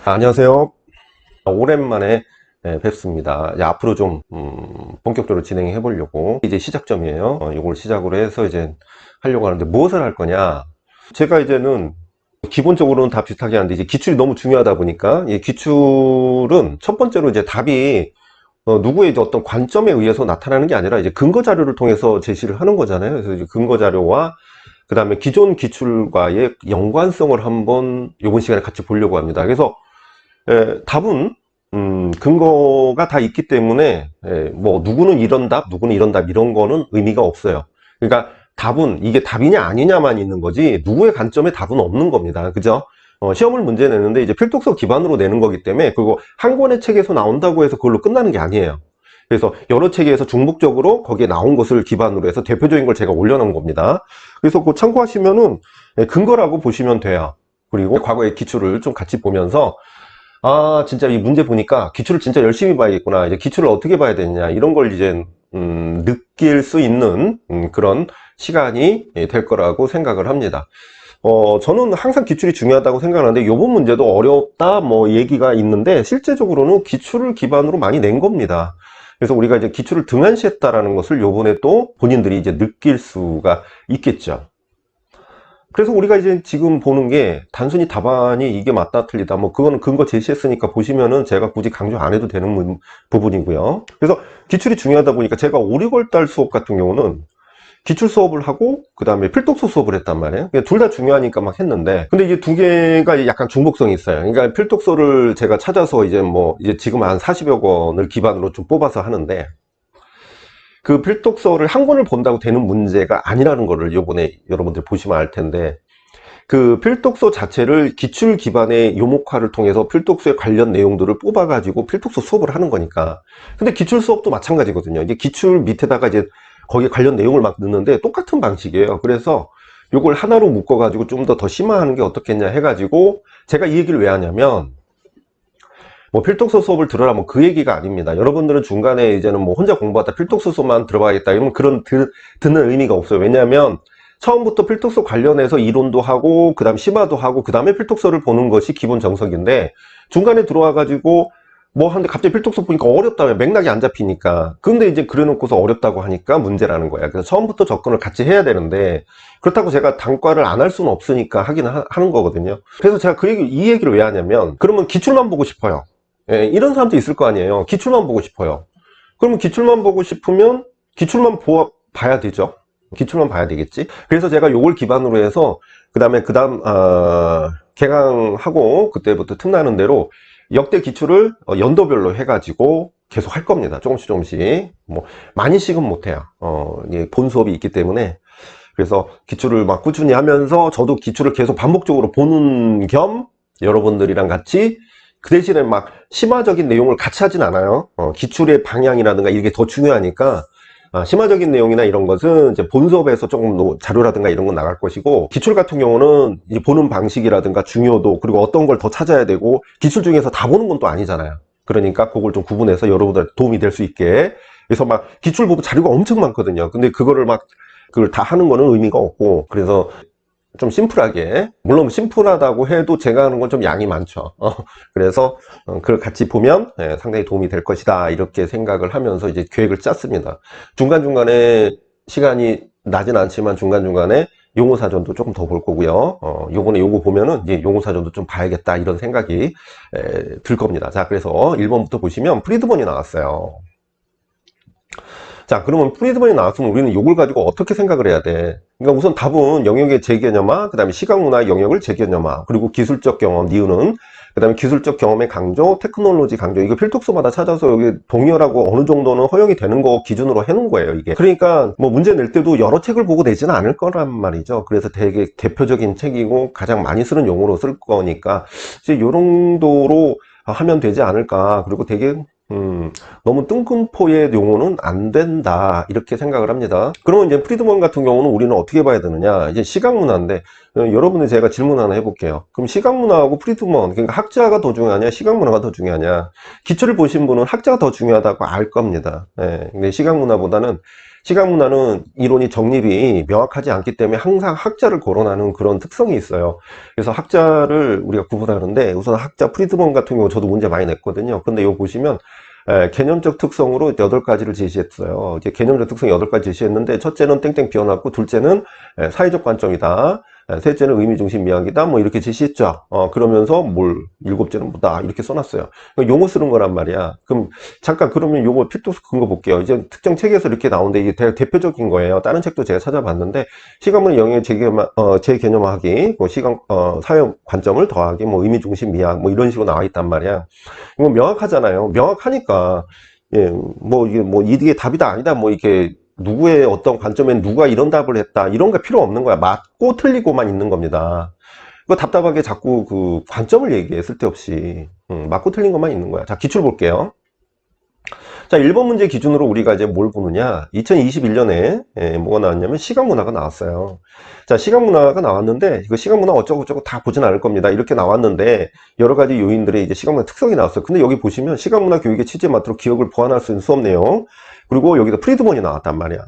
안녕하세요. 오랜만에 뵙습니다. 이제 앞으로 좀 본격적으로 진행해 보려고 이제 시작점이에요. 이걸 시작으로 해서 이제 하려고 하는데 무엇을 할 거냐? 제가 이제는 기본적으로는 다 비슷하게 하는데 이제 기출이 너무 중요하다 보니까 이 기출은 첫 번째로 이제 답이 누구의 이제 어떤 관점에 의해서 나타나는 게 아니라 이제 근거 자료를 통해서 제시를 하는 거잖아요. 그래서 이제 근거 자료와 그 다음에 기존 기출과의 연관성을 한번 이번 시간에 같이 보려고 합니다. 그래서 답은 근거가 다 있기 때문에 뭐 누구는 이런 답, 누구는 이런 답 이런 거는 의미가 없어요. 그러니까 답은 이게 답이냐 아니냐만 있는 거지 누구의 관점에 답은 없는 겁니다. 그죠? 시험을 문제 내는데 이제 필독서 기반으로 내는 거기 때문에 그거 한 권의 책에서 나온다고 해서 그걸로 끝나는 게 아니에요. 그래서 여러 책에서 중복적으로 거기에 나온 것을 기반으로 해서 대표적인 걸 제가 올려놓은 겁니다. 그래서 그거 참고하시면은 근거라고 보시면 돼요. 그리고 과거의 기출을 좀 같이 보면서 아, 진짜 이 문제 보니까 기출을 진짜 열심히 봐야겠구나. 이제 기출을 어떻게 봐야 되느냐. 이런 걸 이제, 느낄 수 있는, 그런 시간이 될 거라고 생각을 합니다. 저는 항상 기출이 중요하다고 생각하는데, 이번 문제도 어렵다, 뭐, 얘기가 있는데, 실제적으로는 기출을 기반으로 많이 낸 겁니다. 그래서 우리가 이제 기출을 등한시했다라는 것을 요번에 또 본인들이 이제 느낄 수가 있겠죠. 그래서 우리가 이제 지금 보는 게 단순히 답안이 이게 맞다 틀리다 뭐 그거는 근거 제시했으니까 보시면은 제가 굳이 강조 안 해도 되는 부분이고요. 그래서 기출이 중요하다 보니까 제가 오리걸달 수업 같은 경우는 기출 수업을 하고 그 다음에 필독서 수업을 했단 말이에요. 둘 다 중요하니까 막 했는데 근데 이게 두 개가 약간 중복성이 있어요. 그러니까 필독서를 제가 찾아서 이제 뭐 이제 지금 한 40여 권을 기반으로 좀 뽑아서 하는데 그 필독서를 한 권을 본다고 되는 문제가 아니라는 거를 요번에 여러분들 보시면 알 텐데 그 필독서 자체를 기출 기반의 요목화를 통해서 필독서의 관련 내용들을 뽑아 가지고 필독서 수업을 하는 거니까. 근데 기출 수업도 마찬가지거든요. 이제 기출 밑에다가 이제 거기에 관련 내용을 막 넣는데 똑같은 방식이에요. 그래서 요걸 하나로 묶어 가지고 좀 더 심화하는 게 어떻겠냐 해 가지고 제가 이 얘기를 왜 하냐면 뭐 필독서 수업을 들으라 뭐 그 얘기가 아닙니다. 여러분들은 중간에 이제는 뭐 혼자 공부하다 필독서 수업만 들어봐야겠다 이러면 그런 듣는 의미가 없어요. 왜냐하면 처음부터 필독서 관련해서 이론도 하고 그 다음 심화도 하고 그 다음에 필독서를 보는 것이 기본 정석인데 중간에 들어와 가지고 뭐 하는데 갑자기 필독서 보니까 어렵다며 맥락이 안 잡히니까 근데 이제 그래 놓고서 어렵다고 하니까 문제라는 거야. 그래서 처음부터 접근을 같이 해야 되는데 그렇다고 제가 단과를 안 할 수는 없으니까 하기는 하는 거거든요. 그래서 제가 이 얘기를 왜 하냐면 그러면 기출만 보고 싶어요. 예, 이런 사람도 있을 거 아니에요. 기출만 보고 싶어요. 그러면 기출만 보고 싶으면 기출만 봐야 되죠. 기출만 봐야 되겠지. 그래서 제가 요걸 기반으로 해서 그다음 개강하고 그때부터 틈나는 대로 역대 기출을 연도별로 해가지고 계속 할 겁니다. 조금씩 뭐 많이씩은 못해요. 이게 본 수업이 있기 때문에 그래서 기출을 막 꾸준히 하면서 저도 기출을 계속 반복적으로 보는 겸 여러분들이랑 같이 그 대신에 막 심화적인 내용을 같이 하진 않아요. 기출의 방향이라든가 이게 더 중요하니까 심화적인 내용이나 이런 것은 이제 본 수업에서 조금 더 자료라든가 이런 건 나갈 것이고 기출 같은 경우는 이제 보는 방식이라든가 중요도 그리고 어떤 걸 더 찾아야 되고 기출 중에서 다 보는 건 또 아니잖아요. 그러니까 그걸 좀 구분해서 여러분들 도움이 될 수 있게 그래서 막 기출 보면 자료가 엄청 많거든요. 근데 그거를 막 그걸 다 하는 거는 의미가 없고 그래서 좀 심플하게 물론 심플하다고 해도 제가 하는 건 좀 양이 많죠. 그래서 그걸 같이 보면 상당히 도움이 될 것이다 이렇게 생각을 하면서 이제 계획을 짰습니다. 중간중간에 시간이 나진 않지만 중간중간에 용어사전도 조금 더 볼 거고요. 요번에 요거 보면은 이제 용어사전도 좀 봐야겠다 이런 생각이 들 겁니다. 자, 그래서 1번부터 보시면 프리드먼이 나왔어요. 자, 그러면 프리드먼이 나왔으면 우리는 이걸 가지고 어떻게 생각을 해야 돼? 그러니까 우선 답은 영역의 재개념화, 그 다음에 시각문화 영역을 재개념화, 그리고 기술적 경험, 니은은, 그 다음에 기술적 경험의 강조, 테크놀로지 강조, 이거 필독서마다 찾아서 여기 동의어라고 어느 정도는 허용이 되는 거 기준으로 해놓은 거예요, 이게. 그러니까 뭐 문제 낼 때도 여러 책을 보고 내지는 않을 거란 말이죠. 그래서 되게 대표적인 책이고 가장 많이 쓰는 용어로 쓸 거니까, 이제 요 정도로 하면 되지 않을까. 그리고 되게 너무 뜬금포의 용어는 안 된다 이렇게 생각을 합니다. 그러면 이제 프리드먼 같은 경우는 우리는 어떻게 봐야 되느냐 이제 시각문화인데 여러분이 제가 질문 하나 해볼게요. 그럼 시각문화하고 프리드먼, 그러니까 학자가 더 중요하냐, 시각문화가 더 중요하냐? 기초를 보신 분은 학자가 더 중요하다고 알 겁니다. 예, 근데 시각문화는 이론이 정립이 명확하지 않기 때문에 항상 학자를 거론하는 그런 특성이 있어요. 그래서 학자를 우리가 구분하는데, 우선 학자 프리드먼 같은 경우 저도 문제 많이 냈거든요. 근데 이거 보시면 개념적 특성으로 8가지를 제시했어요. 이제 개념적 특성 8가지 제시했는데, 첫째는 땡땡 비워놨고, 둘째는 사회적 관점이다. 셋째는 의미중심 이야기다. 뭐 이렇게 제시했죠. 그러면서 일곱째는 뭐다. 이렇게 써놨어요. 용어 쓰는 거란 말이야. 그럼 잠깐 그러면 요거 필독스 근거 볼게요. 이제 특정 책에서 이렇게 나오는데 이게 대표적인 거예요. 다른 책도 제가 찾아봤는데, 시각문의 영역 재개념하기, 뭐 사회 관점을 더하기, 뭐 의미중심 이야기, 뭐 이런 식으로 나와 있단 말이야. 이거 명확하잖아요. 명확하니까, 예, 이게 답이다, 아니다, 뭐, 이렇게, 누구의 어떤 관점엔 누가 이런 답을 했다, 이런 거 필요 없는 거야. 맞고 틀리고만 있는 겁니다. 그거 답답하게 자꾸 그 관점을 얘기해, 쓸데없이. 맞고 틀린 것만 있는 거야. 자, 기출 볼게요. 자, 1번 문제 기준으로 우리가 이제 뭘 보느냐. 2021년에 뭐가 나왔냐면 시각문화가 나왔어요. 자, 시각문화가 나왔는데, 이거 시각문화 어쩌고저쩌고 다 보진 않을 겁니다. 이렇게 나왔는데, 여러 가지 요인들의 이제 시각문화 특성이 나왔어요. 근데 여기 보시면 시각문화 교육의 취지에 맞도록 기억을 보완할 수 있는 수업 내용, 그리고 여기서 프리드먼이 나왔단 말이야.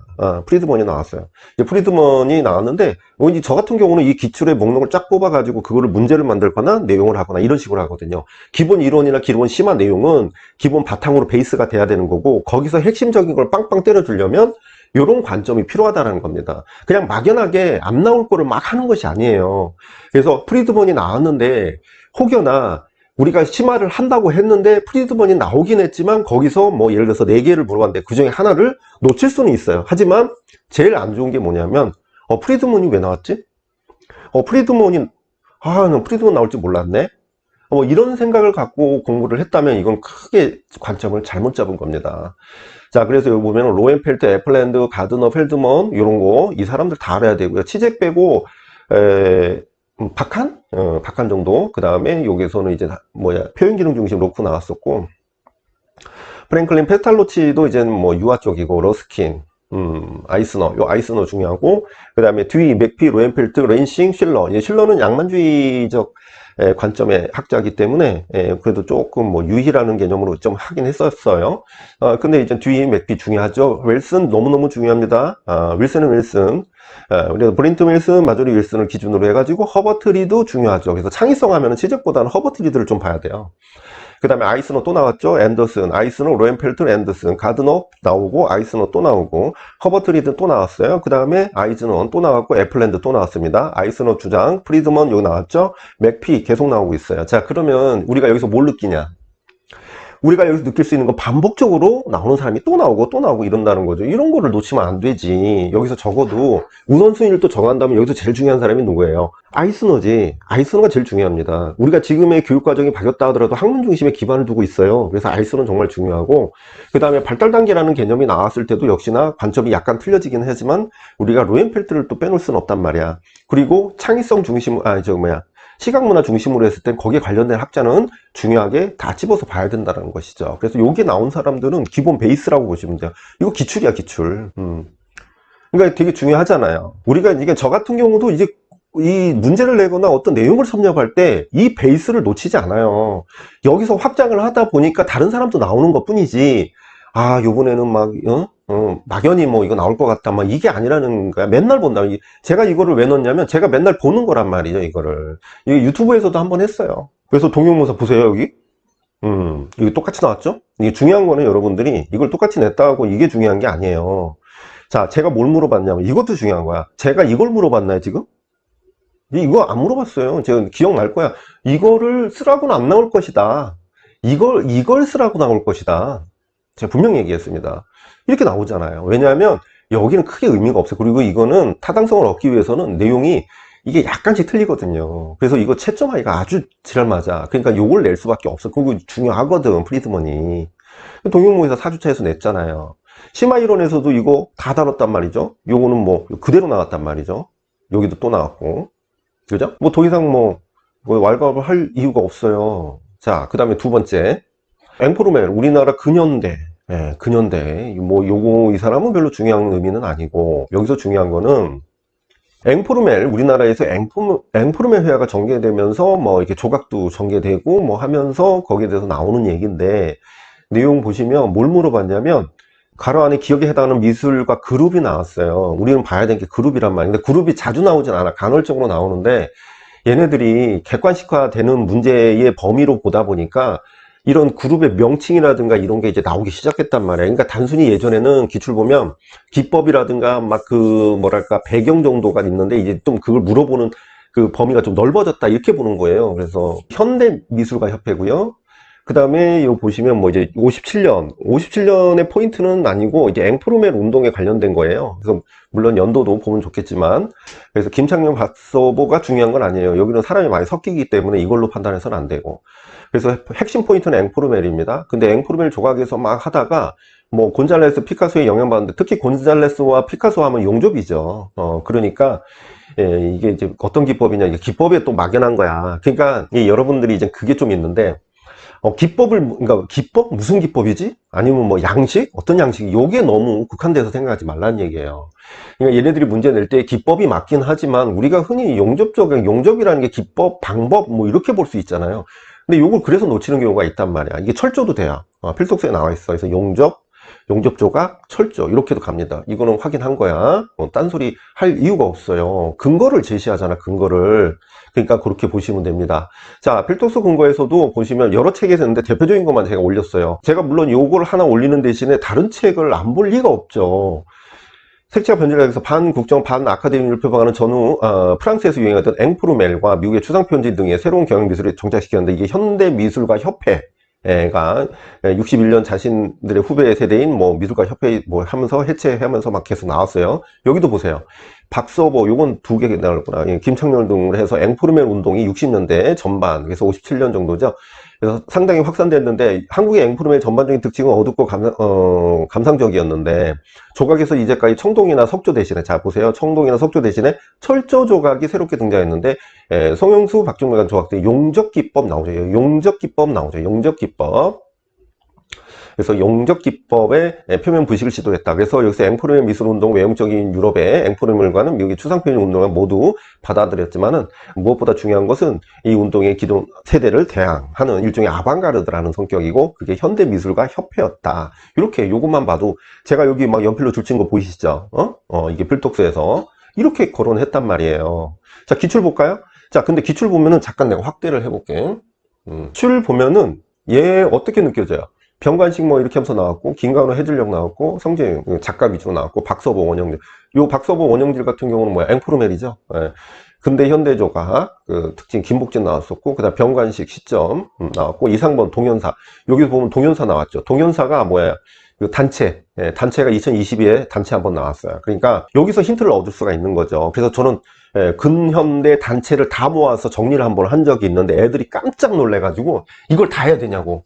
프리드먼이 나왔어요. 이제 프리드먼이 나왔는데, 이제 저 같은 경우는 이 기출의 목록을 쫙 뽑아가지고 그거를 문제를 만들거나 내용을 하거나 이런 식으로 하거든요. 기본 이론이나 기본 심화 내용은 기본 바탕으로 베이스가 돼야 되는 거고, 거기서 핵심적인 걸 빵빵 때려주려면 이런 관점이 필요하다는 겁니다. 그냥 막연하게 안 나올 거를 막 하는 것이 아니에요. 그래서 프리드먼이 나왔는데, 혹여나 우리가 심화를 한다고 했는데 프리드먼이 나오긴 했지만 거기서 뭐 예를 들어서 4개를 물어봤는데 그 중에 하나를 놓칠 수는 있어요. 하지만 제일 안 좋은 게 뭐냐면 프리드먼이 왜 나왔지? 난 프리드먼 나올 줄 몰랐네. 이런 생각을 갖고 공부를 했다면 이건 크게 관점을 잘못 잡은 겁니다. 자, 그래서 여기 보면 로엔펠트, 애플랜드, 가드너, 펠드먼 이런 거 이 사람들 다 알아야 되고요. 치잭 빼고 박한 정도. 그 다음에 여기서는 이제 표현기능 중심 로크 나왔었고, 프랭클린 페스탈로치도 이제 뭐 유아 쪽이고, 러스킨, 아이스너 중요하고, 그 다음에 듀이, 맥피, 로엔펠트, 렌싱, 실러. 실러는 양만주의적 관점의 학자이기 때문에 그래도 조금 유희라는 개념으로 좀 하긴 했었어요. 근데 이제 듀이, 맥피 중요하죠. 윌슨 너무너무 중요합니다. 윌슨은 윌슨. 그래서 브린트 윌슨, 마조리 윌슨을 기준으로 해가지고 허버트 리도 중요하죠. 그래서 창의성 하면은 치적보다는 허버트 리드를 좀 봐야 돼요. 그 다음에 아이스너 또 나왔죠. 앤더슨, 아이스너, 로엔펠트, 앤더슨, 가드너 나오고, 아이스너 또 나오고, 허버트 리드 또 나왔어요. 그 다음에 아이즈너 또 나왔고, 애플랜드 또 나왔습니다. 아이스너 주장, 프리드먼 여기 나왔죠. 맥피 계속 나오고 있어요. 자, 그러면 우리가 여기서 뭘 느끼냐? 우리가 여기서 느낄 수 있는 건 반복적으로 나오는 사람이 또 나오고 이런다는 거죠. 이런 거를 놓치면 안 되지. 여기서 적어도 우선순위를 또 정한다면 여기서 제일 중요한 사람이 누구예요? 아이스너지. 아이스너가 제일 중요합니다. 우리가 지금의 교육과정이 바뀌었다 하더라도 학문 중심에 기반을 두고 있어요. 그래서 아이스너는 정말 중요하고, 그 다음에 발달 단계라는 개념이 나왔을 때도 역시나 관점이 약간 틀려지긴 하지만 우리가 로엔펠트를 또 빼놓을 수는 없단 말이야. 그리고 창의성 중심, 시각문화 중심으로 했을 땐 거기에 관련된 학자는 중요하게 다 집어서 봐야 된다는 것이죠. 그래서 여기에 나온 사람들은 기본 베이스라고 보시면 돼요. 이거 기출이야, 기출. 그러니까 되게 중요하잖아요. 우리가 이게 저 같은 경우도 이제 이 문제를 내거나 어떤 내용을 섭렵할 때 이 베이스를 놓치지 않아요. 여기서 확장을 하다 보니까 다른 사람도 나오는 것 뿐이지, 요번에는 막연히 이거 나올 것 같다, 이게 아니라는 거야. 맨날 본다. 제가 이거를 왜 넣냐면, 제가 맨날 보는 거란 말이죠, 이거를. 이거 유튜브에서도 한번 했어요. 그래서 동영문서 보세요, 여기. 이거 똑같이 나왔죠? 이게 중요한 거는 여러분들이 이걸 똑같이 냈다고 이게 중요한 게 아니에요. 자, 제가 뭘 물어봤냐면, 이것도 중요한 거야. 제가 이걸 물어봤나요, 지금? 이거 안 물어봤어요. 제가 기억날 거야. 이거를 쓰라고는 안 나올 것이다. 이걸 쓰라고 나올 것이다. 제가 분명히 얘기했습니다. 이렇게 나오잖아요. 왜냐하면 여기는 크게 의미가 없어요. 그리고 이거는 타당성을 얻기 위해서는 내용이 이게 약간씩 틀리거든요. 그래서 이거 채점하기가 아주 지랄맞아. 그러니까 요걸 낼 수밖에 없어. 그거 중요하거든, 프리드먼이. 동영모에서 4주차에서 냈잖아요. 심화이론에서도 이거 다 다뤘단 말이죠. 요거는 그대로 나왔단 말이죠. 여기도 또 나왔고. 그죠? 더 이상 왈가왈부를 할 이유가 없어요. 자, 그 다음에 두 번째. 앵코르멜, 우리나라 근현대. 근현대. 이 사람은 별로 중요한 의미는 아니고, 여기서 중요한 거는, 앵포르멜, 우리나라에서 앵포르멜 회화가 전개되면서 뭐 이렇게 조각도 전개되고 뭐 하면서 거기에 대해서 나오는 얘기인데, 내용 보시면 뭘 물어봤냐면 가로 안에 기억에 해당하는 미술과 그룹이 나왔어요. 우리는 봐야 되는 게 그룹이란 말이에요. 근데 그룹이 자주 나오진 않아. 간헐적으로 나오는데, 얘네들이 객관식화 되는 문제의 범위로 보다 보니까 이런 그룹의 명칭이라든가 이런 게 이제 나오기 시작했단 말이에요. 그러니까 단순히 예전에는 기출 보면 기법이라든가 막 그 뭐랄까 배경 정도가 있는데, 이제 좀 그걸 물어보는 그 범위가 좀 넓어졌다 이렇게 보는 거예요. 그래서 현대미술가 협회고요. 그 다음에 이거 보시면 뭐 이제 57년의 포인트는 아니고 이제 앵프루멜 운동에 관련된 거예요. 그래서 물론 연도도 보면 좋겠지만, 그래서 김창룡 박서보가 중요한 건 아니에요. 여기는 사람이 많이 섞이기 때문에 이걸로 판단해서는 안 되고. 그래서 핵심 포인트는 앵프루멜입니다. 근데 앵프루멜 조각에서 막 하다가 뭐 곤잘레스, 피카소에 영향받는데, 특히 곤잘레스와 피카소 하면 용접이죠. 그러니까 예, 이게 이제 어떤 기법이냐, 이게 기법에 또 막연한 거야. 그러니까 여러분들이 이제 그게 좀 있는데, 그러니까 기법? 무슨 기법이지? 아니면 뭐 양식? 어떤 양식이? 요게 너무 국한돼서 생각하지 말라는 얘기예요. 그러니까 얘네들이 문제 낼 때 기법이 맞긴 하지만, 우리가 흔히 용접이라는 게 기법, 방법, 뭐 이렇게 볼 수 있잖아요. 근데 요걸 그래서 놓치는 경우가 있단 말이야. 이게 철조도 돼요. 필독서에 나와 있어. 그래서 용접 조각, 철조 이렇게도 갑니다. 이거는 확인한 거야. 딴소리 할 이유가 없어요. 근거를 제시하잖아, 근거를. 그러니까 그렇게 보시면 됩니다. 자, 필독서 근거에서도 보시면 여러 책에서 있는데 대표적인 것만 제가 올렸어요. 제가 물론 요걸 하나 올리는 대신에 다른 책을 안 볼 리가 없죠. 색채와 변질락에서 반국정 반아카데미를 표방하는 전후 프랑스에서 유행하던 앵프루멜과 미국의 추상편지 등의 새로운 경영미술을 정착시켰는데, 이게 현대미술가 협회가 61년 자신들의 후배 세대인 뭐 미술가 협회 뭐 하면서 해체하면서 막 계속 나왔어요. 여기도 보세요. 박서보, 요건 두 개 나왔구나. 김창렬 등으로 해서 앵포르멜 운동이 60년대 전반, 그래서 57년 정도죠. 그래서 상당히 확산됐는데, 한국의 앵포르멜 전반적인 특징은 어둡고 감상적이었는데, 조각에서 이제까지 청동이나 석조 대신에, 자 보세요, 청동이나 석조 대신에 철조 조각이 새롭게 등장했는데, 송영수, 박종관 조각 등 용접기법 나오죠. 용접기법 나오죠. 용접기법. 그래서 용접기법의 표면 부식을 시도했다. 그래서 여기서 앵포르멜 미술운동, 외형적인 유럽의 앵포르멜과는 미국의 추상표현 운동을 모두 받아들였지만은, 무엇보다 중요한 것은 이 운동의 기존 세대를 대항하는 일종의 아방가르드라는 성격이고, 그게 현대미술가 협회였다. 이렇게 요것만 봐도, 제가 여기 막 연필로 줄친 거 보이시죠? 이게 필독서에서 이렇게 거론했단 말이에요. 자, 기출 볼까요? 자, 근데 기출 보면은 잠깐 내가 확대를 해볼게. 기출 보면은 얘 어떻게 느껴져요? 병관식 뭐 이렇게 하면서 나왔고, 김관우 해질녘 나왔고, 성재 작가 위주로 나왔고, 박서보 원형질. 요 박서보 원형질 같은 경우는 뭐야? 앵포르멜이죠. 예. 근대 현대조각 그 특징 김복진 나왔었고, 그다음 병관식 시점 나왔고, 이상번 동연사. 여기서 보면 동연사 나왔죠. 동연사가 뭐야? 그 단체, 단체가 2022에 단체 한번 나왔어요. 그러니까 여기서 힌트를 얻을 수가 있는 거죠. 그래서 저는 근현대 단체를 다 모아서 정리를 한번 한 적이 있는데, 애들이 깜짝 놀래가지고 이걸 다 해야 되냐고.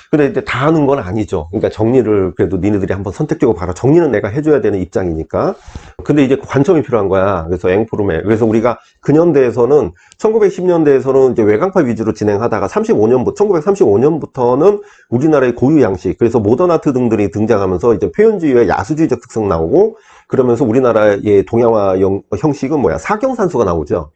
근데 이제 다 하는 건 아니죠. 그러니까 정리를 그래도 니네들이 한번 선택적으로 봐라. 정리는 내가 해줘야 되는 입장이니까. 근데 이제 관점이 필요한 거야. 그래서 앵포르멜. 그래서 우리가 근현대에서는 1910년대에서는 이제 외강파 위주로 진행하다가 1935년부터는 우리나라의 고유 양식, 그래서 모던 아트 등들이 등장하면서 이제 표현주의와 야수주의적 특성 나오고, 그러면서 우리나라의 동양화 형식은 뭐야? 사경산수가 나오죠.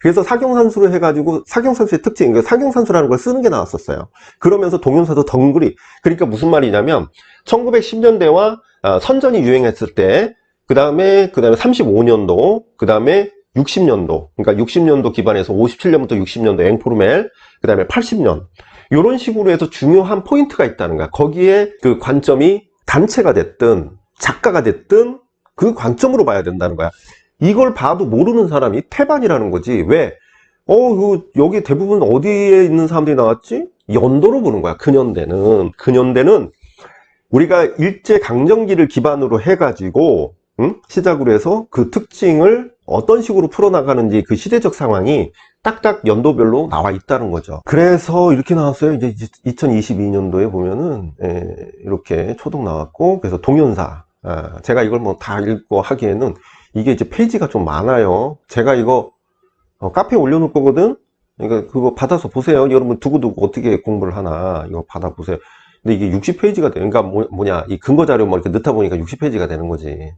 그래서 사경산수로 해가지고, 사경산수의 특징, 그러니까 사경산수라는 걸 쓰는 게 나왔었어요. 그러면서 동영사도 덩그리. 그러니까 무슨 말이냐면, 1910년대와 선전이 유행했을 때, 그 다음에 35년도, 그 다음에 60년도, 그러니까 60년도 기반에서 57년부터 60년도 앵포르멜, 그 다음에 80년. 이런 식으로 해서 중요한 포인트가 있다는 거야. 거기에 그 관점이 단체가 됐든, 작가가 됐든, 그 관점으로 봐야 된다는 거야. 이걸 봐도 모르는 사람이 태반이라는 거지. 왜? 여기 대부분 어디에 있는 사람들이 나왔지? 연도로 보는 거야. 근현대는 우리가 일제강점기를 기반으로 해가지고, 시작으로 해서 그 특징을 어떤 식으로 풀어나가는지 그 시대적 상황이 딱딱 연도별로 나와 있다는 거죠. 그래서 이렇게 나왔어요. 이제 2022년도에 보면은, 이렇게 초록 나왔고, 그래서 동연사. 제가 이걸 뭐 다 읽고 하기에는 이게 이제 페이지가 좀 많아요. 제가 이거 카페에 올려놓을 거거든. 그러니까 그거 받아서 보세요. 여러분 두고두고 어떻게 공부를 하나 이거 받아보세요. 근데 이게 60페이지가 돼. 그러니까 뭐냐, 이 근거 자료 뭐 이렇게 넣다 보니까 60페이지가 되는 거지.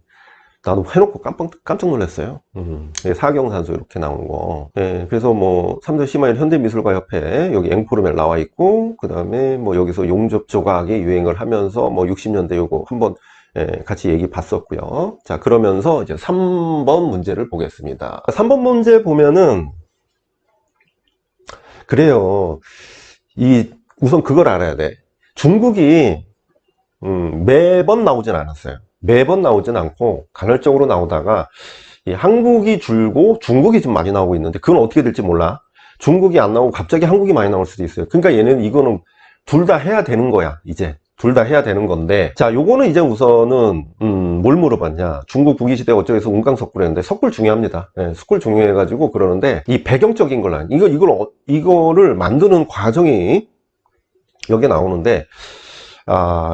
나도 해놓고 깜짝 놀랐어요. 사경산소 이렇게 나오는 거. 예, 그래서 뭐, 삼성 시마일 현대미술가협회, 여기 앵포름에 나와 있고, 그 다음에 뭐, 여기서 용접 조각이 유행을 하면서 뭐, 60년대 요거 한번 같이 얘기 봤었고요. 자, 그러면서 이제 3번 문제를 보겠습니다. 3번 문제 보면은, 그래요. 우선 그걸 알아야 돼. 중국이, 매번 나오진 않았어요. 매번 나오진 않고, 간헐적으로 나오다가, 이 한국이 줄고 중국이 좀 많이 나오고 있는데, 그건 어떻게 될지 몰라. 중국이 안 나오고 갑자기 한국이 많이 나올 수도 있어요. 그러니까 얘는 이거는 둘 다 해야 되는 거야, 이제. 둘 다 해야 되는 건데, 자, 요거는 이제 우선은 뭘 물어봤냐. 중국 부기시대 어쩌고해서 운강석굴 했는데, 석굴 중요합니다. 예, 석굴 중요해가지고 그러는데, 이 배경적인 걸 이거를 만드는 과정이 여기에 나오는데,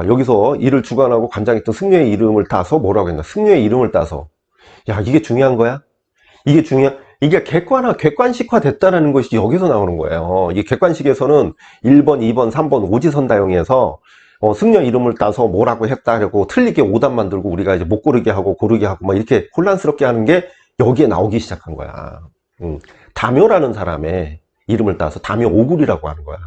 여기서 이를 주관하고 관장했던 승려의 이름을 따서 뭐라고 했나? 승려의 이름을 따서. 야, 이게 중요한 거야? 이게 객관식화 됐다는 것이 여기서 나오는 거예요. 이 객관식에서는 1번, 2번, 3번 오지선다형에서 승려 이름을 따서 뭐라고 했다고 틀리게 오답 만들고 우리가 이제 못 고르게 하고 고르게 하고 막 이렇게 혼란스럽게 하는 게 여기에 나오기 시작한 거야. 다묘라는 사람의 이름을 따서 다묘 오굴이라고 하는 거야.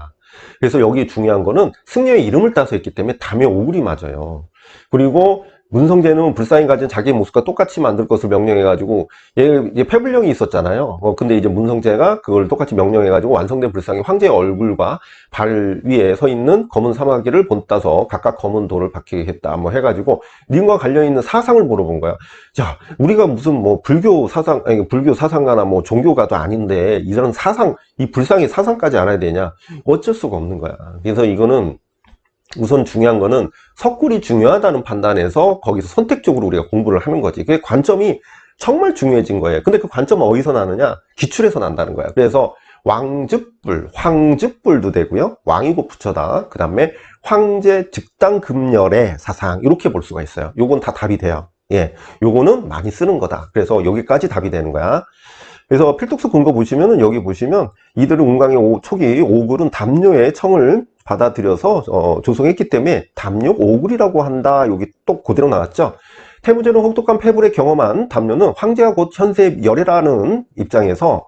그래서 여기 중요한 거는 승려의 이름을 따서 했기 때문에 다묘 오굴이 맞아요. 그리고 문성재는 불상이 가진 자기의 모습과 똑같이 만들 것을 명령해가지고 얘 폐불령이 있었잖아요. 근데 이제 문성재가 그걸 똑같이 명령해가지고 완성된 불상이 황제의 얼굴과 발 위에 서 있는 검은 사마귀를 본따서 각각 검은 돌을 박히게 했다. 뭐 해가지고 님과 관련 있는 사상을 물어본 거야. 자, 우리가 무슨 뭐 불교 사상가나 뭐 종교가도 아닌데 이런 사상, 이 불상의 사상까지 알아야 되냐? 어쩔 수가 없는 거야. 그래서 이거는 우선 중요한 거는 석굴이 중요하다는 판단에서 거기서 선택적으로 우리가 공부를 하는 거지. 그게 관점이 정말 중요해진 거예요. 근데 그 관점은 어디서 나느냐? 기출에서 난다는 거야. 그래서 왕즉불, 황즉불도 되고요. 왕이고 부처다. 그 다음에 황제 즉당금열의 사상 이렇게 볼 수가 있어요. 요건 다 답이 돼요. 예, 요거는 많이 쓰는 거다. 그래서 여기까지 답이 되는 거야. 그래서 필독서 근거 보시면은 여기 보시면 이들은 운강의 초기 오굴은 담요의 청을 받아들여서 조성했기 때문에 담요 오굴이라고 한다. 여기 또 그대로 나왔죠. 태무제는 혹독한 패불에 경험한 담요는 황제가 곧 현세 열애라는 입장에서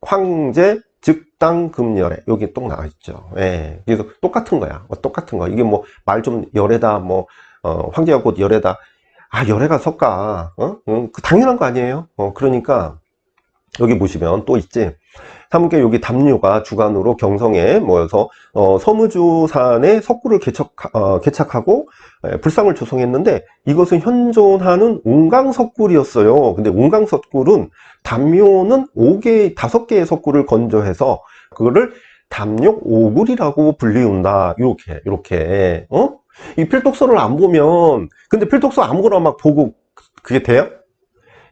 황제 즉당금열애 여기 또 나와 있죠. 예, 그래서 똑같은 거야. 똑같은 거. 이게 뭐 말 좀 열애다. 뭐 황제가 곧 열애다. 열애가 석가. 그 당연한 거 아니에요. 그러니까. 여기 보시면 또 있지. 사문계 여기 담요가 주관으로 경성에 모여서 서무주산에 석굴을 개착하고 불상을 조성했는데 이것은 현존하는 운강석굴이었어요. 근데 운강석굴은 담요는 5개의 석굴을 건조해서 그거를 담요 오굴이라고 불리운다. 이렇게 이 필독서를 안 보면 근데 필독서 아무거나 막 보고 그게 돼요?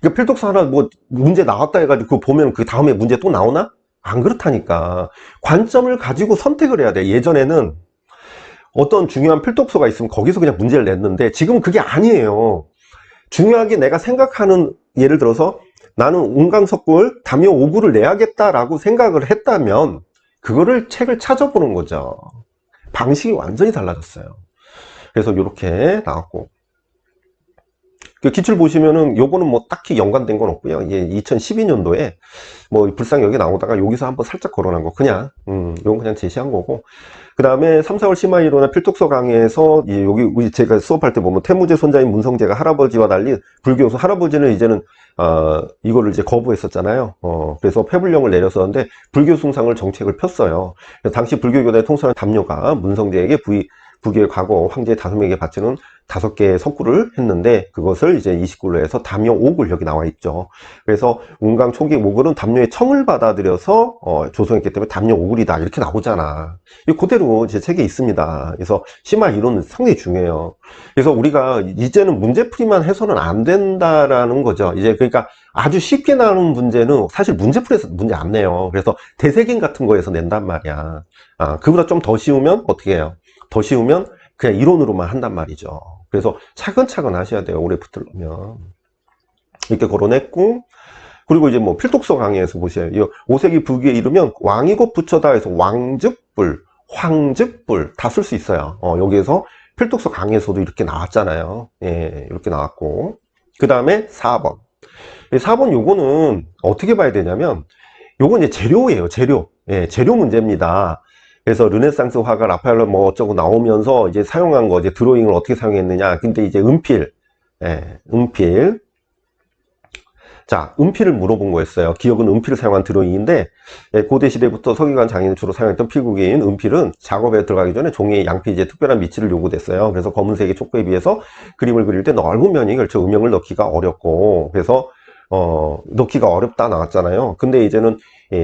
그러니까 필독서 하나 뭐 문제 나왔다 해가지고 그거 보면 그 다음에 문제 또 나오나? 안 그렇다니까. 관점을 가지고 선택을 해야 돼. 예전에는 어떤 중요한 필독서가 있으면 거기서 그냥 문제를 냈는데 지금은 그게 아니에요. 중요하게 내가 생각하는, 예를 들어서 나는 운강석굴 담요 5구를 내야겠다라고 생각을 했다면 그거를 책을 찾아보는 거죠. 방식이 완전히 달라졌어요. 그래서 이렇게 나왔고, 그 기출 보시면은 요거는 뭐 딱히 연관된 건 없고요. 이게 2012년도에 뭐 불상 여기 나오다가 여기서 한번 살짝 걸어놓은 거 그냥 요건 그냥 제시한 거고, 그 다음에 3, 4월 심화이론의 필독서 강의에서 여기 제가 수업할 때 보면 태무제 손자인 문성재가 할아버지와 달리 불교에서 할아버지는 이제는 이거를 이제 거부했었잖아요. 그래서 폐불령을 내렸었는데 불교 숭상을 정책을 폈어요. 당시 불교교단의 통솔한 담요가 문성재에게 부귀의 과거 황제 5명에게 바치는 5개의 석굴을 했는데 그것을 이제 29로 해서 담요 오굴 여기 나와 있죠. 그래서 운강 초기 오굴은 담요의 청을 받아들여서 조성했기 때문에 담요 오굴이다 이렇게 나오잖아. 이 그대로 제 책에 있습니다. 그래서 심화 이론은 상당히 중요해요. 그래서 우리가 이제는 문제풀이만 해서는 안 된다라는 거죠. 이제 그러니까 아주 쉽게 나오는 문제는 사실 문제풀이에서 문제 안 내요. 그래서 대세긴 같은 거에서 낸단 말이야. 그보다 좀 더 쉬우면 어떻게 해요? 더 쉬우면 그냥 이론으로만 한단 말이죠. 그래서 차근차근 하셔야 돼요. 오래 붙들려면. 이렇게 걸어냈고, 그리고 이제 뭐 필독서 강의에서 보셔요. 5세기 부귀에 이르면 왕이고 부처다 해서 왕즉불, 황즉불 다 쓸 수 있어요. 여기에서 필독서 강의에서도 이렇게 나왔잖아요. 예, 이렇게 나왔고. 그 다음에 4번. 4번 요거는 어떻게 봐야 되냐면, 요건 이제 재료예요, 재료. 예, 재료 문제입니다. 그래서 르네상스 화가 라파엘로 뭐 어쩌고 나오면서 이제 사용한 거, 이제 드로잉을 어떻게 사용했느냐. 근데 이제 은필. 예, 은필. 자, 은필을 물어본 거였어요. 기억은 은필을 사용한 드로잉인데, 고대 시대부터 서기관 장인이 주로 사용했던 필구기인 은필은 작업에 들어가기 전에 종이에 양피지에 특별한 밑칠을 요구됐어요. 그래서 검은색의 촉구에 비해서 그림을 그릴 때 넓은 면이 걸쳐 음영을 넣기가 어렵고, 그래서 넣기가 어렵다 나왔잖아요. 근데 이제는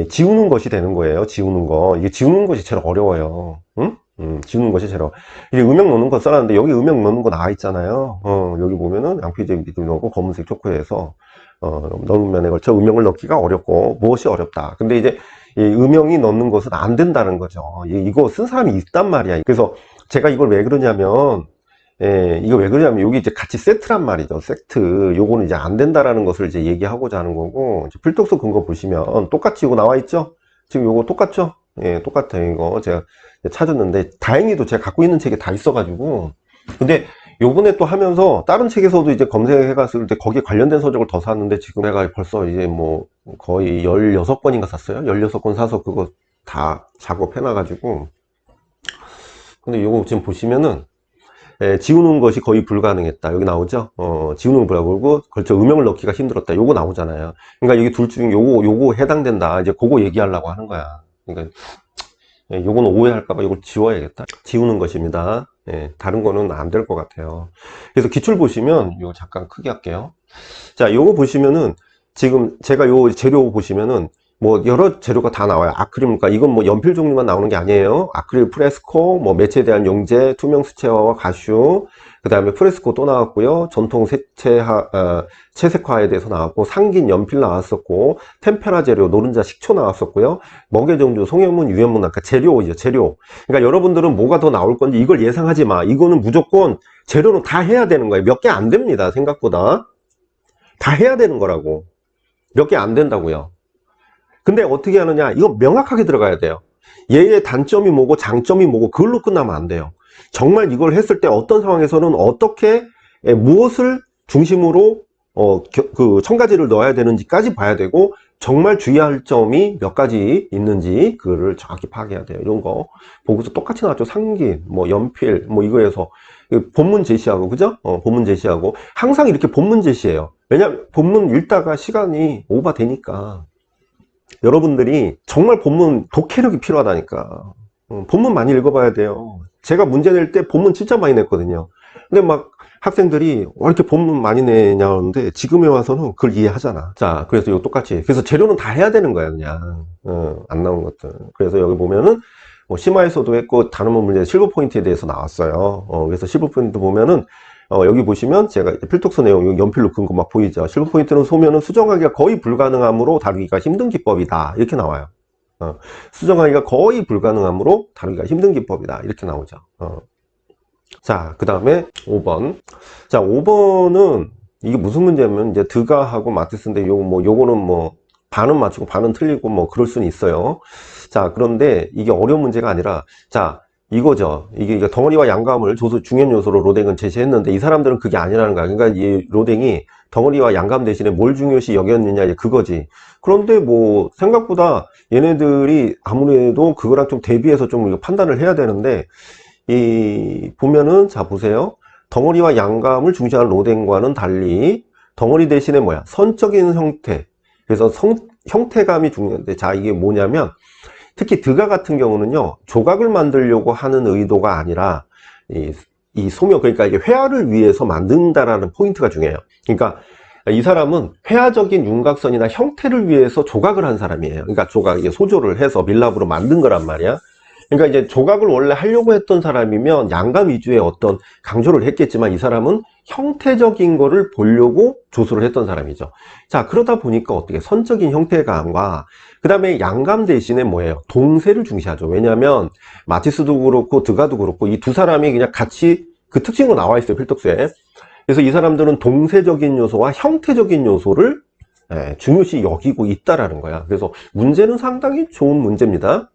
지우는 것이 되는 거예요. 지우는 거. 이게 지우는 것이 제일 어려워요. 응? 지우는 것이 제일 어려워. 이게 음영 넣는 거 써놨는데 여기 음영 넣는 거 나와 있잖아요. 여기 보면은 양피지에 밑을 넣고 검은색 촉구에서 넓은 면에 걸쳐 음영을 넣기가 어렵고 무엇이 어렵다. 근데 이제 이 음영이 넣는 것은 안 된다는 거죠. 이거 쓴 사람이 있단 말이야. 그래서 제가 이걸 왜 그러냐면, 이거 왜 그러냐면 여기 이제 같이 세트란 말이죠. 세트. 요거는 이제 안 된다라는 것을 이제 얘기하고자 하는 거고, 필독서 근거 보시면 똑같이 이거 나와 있죠. 지금 요거 똑같죠. 예, 똑같아요. 이거 제가 찾았는데 다행히도 제가 갖고 있는 책에 다 있어가지고. 근데 요번에 또 하면서 다른 책에서도 이제 검색해 갔을 때 거기에 관련된 서적을 더 샀는데 지금 내가 벌써 이제 뭐 거의 16권인가 샀어요. 16권 사서 그거 다 작업해 놔가지고. 근데 요거 지금 보시면은 지우는 것이 거의 불가능했다. 여기 나오죠? 지우는 불가능하고 걸쳐 음영을 넣기가 힘들었다. 요거 나오잖아요. 그러니까 여기 둘 중에 요거 해당된다. 이제 그거 얘기하려고 하는 거야. 그러니까 요거는 오해할까봐 요걸 지워야겠다. 지우는 것입니다. 예, 다른 거는 안 될 것 같아요. 그래서 기출 보시면 요거 잠깐 크게 할게요. 자, 요거 보시면은 지금 제가 요 재료 보시면은 뭐 여러 재료가 다 나와요. 아크릴과 이건 뭐 연필 종류만 나오는 게 아니에요. 아크릴, 프레스코, 뭐 매체에 대한 용제, 투명 수채화와 가슈, 그 다음에 프레스코 또 나왔고요. 전통 채색화에 대해서 나왔고, 상긴 연필 나왔었고, 템페라 재료, 노른자, 식초 나왔었고요. 먹외정주, 송염문, 유연문, 아까 재료이죠, 재료. 그러니까 여러분들은 뭐가 더 나올 건지 이걸 예상하지 마. 이거는 무조건 재료는 다 해야 되는 거예요. 몇 개 안 됩니다. 생각보다 다 해야 되는 거라고. 몇 개 안 된다고요. 근데 어떻게 하느냐, 이거 명확하게 들어가야 돼요. 얘의 단점이 뭐고 장점이 뭐고 그걸로 끝나면 안 돼요. 정말 이걸 했을 때 어떤 상황에서는 어떻게 무엇을 중심으로 그 첨가지를 넣어야 되는지까지 봐야 되고, 정말 주의할 점이 몇 가지 있는지 그거를 정확히 파악해야 돼요. 이런 거 보고서 똑같이 나왔죠. 상긴, 뭐 연필, 뭐 이거에서 본문 제시하고, 그죠? 본문 제시하고 항상 이렇게 본문 제시해요. 왜냐면 본문 읽다가 시간이 오버 되니까. 여러분들이 정말 본문 독해력이 필요하다니까. 본문 많이 읽어봐야 돼요. 제가 문제 낼 때 본문 진짜 많이 냈거든요. 근데 막 학생들이 왜 이렇게 본문 많이 내냐 하는데 지금에 와서는 그걸 이해하잖아. 자, 그래서 이거 똑같이. 그래서 재료는 다 해야 되는 거야, 그냥. 안 나온 것들. 그래서 여기 보면은 뭐 심화에서도 했고 다른 문제 실버 포인트에 대해서 나왔어요. 그래서 실버 포인트 보면은 여기 보시면 제가 필독서 내용 연필로 긋은 거 막 보이죠. 실버 포인트는 소면은 수정하기가 거의 불가능하므로 다루기가 힘든 기법이다. 이렇게 나와요. 수정하기가 거의 불가능하므로 다루기가 힘든 기법이다. 이렇게 나오죠. 자, 그 다음에 5번. 자, 5번은 이게 무슨 문제냐면 이제 드가하고 마티스인데 요거는 뭐 반은 맞추고 반은 틀리고 뭐 그럴 수는 있어요. 자, 그런데 이게 어려운 문제가 아니라, 자, 이거죠. 이게 덩어리와 양감을 중요한 요소로 로댕은 제시했는데 이 사람들은 그게 아니라는 거야. 그러니까 이 로댕이 덩어리와 양감 대신에 뭘 중요시 여겼느냐, 이제 그거지. 그런데 뭐 생각보다 얘네들이 아무래도 그거랑 좀 대비해서 좀 판단을 해야 되는데, 보면은, 자, 보세요. 덩어리와 양감을 중시하는 로댕과는 달리 덩어리 대신에 뭐야? 선적인 형태. 그래서 형태감이 중요한데, 자, 이게 뭐냐면 특히 드가 같은 경우는요, 조각을 만들려고 하는 의도가 아니라 이 소묘, 그러니까 이게 회화를 위해서 만든다라는 포인트가 중요해요. 그러니까 이 사람은 회화적인 윤곽선이나 형태를 위해서 조각을 한 사람이에요. 그러니까 이게 소조를 해서 밀랍으로 만든 거란 말이야. 그러니까 이제 조각을 원래 하려고 했던 사람이면 양감 위주의 어떤 강조를 했겠지만, 이 사람은 형태적인 거를 보려고 조수를 했던 사람이죠. 자, 그러다 보니까 어떻게 선적인 형태감과 그 다음에 양감 대신에 뭐예요? 동세를 중시하죠. 왜냐하면 마티스도 그렇고 드가도 그렇고 이 두 사람이 그냥 같이 그 특징으로 나와 있어요, 필독스에. 그래서 이 사람들은 동세적인 요소와 형태적인 요소를 중요시 여기고 있다라는 거야. 그래서 문제는 상당히 좋은 문제입니다.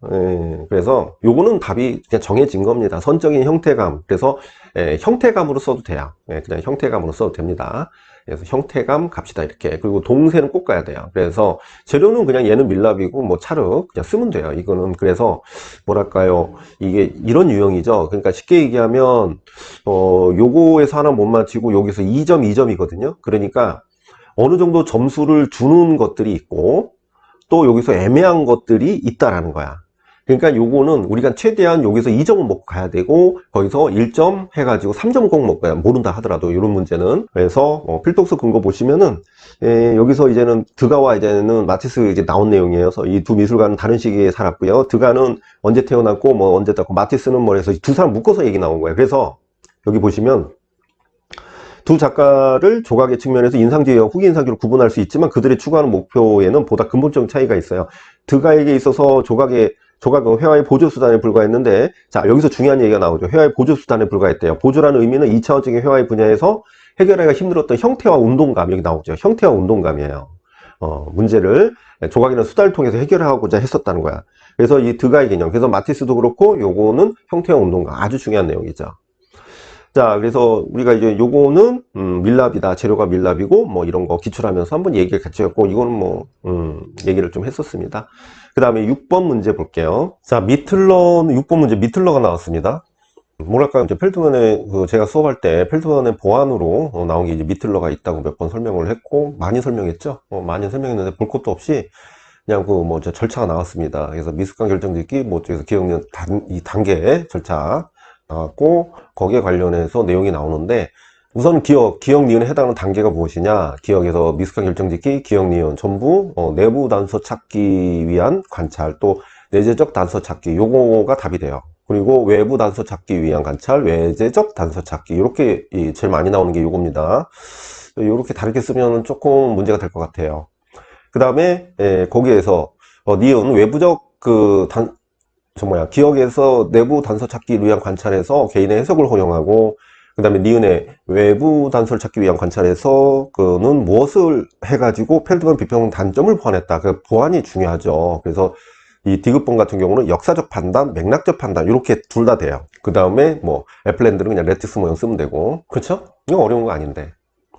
그래서 요거는 답이 그냥 정해진 겁니다. 선적인 형태감. 그래서 형태감으로 써도 돼요. 그냥 형태감으로 써도 됩니다. 그래서 형태감 갑시다 이렇게. 그리고 동세는 꼭 가야 돼요. 그래서 재료는 그냥 얘는 밀랍이고 뭐 찰흙 그냥 쓰면 돼요. 이거는 그래서 뭐랄까요, 이게 이런 유형이죠. 그러니까 쉽게 얘기하면 요거에서 하나 못 맞히고 여기서 2점 2점이거든요. 그러니까 어느 정도 점수를 주는 것들이 있고 또 여기서 애매한 것들이 있다라는 거야. 그러니까 요거는 우리가 최대한 여기서 2점을 먹고 가야 되고 거기서 1점 해가지고 3점 꼭 먹고 가야 모른다 하더라도 이런 문제는. 그래서 필독스 근거 보시면은 여기서 이제는 드가와 이제는 마티스 이제 나온 내용이에요. 그래서 이 두 미술가는 다른 시기에 살았고요. 드가는 언제 태어났고 뭐 언제 땄고 마티스는 뭐 해서 두 사람 묶어서 얘기 나온 거예요. 그래서 여기 보시면 두 작가를 조각의 측면에서 인상주의와 후기 인상주의를 구분할 수 있지만 그들이 추구하는 목표에는 보다 근본적인 차이가 있어요. 드가에게 있어서 조각은 회화의 보조수단에 불과했는데, 자, 여기서 중요한 얘기가 나오죠. 회화의 보조수단에 불과했대요. 보조라는 의미는 2차원적인 회화의 분야에서 해결하기가 힘들었던 형태와 운동감, 여기 나오죠. 형태와 운동감이에요. 문제를 조각이나 수단을 통해서 해결하고자 했었다는 거야. 그래서 이 드가의 개념, 그래서 마티스도 그렇고 요거는 형태와 운동감, 아주 중요한 내용이죠. 자, 그래서 우리가 이제 요거는 밀랍이다, 재료가 밀랍이고 뭐 이런 거 기출하면서 한번 얘기를 같이 했고, 이거는 뭐 얘기를 좀 했었습니다. 그 다음에 6번 문제 볼게요. 자, 미틀러는 6번 문제 미틀러가 나왔습니다. 뭐랄까, 이제 펠트만의 제가 수업할 때 펠트만의 보안으로 나온 게 이제 미틀러가 있다고 몇 번 설명을 했고, 많이 설명했죠. 많이 설명했는데 볼 것도 없이 그냥 뭐 절차가 나왔습니다. 그래서 미숙한 결정짓기 뭐 쪽에서 기억력 이 단계 절차 나왔고, 거기에 관련해서 내용이 나오는데, 우선 기억 니은에 해당하는 단계가 무엇이냐. 기억에서 미숙한 결정짓기, 기억 니은 전부 내부 단서 찾기 위한 관찰, 또 내재적 단서 찾기, 요거가 답이 돼요. 그리고 외부 단서 찾기 위한 관찰, 외재적 단서 찾기, 이렇게 제일 많이 나오는 게 요겁니다. 이렇게 다르게 쓰면 조금 문제가 될 것 같아요. 그 다음에 거기에서 니은 외부적 기억에서 내부 단서 찾기를 위한 관찰에서 개인의 해석을 허용하고, 그 다음에 니은의 외부 단서를 찾기 위한 관찰에서 그는 무엇을 해가지고 펠트만 비평 단점을 보완했다. 그 보완이 중요하죠. 그래서 이 디귿번 같은 경우는 역사적 판단, 맥락적 판단, 이렇게 둘 다 돼요. 그 다음에 뭐 애플랜드는 그냥 레티스 모형 쓰면 되고, 그렇죠? 이거 어려운 거 아닌데.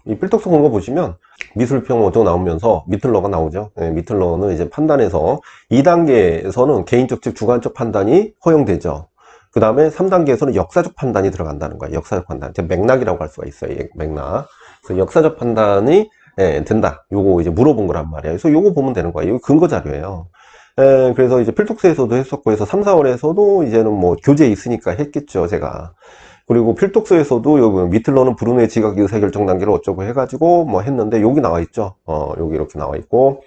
이 필독스 그런 거 보시면 미술평 어쩌고 나오면서 미틀러가 나오죠. 미틀러는 이제 판단에서 2단계에서는 개인적 즉 주관적 판단이 허용되죠. 그 다음에 3단계에서는 역사적 판단이 들어간다는 거예요. 역사적 판단. 맥락이라고 할 수가 있어요. 맥락. 그래서 역사적 판단이 된다. 요거 이제 물어본 거란 말이에요. 그래서 요거 보면 되는 거예요. 이거 근거 자료예요. 그래서 이제 필독스에서도 했었고, 해서 3, 4월에서도 이제는 뭐 교재에 있으니까 했겠죠, 제가. 그리고 필독스에서도 여기 미틀러는 브루노의 지각 의사결정 단계를 어쩌고 해가지고 뭐 했는데, 여기 나와 있죠. 여기 이렇게 나와 있고,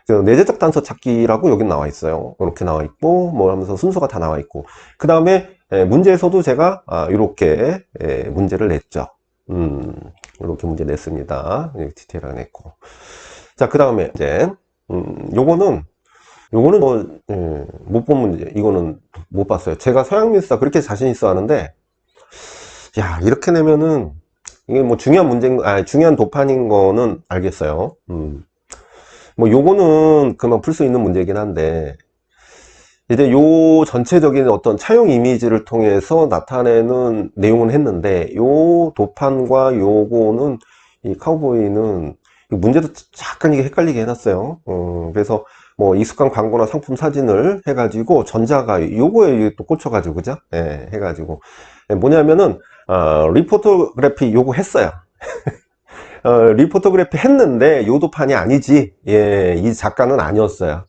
내재적 단서 찾기라고 여기 나와 있어요. 이렇게 나와 있고, 뭐 하면서 순서가 다 나와 있고, 그 다음에 문제에서도 제가 이렇게 문제를 냈죠. 이렇게 문제 냈습니다. 디테일하게 냈고. 자, 그 다음에 이제 요거는 뭐 못 본 문제, 이거는 못 봤어요. 제가 서양미술사 그렇게 자신 있어 하는데, 야, 이렇게 내면은 이게 뭐 중요한 문제인 중요한 도판인 거는 알겠어요. 뭐 요거는 그만 풀 수 있는 문제이긴 한데, 이제 요 전체적인 어떤 차용 이미지를 통해서 나타내는 내용은 했는데, 요 도판과 요거는, 이 카우보이는 문제도 약간 이게 헷갈리게 해놨어요. 그래서 뭐 익숙한 광고나 상품 사진을 해가지고 전자가 요거에 또 꽂혀가지고, 그죠? 해가지고 뭐냐면은 리포토그래피 요거 했어요. 리포토그래피 했는데 요 도판이 아니지. 이 작가는 아니었어요.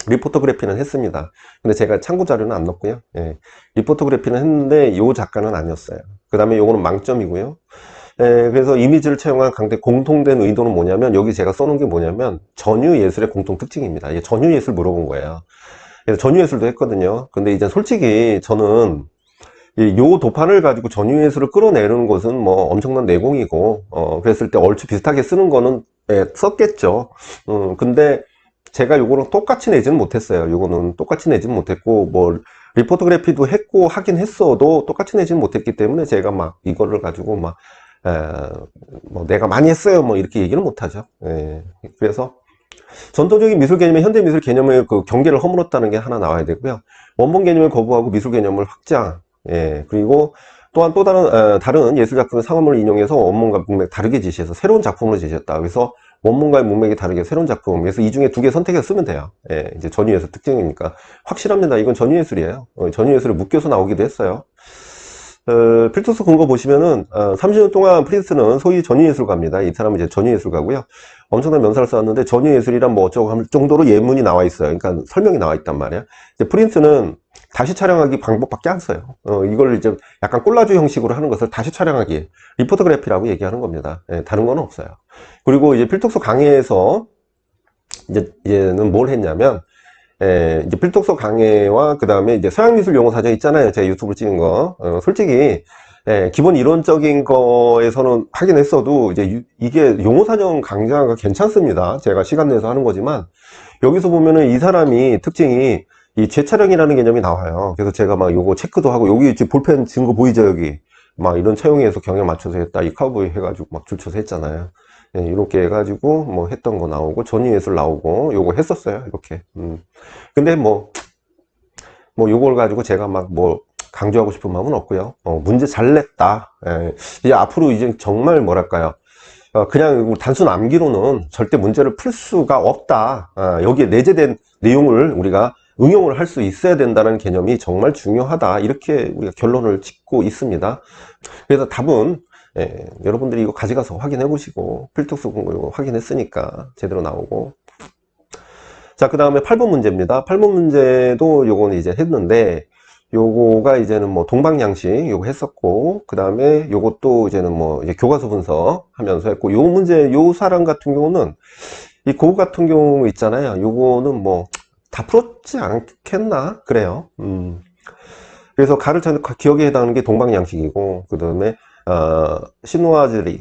리포토그래피는 했습니다. 근데 제가 참고 자료는 안 넣었고요. 리포토그래피는 했는데 요 작가는 아니었어요. 그 다음에 요거는 망점이고요. 그래서 이미지를 채용한 강대 공통된 의도는 뭐냐면, 여기 제가 써놓은 게 뭐냐면 전유예술의 공통 특징입니다. 이게 전유예술 물어본 거예요. 그래서 전유예술도 했거든요. 근데 이제 솔직히 저는 요 도판을 가지고 전유예술을 끌어내는 것은 뭐 엄청난 내공이고, 그랬을 때 얼추 비슷하게 쓰는 거는 썼겠죠. 근데 제가 요거는 똑같이 내지는 못했어요. 요거는 똑같이 내지는 못했고, 뭐 리포토그래피도 했고 하긴 했어도 똑같이 내지는 못했기 때문에 제가 막 이거를 가지고 막 뭐 내가 많이 했어요 뭐 이렇게 얘기는 못하죠. 그래서 전통적인 미술 개념의 현대 미술 개념의 그 경계를 허물었다는 게 하나 나와야 되고요. 원본 개념을 거부하고 미술 개념을 확장. 그리고 또한 또 다른 예술 작품의 상업을 인용해서 원문과 문맥 다르게 제시해서 새로운 작품으로 제시했다. 그래서 원문과의 문맥이 다르게 새로운 작품. 그래서 이 중에 두 개 선택해서 쓰면 돼요. 이제 전위예술 특징이니까 확실합니다. 이건 전위예술이에요. 전위예술을 묶여서 나오기도 했어요. 필터스 근거 보시면은 30년 동안 프린스는 소위 전위예술가입니다. 이 사람은 이제 전위예술가고요. 엄청난 명사를 써왔는데 전위예술이란 뭐 어쩌고 할 정도로 예문이 나와 있어요. 그러니까 설명이 나와 있단 말이야. 이제 프린스는 다시 촬영하기 방법밖에 안 써요. 이걸 이제 약간 콜라주 형식으로 하는 것을 다시 촬영하기, 리포토그래피라고 얘기하는 겁니다. 다른 건 없어요. 그리고 이제 필독서 강해에서 이제는 뭘 했냐면, 이제 필독서 강해와 그 다음에 이제 서양미술 용어 사전 있잖아요. 제가 유튜브로 찍은 거. 솔직히 기본 이론적인 거에서는 하긴 했어도 이제 이게 용어 사전 강좌가 괜찮습니다. 제가 시간 내서 하는 거지만 여기서 보면은 이 사람이 특징이 이 재촬영이라는 개념이 나와요. 그래서 제가 막 요거 체크도 하고, 여기 지금 볼펜 증거 보이죠? 여기 막 이런 차용해서 경향 맞춰서 했다, 이 카우보이 해가지고 막 줄쳐서 했잖아요. 이렇게 해가지고 뭐 했던 거 나오고 전위예술 나오고 요거 했었어요. 이렇게. 근데 뭐 요걸 가지고 제가 막 뭐 강조하고 싶은 마음은 없고요. 문제 잘 냈다. 이제 앞으로 이제 정말 뭐랄까요, 그냥 단순 암기로는 절대 문제를 풀 수가 없다. 여기에 내재된 내용을 우리가 응용을 할 수 있어야 된다는 개념이 정말 중요하다. 이렇게 우리가 결론을 짓고 있습니다. 그래서 답은 여러분들이 이거 가져가서 확인해 보시고, 필독서 공부 확인했으니까 제대로 나오고. 자, 그 다음에 8번 문제입니다. 8번 문제도 요거는 이제 했는데, 요거가 이제는 뭐 동방양식 요거 했었고, 그 다음에 요것도 이제는 뭐 이제 교과서 분석 하면서 했고, 요 문제, 요 사람 같은 경우는 이 고급 같은 경우 있잖아요. 요거는 뭐 다 풀었지 않겠나 그래요. 그래서 가르쳐 기억에 해당하는 게 동방양식이고, 그 다음에 시누아즈리,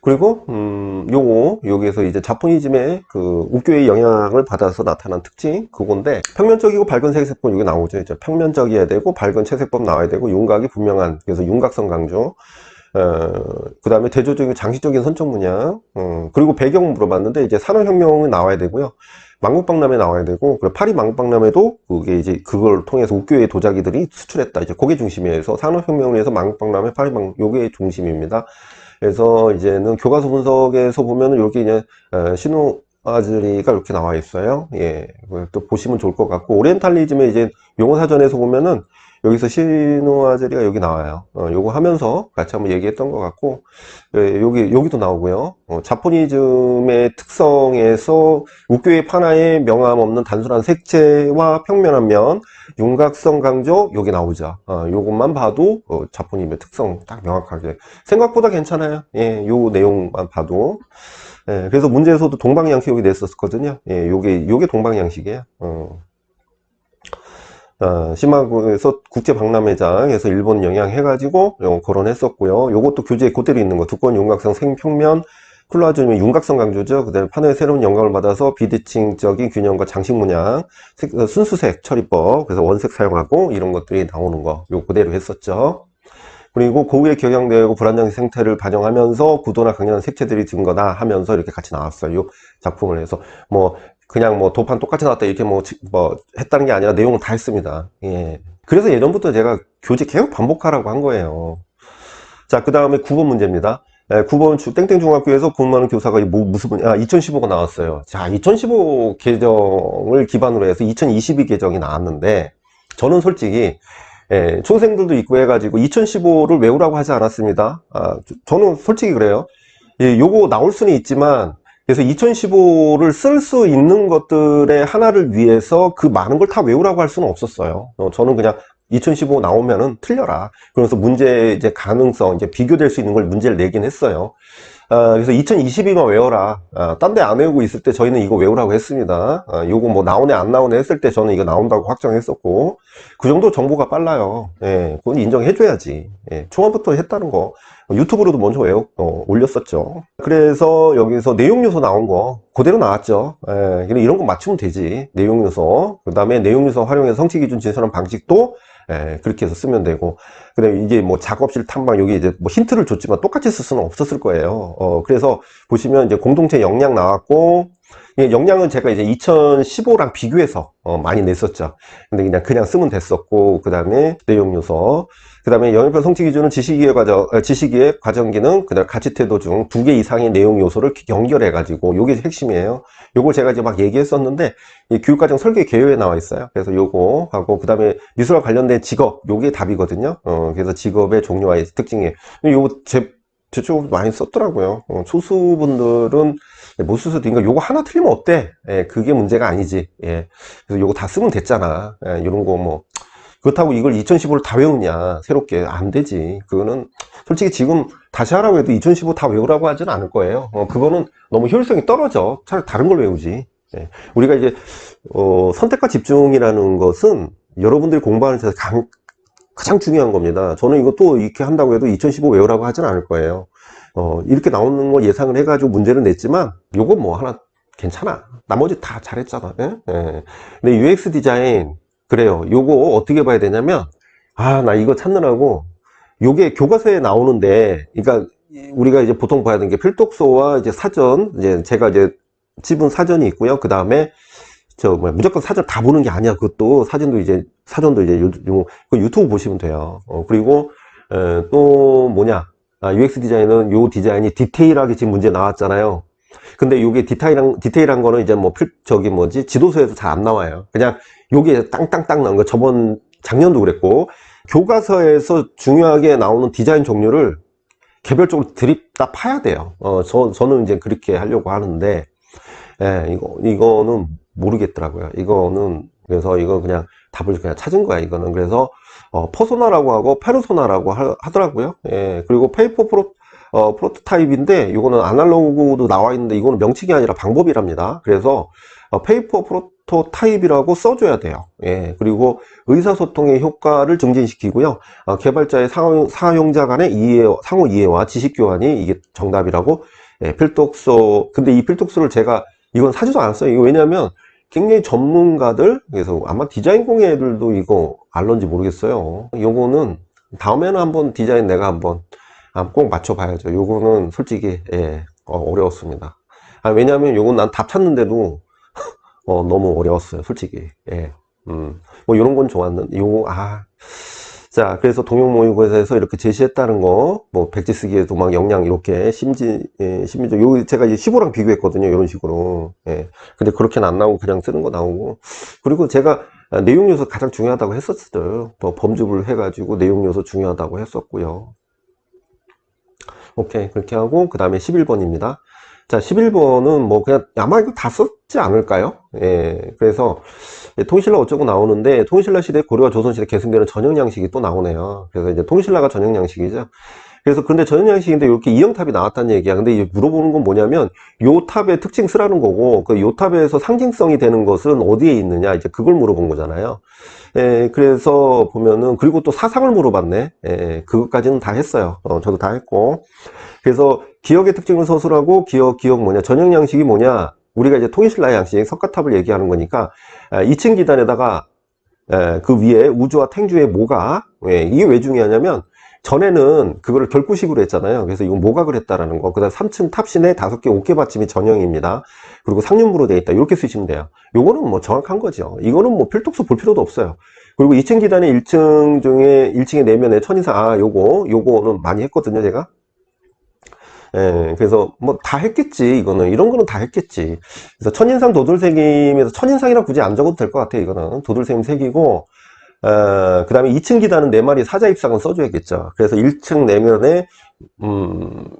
그리고 여기에서 이제 자포니즘의 그 우교의 영향을 받아서 나타난 특징, 그건데 평면적이고 밝은 색세법 이게 나오죠. 이제 평면적이어야 되고 밝은 채색법 나와야 되고 윤곽이 분명한, 그래서 윤곽성 강조. 그 다음에 대조적이고 장식적인 선적 문양, 그리고 배경 물어봤는데 이제 산업혁명은 나와야 되고요. 만국박람회 나와야 되고, 그리고 파리 만국박람회도 그게 이제 그걸 통해서 우교의 도자기들이 수출했다. 이제 그게 중심이에서 산업혁명을 위해서 만국박람회, 요게 중심입니다. 그래서 이제는 교과서 분석에서 보면은 이렇게 이제 시누아즈리가 이렇게 나와 있어요. 또 보시면 좋을 것 같고, 오리엔탈리즘의 이제 용어 사전에서 보면은 여기서 시누아즈리가 여기 나와요. 요거 하면서 같이 한번 얘기했던 것 같고, 여기도 나오고요. 자포니즘의 특성에서 우교의 판화에 명암 없는 단순한 색채와 평면한 면, 윤곽성 강조, 여기 나오죠. 요것만 봐도 자포니즘의 특성 딱 명확하게. 생각보다 괜찮아요. 요 내용만 봐도. 그래서 문제에서도 동방양식 여기 냈었거든요. 요게 동방양식이에요. 시마구에서 국제박람회장에서 일본 영향 해가지고 거론했었고요. 요것도 교재에 그대로 있는 거, 두꺼운 윤곽성 생평면, 콜라주는 윤곽성 강조죠. 그 다음에 판화의 새로운 영감을 받아서 비대칭적인 균형과 장식 문양, 순수색 처리법, 그래서 원색 사용하고 이런 것들이 나오는 거, 요 그대로 했었죠. 그리고 고유에 경향되고 불안정한 생태를 반영하면서 구도나 강렬한 색채들이 증거다 하면서 이렇게 같이 나왔어요. 요 작품을 해서 뭐 그냥 뭐 도판 똑같이 나왔다 이렇게 뭐 했다는 게 아니라 내용을 다 했습니다. 그래서 예전부터 제가 교재 계속 반복하라고 한 거예요. 자, 그 다음에 9번 문제입니다. 9번 땡땡중학교에서 근무하는 교사가 무슨 분야, 2015가 나왔어요. 자, 2015 개정을 기반으로 해서 2022 개정이 나왔는데, 저는 솔직히 초생들도 있고 해가지고 2015를 외우라고 하지 않았습니다. 저는 솔직히 그래요. 요거 나올 수는 있지만, 그래서 2015를 쓸 수 있는 것들의 하나를 위해서 그 많은 걸 다 외우라고 할 수는 없었어요. 저는 그냥 2015 나오면은 틀려라. 그래서 문제 이제 가능성, 이제 비교될 수 있는 걸 문제를 내긴 했어요. 그래서 2022만 외워라. 딴 데 안 외우고 있을 때 저희는 이거 외우라고 했습니다. 요거 뭐 나오네 안 나오네 했을 때 저는 이거 나온다고 확정했었고, 그 정도 정보가 빨라요. 그건 인정해줘야지. 초반부터 했다는 거 유튜브로도 먼저 올렸었죠. 그래서 여기서 내용 요소 나온 거 그대로 나왔죠. 이런 거 맞추면 되지. 내용 요소, 그 다음에 내용 요소 활용해서 성취 기준 진술하는 방식도 그렇게 해서 쓰면 되고, 그다음에 이게 뭐 작업실 탐방, 여기 이제 뭐 힌트를 줬지만 똑같이 쓸 수는 없었을 거예요. 그래서 보시면 이제 공동체 역량 나왔고, 예, 역량은 제가 이제 2015랑 비교해서 많이 냈었죠. 근데 그냥 쓰면 됐었고, 그 다음에 내용 요소, 그 다음에 영역별 성취 기준은 지식이해 과정 기능, 그 다음 가치 태도 중 2개 이상의 내용 요소를 연결해 가지고, 요게 핵심이에요. 요걸 제가 이제 막 얘기했었는데, 이 교육과정 설계 개요에 나와 있어요. 그래서 요거 하고, 그 다음에 미술과 관련된 직업, 요게 답이거든요. 그래서 직업의 종류와 특징이, 요거 제쪽 많이 썼더라고요. 소수분들은 못 쓸 수도 있는 거, 요거 하나 틀리면 어때? 예, 그게 문제가 아니지. 예. 그래서 요거 다 쓰면 됐잖아. 예, 요런 거 뭐. 그렇다고 이걸 2015를 다 외우냐, 새롭게. 안 되지. 그거는, 솔직히 지금 다시 하라고 해도 2015 다 외우라고 하지는 않을 거예요. 그거는 너무 효율성이 떨어져. 차라리 다른 걸 외우지. 예. 우리가 이제, 선택과 집중이라는 것은 여러분들이 공부하는 데서 가장 중요한 겁니다. 저는 이거 또 이렇게 한다고 해도 2015 외우라고 하지는 않을 거예요. 이렇게 나오는 거 예상을 해가지고 문제를 냈지만, 요거 뭐 하나 괜찮아. 나머지 다 잘했잖아. 예? 예. 근데 UX 디자인, 그래요. 요거 어떻게 봐야 되냐면, 나 이거 찾느라고, 요게 교과서에 나오는데, 그러니까 우리가 이제 보통 봐야 되는 게 필독서와 이제 사전, 이제 제가 이제 집은 사전이 있고요. 그 다음에 무조건 사전 다 보는 게 아니야. 그것도 사전도 이제 그 유튜브 보시면 돼요. 그리고 또 뭐냐, UX 디자인은 요 디자인이 디테일하게 지금 문제 나왔잖아요. 근데 요게 디테일한 거는 이제 뭐 지도서에서 잘 안 나와요. 그냥 요게 땅땅땅 나온 거, 작년도 그랬고, 교과서에서 중요하게 나오는 디자인 종류를 개별적으로 다 파야 돼요. 저는 이제 그렇게 하려고 하는데, 이거는 모르겠더라고요. 그래서 이거 그냥 답을 그냥 찾은 거야, 이거는. 그래서, 퍼소나라고 하고, 페르소나라고 하더라고요. 예, 그리고 페이퍼 프로토타입인데, 이거는 아날로그도 나와 있는데, 이거는 명칭이 아니라 방법이랍니다. 그래서, 페이퍼 프로토타입이라고 써줘야 돼요. 예, 그리고 의사소통의 효과를 증진시키고요. 개발자의 사용자 간의 상호 이해와 지식 교환이 이게 정답이라고. 예, 필독서. 근데 이 필독서를 제가 이건 사지도 않았어요. 이거 왜냐면 굉장히 전문가들, 그래서 아마 디자인 공예 애들도 이거 알런지 모르겠어요. 요거는 다음에는 한번 디자인 내가 한번 꼭 맞춰봐야죠. 요거는 솔직히 어려웠습니다. 왜냐면 요건 난 답 찾는데도 너무 어려웠어요, 솔직히. 예. 뭐 이런 건 좋았는데 자, 그래서 동영 모의고사에서 이렇게 제시했다는 거, 뭐 백지 쓰기에도 막 역량 이렇게 심리적, 요 제가 이제 15랑 비교했거든요, 이런 식으로. 예. 근데 그렇게는 안 나오고 그냥 쓰는 거 나오고. 그리고 제가 내용 요소 가장 중요하다고 했었어요. 뭐 범주를 해가지고 내용 요소 중요하다고 했었고요. 오케이, 그렇게 하고 그 다음에 11번입니다. 자, 11번은 뭐 그냥 아마 이거 다 썼지 않을까요? 예, 그래서 통신라 어쩌고 나오는데, 통신라 시대 고려와 조선시대 계승되는 전형 양식이 또 나오네요. 그래서 이제 통신라가 전형 양식이죠. 그래서 근데 전형 양식인데 이렇게 이형탑이 나왔다는 얘기야. 근데 이제 물어보는 건 뭐냐면, 요 탑의 특징 쓰라는 거고, 요 탑에서 상징성이 되는 것은 어디에 있느냐, 이제 그걸 물어본 거잖아요. 그래서 보면은, 그리고 또 사상을 물어봤네. 그것까지는 다 했어요. 저도 다 했고. 그래서 기억의 특징을 서술하고, 기억 뭐냐, 전형 양식이 뭐냐, 우리가 이제 통일신라 양식, 석가탑을 얘기하는 거니까, 2층 기단에다가 그 위에 우주와 탱주의 모각, 이게 왜 중요하냐면, 전에는 그거를 결구식으로 했잖아요. 그래서 이건 모각을 했다라는 거. 그 다음 3층 탑신에 5개 옥계 받침이 전형입니다. 그리고 상륜부로 되어 있다. 이렇게 쓰시면 돼요. 요거는 뭐 정확한 거죠. 이거는 뭐 필독서 볼 필요도 없어요. 그리고 2층 기단의 1층 중에 1층의 내면에 천인상, 요거는 많이 했거든요, 제가. 그래서 뭐 다 했겠지. 이런 거는 다 했겠지. 그래서 천인상 도돌새김에서 천인상이라 굳이 안 적어도 될 것 같아요. 이거는 도돌새김 색이고, 그 다음에 2층 기단은 4마리 사자입상은 써줘야겠죠. 그래서 1층 내면에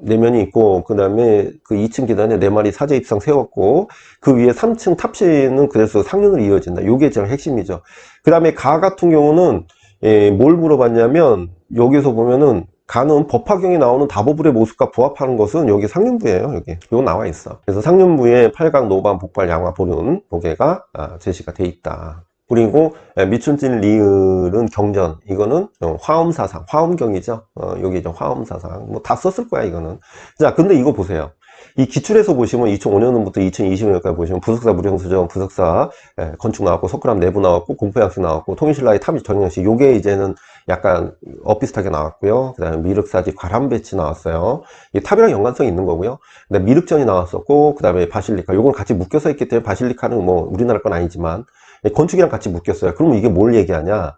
내면이 있고, 그 다음에 그 2층 기단에 4마리 사자입상 세웠고, 그 위에 3층 탑신은 그래서 상륜으로 이어진다. 요게 제일 핵심이죠. 그 다음에 가 같은 경우는 뭘 물어봤냐면, 여기서 보면은 가는 법화경에 나오는 다보불의 모습과 부합하는 것은 여기 상륜부예요. 여기 이거 나와 있어. 그래서 상륜부에 팔각, 노반, 복발, 양화, 보륜 보개가 제시가 돼 있다. 그리고 미춘진, 리을은 경전, 이거는 화엄사상, 화엄경이죠. 여기 이제 화엄사상 뭐 다 썼을 거야, 이거는. 자, 근데 이거 보세요. 이 기출에서 보시면 2005년부터 2020년까지 보시면 부석사 무형수정, 부석사 건축 나왔고, 석굴암 내부 나왔고, 공포양식 나왔고, 통일신라의 탑 전형식, 요게 이제는 약간 엇비슷하게 나왔고요. 그 다음에 미륵사지 과람배치 나왔어요. 이 탑이랑 연관성이 있는 거고요. 근데 미륵전이 나왔었고, 그 다음에 바실리카, 요걸 같이 묶여서 있기 때문에 바실리카는 뭐 우리나라 건 아니지만 건축이랑 같이 묶였어요. 그러면 이게 뭘 얘기하냐?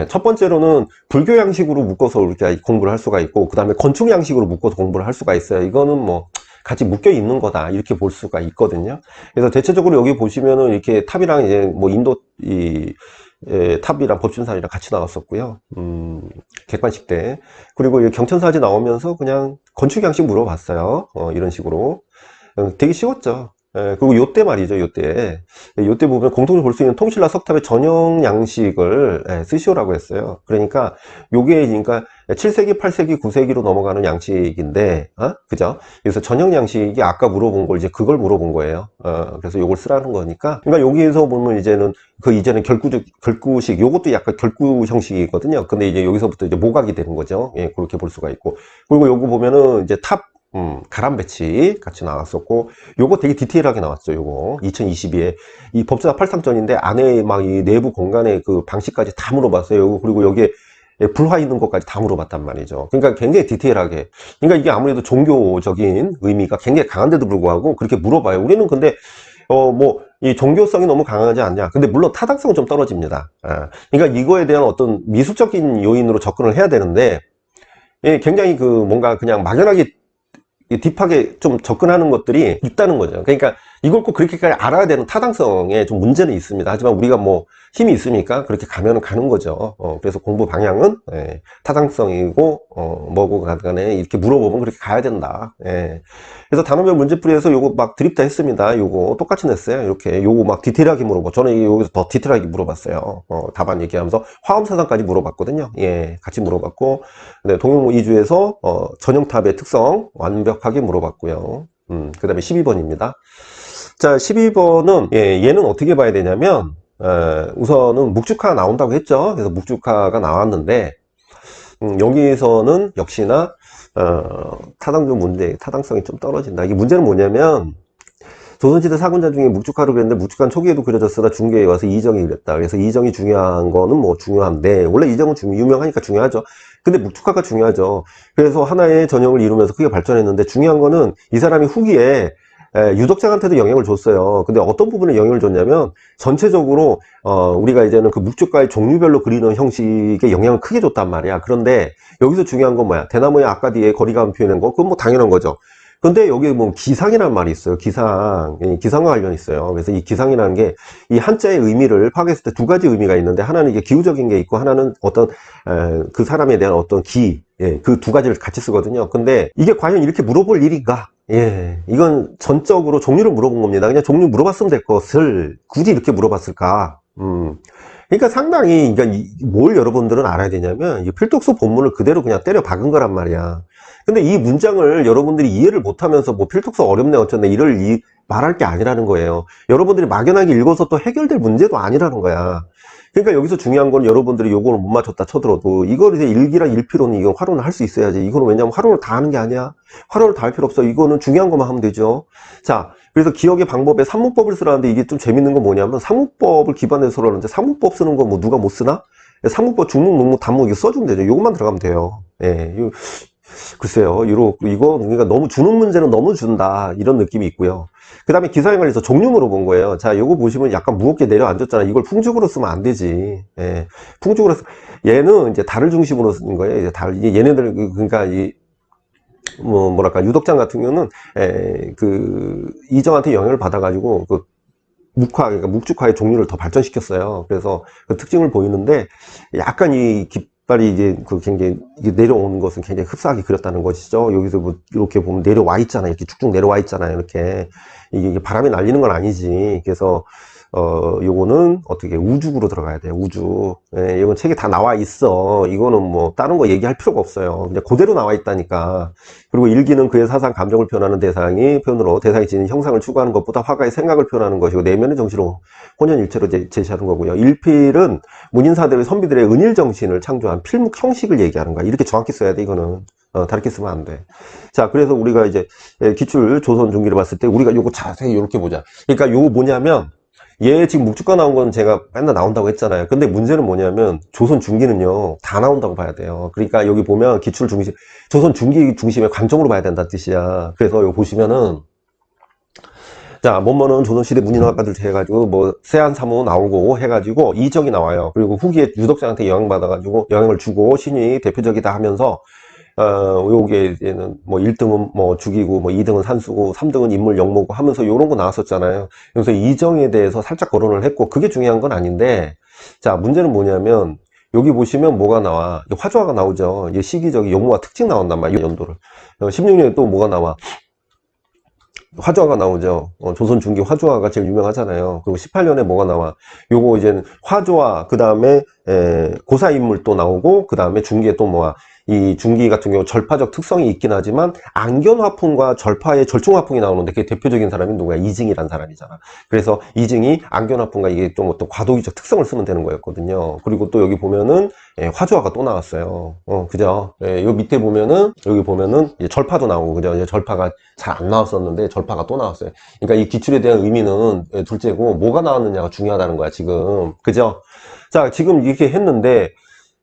첫 번째로는 불교 양식으로 묶어서 이렇게 공부를 할 수가 있고, 그 다음에 건축 양식으로 묶어서 공부를 할 수가 있어요. 이거는 뭐 같이 묶여 있는 거다, 이렇게 볼 수가 있거든요. 그래서 대체적으로 여기 보시면은 이렇게 탑이랑 이제 뭐 인도 탑이랑 법준산이랑 같이 나왔었고요. 객관식 때. 그리고 경천사지 나오면서 그냥 건축 양식 물어봤어요. 이런 식으로. 되게 쉬웠죠. 그리고 요때 말이죠, 요때. 요때 보면 공통적으로 볼 수 있는 통신라 석탑의 전형 양식을 쓰시오라고 했어요. 그러니까 요게 그러니까 7세기, 8세기, 9세기로 넘어가는 양식인데, 그죠? 그래서 전형 양식이 아까 물어본 걸 이제 그걸 물어본 거예요. 그래서 요걸 쓰라는 거니까. 그러니까 여기에서 보면 이제는 이제는 결구식, 요것도 약간 결구 형식이거든요. 근데 이제 여기서부터 이제 모각이 되는 거죠. 예, 그렇게 볼 수가 있고. 그리고 요거 보면은 이제 탑, 가람 배치 같이 나왔었고, 요거 되게 디테일하게 나왔죠. 요거 2022에 이 법조사 83전인데 안에 막 이 내부 공간의 그 방식까지 다 물어봤어요. 그리고 여기에 불화 있는 것까지 다 물어봤단 말이죠. 그러니까 굉장히 디테일하게. 그러니까 이게 아무래도 종교적인 의미가 굉장히 강한데도 불구하고 그렇게 물어봐요. 우리는 근데 뭐 이 종교성이 너무 강하지 않냐. 근데 물론 타당성은 좀 떨어집니다. 그러니까 이거에 대한 어떤 미술적인 요인으로 접근을 해야 되는데, 예, 굉장히 그 뭔가 그냥 막연하게 딥하게 좀 접근하는 것들이 있다는 거죠. 그러니까 이걸 꼭 그렇게까지 알아야 되는 타당성에 좀 문제는 있습니다. 하지만 우리가 뭐 힘이 있으니까 그렇게 가면은 가는 거죠. 그래서 공부 방향은 타당성이고 뭐고 간에 이렇게 물어보면 그렇게 가야 된다. 그래서 단어별 문제풀이에서 요거 막 드립다 했습니다. 요거 똑같이 냈어요. 이렇게 요거 막 디테일하게 물어보. 저는 여기서 더 디테일하게 물어봤어요. 답안 얘기하면서 화엄사상까지 물어봤거든요. 예, 같이 물어봤고, 네, 동영모 2주에서 전형탑의 특성 완벽하게 물어봤고요. 그 다음에 12번입니다. 자, 12번은 얘는 어떻게 봐야 되냐면 우선은 묵주카 나온다고 했죠. 그래서 묵주카가 나왔는데 여기서는 역시나 타당적 문제, 타당성이 좀 떨어진다. 이게 문제는 뭐냐면 조선시대 사군자 중에 묵주카를 그렸는데 묵주카는 초기에도 그려졌으나 중기에 와서 이정이 그렸다. 그래서 이정이 중요한 거는 뭐 중요한데, 원래 이정은 유명하니까 중요하죠. 근데 묵주카가 중요하죠. 그래서 하나의 전형을 이루면서 크게 발전했는데, 중요한 거는 이 사람이 후기에 유독자한테도 영향을 줬어요. 근데 어떤 부분에 영향을 줬냐면 전체적으로 우리가 이제는 그 묵주가의 종류별로 그리는 형식에 영향을 크게 줬단 말이야. 그런데 여기서 중요한 건 뭐야? 대나무의 아까디에 거리감 표현한 거, 그건 뭐 당연한 거죠. 근데 여기 뭐 기상이라는 말이 있어요. 기상과 관련이 있어요. 그래서 이 기상이라는 게 이 한자의 의미를 파악했을 때 두 가지 의미가 있는데, 하나는 이게 기후적인 게 있고, 하나는 어떤 그 사람에 대한 어떤 그 두 가지를 같이 쓰거든요. 근데 이게 과연 이렇게 물어볼 일인가? 예, 이건 전적으로 종류를 물어본 겁니다. 그냥 종류 물어봤으면 될 것을 굳이 이렇게 물어봤을까? 그러니까 상당히, 그러니까 뭘 여러분들은 알아야 되냐면, 이 필독서 본문을 그대로 그냥 때려 박은 거란 말이야. 근데 이 문장을 여러분들이 이해를 못하면서 뭐 필독서 어렵네 어쩌네 말할 게 아니라는 거예요. 여러분들이 막연하게 읽어서 또 해결될 문제도 아니라는 거야. 그러니까 여기서 중요한 건 여러분들이 요거를 못 맞췄다 쳐들어도 이걸 이제 일기랑 일필로는 이건 활용을 할 수 있어야지. 이거는 왜냐면 활용을 다 하는 게 아니야. 활용을 다 할 필요 없어. 이거는 중요한 것만 하면 되죠. 자, 그래서 기억의 방법에 산문법을 쓰라는데, 이게 좀 재밌는 건 뭐냐면 산문법을 기반해서 쓰라는데 산문법 쓰는 거 뭐 누가 못 쓰나? 산문법 중문, 논문, 단문 이거 써주면 되죠. 요것만 들어가면 돼요. 예, 글쎄요, 이거, 그러니까 너무 주는 문제는 너무 준다. 이런 느낌이 있고요. 그 다음에 기사에 관해서 종류 물어본 거예요. 자, 요거 보시면 약간 무겁게 내려앉았잖아. 이걸 풍죽으로 쓰면 안 되지. 예, 풍죽으로 얘는 이제 달을 중심으로 쓰는 거예요. 이제 얘네들, 그러니까 뭐랄까, 유덕장 같은 경우는, 이정한테 영향을 받아가지고, 그러니까 묵주카의 종류를 더 발전시켰어요. 그래서 그 특징을 보이는데, 약간 깃발이 이제 굉장히 내려오는 것은 굉장히 흡사하게 그렸다는 것이죠. 여기서 뭐 이렇게 보면 내려와 있잖아요. 이렇게 쭉쭉 내려와 있잖아요. 이렇게 이게 바람이 날리는 건 아니지. 그래서 요거는 어떻게 우죽으로 들어가야 돼요. 우죽. 예, 이건 책에 다 나와 있어. 이거는 뭐 다른 거 얘기할 필요가 없어요. 그냥 그대로 나와 있다니까. 그리고 일기는 그의 사상, 감정을 표현하는 대상이 표현으로 대상이 지닌 형상을 추구하는 것보다 화가의 생각을 표현하는 것이고 내면의 정신으로 혼연일체로 제시하는 거고요. 일필은 문인사들의 선비들의 은일 정신을 창조한 필묵 형식을 얘기하는 거야. 이렇게 정확히 써야 돼. 이거는 다르게 쓰면 안 돼. 자, 그래서 우리가 이제 기출 조선 중기를 봤을 때 우리가 요거 자세히 이렇게 보자. 그러니까 요거 뭐냐면 얘 지금 묵주가 나온 건 제가 맨날 나온다고 했잖아요. 근데 문제는 뭐냐면 조선 중기는요 다 나온다고 봐야 돼요. 그러니까 여기 보면 기출 중심, 조선 중기 중심의 관점으로 봐야 된다는 뜻이야. 그래서 여기 보시면은 자, 뭐뭐는 조선시대 문인화가들 해가지고 뭐 세안사무 나오고 해가지고 이정이 나와요. 그리고 후기에 유덕장한테 영향받아가지고 영향을 주고 신이 대표적이다 하면서 요게는 뭐 1등은 뭐 죽이고 뭐 2등은 산수고 3등은 인물 영모고 하면서 요런 거 나왔었잖아요. 그래서 이정에 대해서 살짝 거론을 했고 그게 중요한 건 아닌데, 자, 문제는 뭐냐면 여기 보시면 뭐가 나와? 화조화가 나오죠. 이게 시기적인 용모와 특징 나온단 말이에요. 연도를. 16년에 또 뭐가 나와? 화조화가 나오죠. 조선 중기 화조화가 제일 유명하잖아요. 그리고 18년에 뭐가 나와? 요거 이제는 화조화, 그 다음에 고사 인물 또 나오고, 그 다음에 중기에 또 뭐야? 이 중기 같은 경우 절파적 특성이 있긴 하지만 안견 화풍과 절파의 절충 화풍이 나오는데 그게 대표적인 사람이 누구야? 이징이란 사람이잖아. 그래서 이징이 안견 화풍과 이게 좀 어떤 과도기적 특성을 쓰면 되는 거였거든요. 그리고 또 여기 보면은 화조화가 또 나왔어요. 그죠? 요 밑에 보면은 여기 보면은 절파도 나오고, 그죠? 이제 절파가 잘 안 나왔었는데 절파가 또 나왔어요. 그러니까 이 기출에 대한 의미는 둘째고 뭐가 나왔느냐가 중요하다는 거야 지금. 그죠? 자, 지금 이렇게 했는데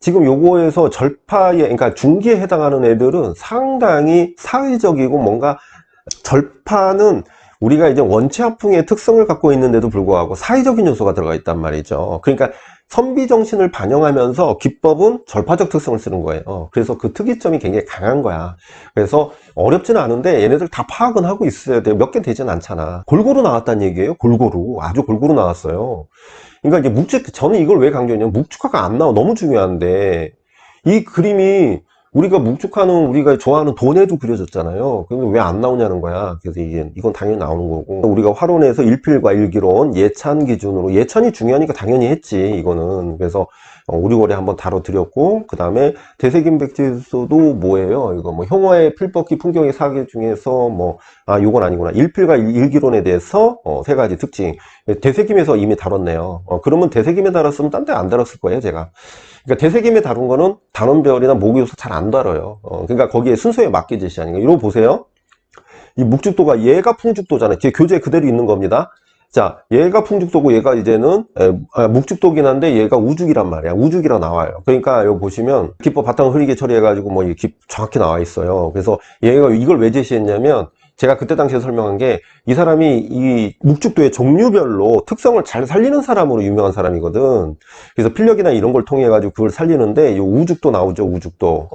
지금 요거에서 절파에, 그러니까 중기에 해당하는 애들은 상당히 사회적이고 뭔가, 절파는 우리가 이제 원체화풍의 특성을 갖고 있는데도 불구하고 사회적인 요소가 들어가 있단 말이죠. 그러니까 선비 정신을 반영하면서 기법은 절파적 특성을 쓰는 거예요. 그래서 그 특이점이 굉장히 강한 거야. 그래서 어렵지는 않은데 얘네들 다 파악은 하고 있어야 돼요. 몇 개 되진 않잖아. 골고루 나왔다는 얘기예요. 골고루. 아주 골고루 나왔어요. 그러니까 이제 저는 이걸 왜 강조했냐면 묵주가가 안 나와. 너무 중요한데 이 그림이 우리가 묵죽하는, 우리가 좋아하는 돈에도 그려졌잖아요. 근데 왜 안 나오냐는 거야. 그래서 이건 당연히 나오는 거고, 우리가 화론에서 일필과 일기론 예찬 기준으로, 예찬이 중요하니까 당연히 했지 이거는. 그래서 오리고래 한번 다뤄드렸고, 그 다음에 대세김백지에서도 뭐예요? 이거 뭐 형화의 필법기 풍경의 사계 중에서 뭐, 아 요건 아니구나, 일필과 일기론에 대해서 세 가지 특징, 대세김에서 이미 다뤘네요. 그러면 대세김에 달았으면 딴 데 안 달았을 거예요 제가. 그러니까 대세김에 다룬 거는 단원별이나 모기요소 잘 안 다뤄요. 그러니까 거기에 순서에 맞게 제시하는 거예요. 이거 보세요. 이 묵죽도가 얘가 풍죽도잖아요. 뒤에 교재에 그대로 있는 겁니다. 자, 얘가 풍죽도고 얘가 이제는 묵죽도긴 한데 얘가 우죽이란 말이야. 우죽이라 나와요. 그러니까 여기 보시면 기법 바탕을 흐리게 처리해가지고 뭐 이렇게 정확히 나와 있어요. 그래서 얘가 이걸 왜 제시했냐면 제가 그때 당시에 설명한 게 이 사람이 이 묵죽도의 종류별로 특성을 잘 살리는 사람으로 유명한 사람이거든. 그래서 필력이나 이런 걸 통해 가지고 그걸 살리는데 이 우죽도 나오죠. 우죽도.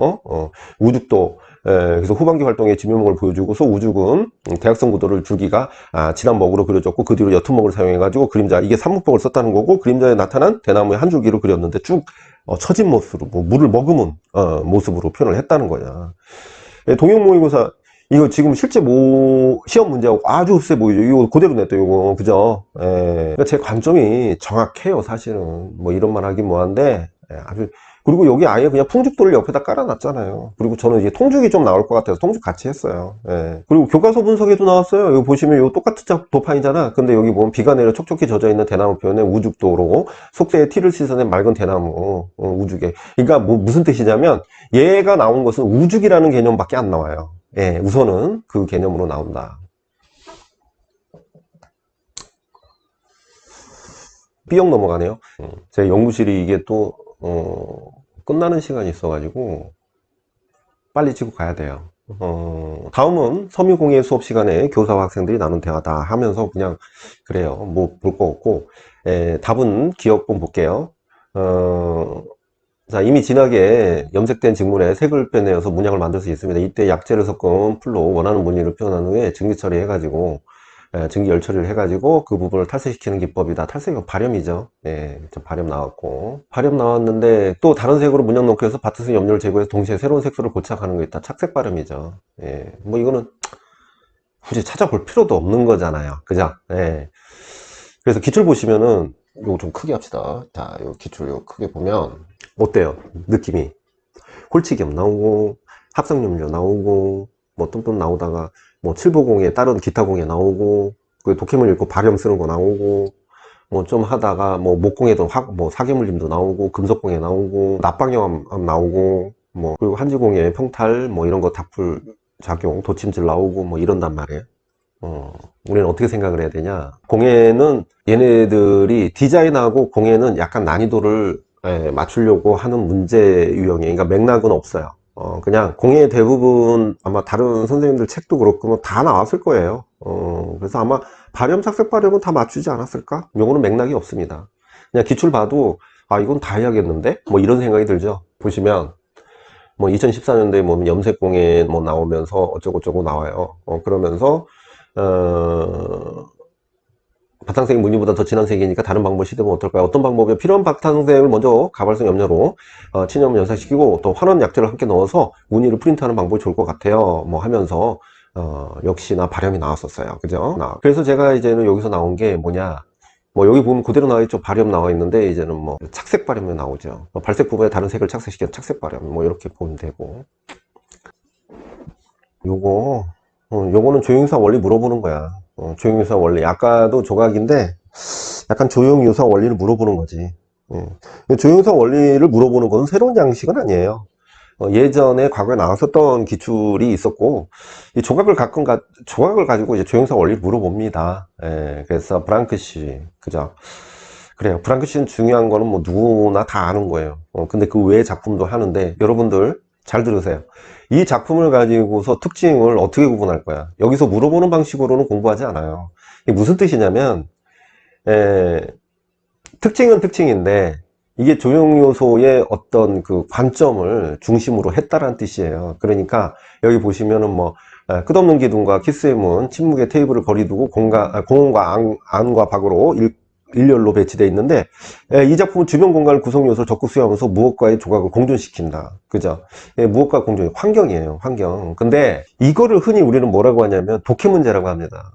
우죽도. 그래서 후반기 활동의 지면목을 보여주고서 우죽은 대학성 구도를 줄기가 진한 먹으로 그려졌고 그 뒤로 옅은 먹을 사용해 가지고 그림자, 이게 삼묵법을 썼다는 거고, 그림자에 나타난 대나무의 한 줄기로 그렸는데 쭉 처진 모습으로, 뭐 물을 머금은 모습으로 표현을 했다는 거야. 동형모의고사 이거 지금 실제 시험 문제하고 아주 흡사해 보이죠. 이거 그대로 냈다, 이거. 그죠? 그러니까 제 관점이 정확해요, 사실은. 뭐 이런 말 하긴 뭐한데, 아주. 그리고 여기 아예 그냥 풍죽도를 옆에다 깔아놨잖아요. 그리고 저는 이제 통죽이 좀 나올 것 같아서 통죽 같이 했어요. 그리고 교과서 분석에도 나왔어요. 여기 보시면 이거 똑같은 도판이잖아. 근데 여기 보면 비가 내려 촉촉히 젖어있는 대나무 표현에 우죽도로 속세에 티를 씻어낸 맑은 대나무, 우죽에. 그러니까 무슨 뜻이냐면 얘가 나온 것은 우죽이라는 개념밖에 안 나와요. 우선은 그 개념으로 나온다. 삐용 넘어가네요. 제 연구실이 이게 또 끝나는 시간이 있어가지고 빨리 치고 가야 돼요. 다음은 섬유공예 수업 시간에 교사와 학생들이 나눈 대화다 하면서 그냥 그래요. 뭐 볼 거 없고, 답은 기억본 볼게요. 자, 이미 진하게 염색된 직물에 색을 빼내어서 문양을 만들 수 있습니다. 이때 약재를 섞은 풀로 원하는 무늬를 표현한 후에 증기 처리해가지고, 증기 열 처리를 해가지고 그 부분을 탈색시키는 기법이다. 탈색은 발염이죠. 발염 나왔고, 발염 나왔는데 또 다른 색으로 문양 넣고 해서 바트스 염료를 제거해서 동시에 새로운 색소를 고착하는 거 있다. 착색 발염이죠. 뭐 이거는 굳이 찾아볼 필요도 없는 거잖아요. 그죠? 그래서 기출 보시면은 요거 좀 크게 합시다. 자, 요 기출 요 크게 보면 어때요? 느낌이 홀치기업 나오고 합성염료 나오고 뭐 똠똠 나오다가 뭐 칠보공에 다른 기타 공에 나오고 그 독해물 읽고 발염 쓰는 거 나오고 뭐 좀 하다가 뭐 목공에도 뭐 사계물림도 나오고 금속공에 나오고 납방염 나오고 뭐 그리고 한지공에 평탈 뭐 이런 거 다풀 작용 도침질 나오고 뭐 이런단 말이에요. 우리는 어떻게 생각을 해야 되냐. 공예는 얘네들이 디자인하고 공예는 약간 난이도를 맞추려고 하는 문제 유형이에요. 그러니까 맥락은 없어요. 그냥 공예 대부분 아마 다른 선생님들 책도 그렇고 뭐다 나왔을 거예요. 그래서 아마 발음, 착색 발음은 다 맞추지 않았을까? 요거는 맥락이 없습니다. 그냥 기출 봐도 아 이건 다 해야겠는데? 뭐 이런 생각이 들죠. 보시면 뭐 2014년도에 뭐 염색공예 뭐 나오면서 어쩌고저쩌고 나와요. 그러면서 바탕색이 무늬보다 더 진한 색이니까 다른 방법을 시도해보면 어떨까요? 어떤 방법이 필요한 바탕색을 먼저 가발성 염료로 친염을 연상시키고 또 환원 약재를 함께 넣어서 무늬를 프린트하는 방법이 좋을 것 같아요. 뭐 하면서 역시나 발염이 나왔었어요. 그죠? 그래서 제가 이제는 여기서 나온 게 뭐냐? 뭐 여기 보면 그대로 나와 있죠. 발염 나와 있는데 이제는 뭐 착색 발염이 나오죠. 발색 부분에 다른 색을 착색시켜 착색 발염 뭐 이렇게 보면 되고 요거는 조형유사 원리 물어보는 거야. 조형유사 원리. 아까도 조각인데, 약간 조형유사 원리를 물어보는 거지. 조형유사 원리를 물어보는 것은 새로운 양식은 아니에요. 예전에 과거에 나왔었던 기출이 있었고, 이 조각을 가지고 이제 조형유사 원리를 물어봅니다. 그래서 브랑크시, 그죠? 그래요. 브랑크시는 중요한 거는 뭐 누구나 다 아는 거예요. 근데 그 외의 작품도 하는데, 여러분들 잘 들으세요. 이 작품을 가지고서 특징을 어떻게 구분할 거야? 여기서 물어보는 방식으로는 공부하지 않아요. 이게 무슨 뜻이냐면, 특징은 특징인데, 이게 조형 요소의 어떤 그 관점을 중심으로 했다라는 뜻이에요. 그러니까 여기 보시면은 뭐 끝없는 기둥과 키스의 문, 침묵의 테이블을 거리두고 공원과 안과 밖으로 일렬로 배치되어 있는데 이 작품은 주변 공간을 구성 요소를 적극 수용하면서 무엇과의 조각을 공존시킨다. 그죠? 무엇과 공존, 환경이에요. 환경. 근데 이거를 흔히 우리는 뭐라고 하냐면 독해 문제라고 합니다.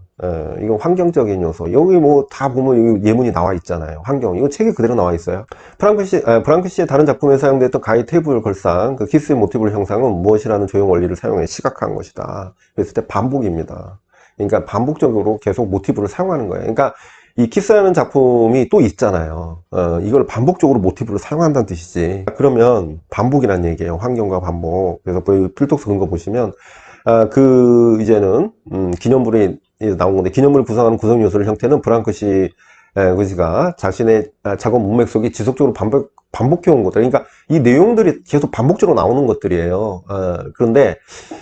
이건 환경적인 요소. 여기 뭐 다 보면 예문이 나와 있잖아요. 환경. 이거 책에 그대로 나와 있어요. 프랑크시의 다른 작품에 사용됐던 가위 테이블 걸상, 그 키스의 모티브를 형상은 무엇이라는 조형 원리를 사용해 시각화한 것이다. 그랬을 때 반복입니다. 그러니까 반복적으로 계속 모티브를 사용하는 거예요. 그러니까 이 키스라는 작품이 또 있잖아요. 이걸 반복적으로 모티브를 사용한다는 뜻이지. 그러면 반복이란 얘기예요. 환경과 반복. 그래서 필독스 근거 보시면 이제는 기념물이 나온 건데 기념물을 구성하는 구성 요소의 형태는 브랑크시 그지가 자신의 작업 문맥 속에 지속적으로 반복해온 것들. 그러니까 이 내용들이 계속 반복적으로 나오는 것들이에요. 그런데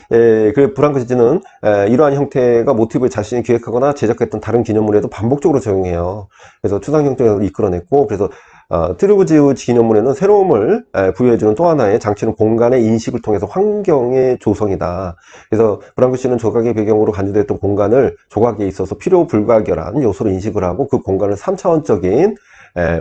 그 브랑크시는 이러한 형태가 모티브를 자신이 기획하거나 제작했던 다른 기념물에도 반복적으로 적용해요. 그래서 추상 형태를 이끌어냈고, 그래서 트리브지우 기념물에는 새로움을 부여해주는 또 하나의 장치는 공간의 인식을 통해서 환경의 조성이다. 그래서 브랑크시는 조각의 배경으로 간주됐던 공간을 조각에 있어서 필요 불가결한 요소로 인식을 하고 그 공간을 3차원적인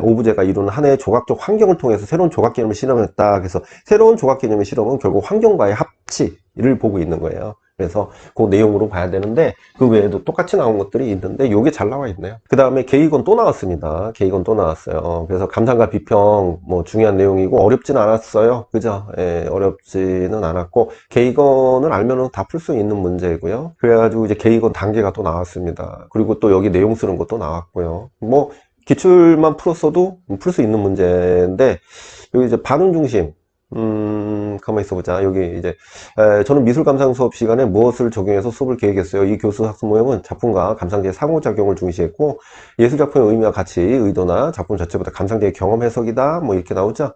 오브제가 이루는 하나의 조각적 환경을 통해서 새로운 조각 개념을 실험했다. 그래서 새로운 조각 개념의 실험은 결국 환경과의 합치를 보고 있는 거예요. 그래서 그 내용으로 봐야 되는데 그 외에도 똑같이 나온 것들이 있는데 이게 잘 나와 있네요. 그 다음에 계획은 또 나왔습니다. 계획은 또 나왔어요. 그래서 감상과 비평 뭐 중요한 내용이고 어렵진 않았어요. 그죠? 어렵지는 않았고 계획원을 알면은 다 풀 수 있는 문제고요. 그래가지고 이제 계획원 단계가 또 나왔습니다. 그리고 또 여기 내용 쓰는 것도 나왔고요. 뭐 기출만 풀었어도 풀 수 있는 문제인데 여기 이제 반응 중심 가만히 있어보자. 여기 이제 저는 미술 감상 수업 시간에 무엇을 적용해서 수업을 계획했어요. 이 교수 학습 모형은 작품과 감상자의 상호작용을 중시했고 예술 작품의 의미와 가치, 의도나 작품 자체보다 감상자의 경험 해석이다. 뭐 이렇게 나오죠.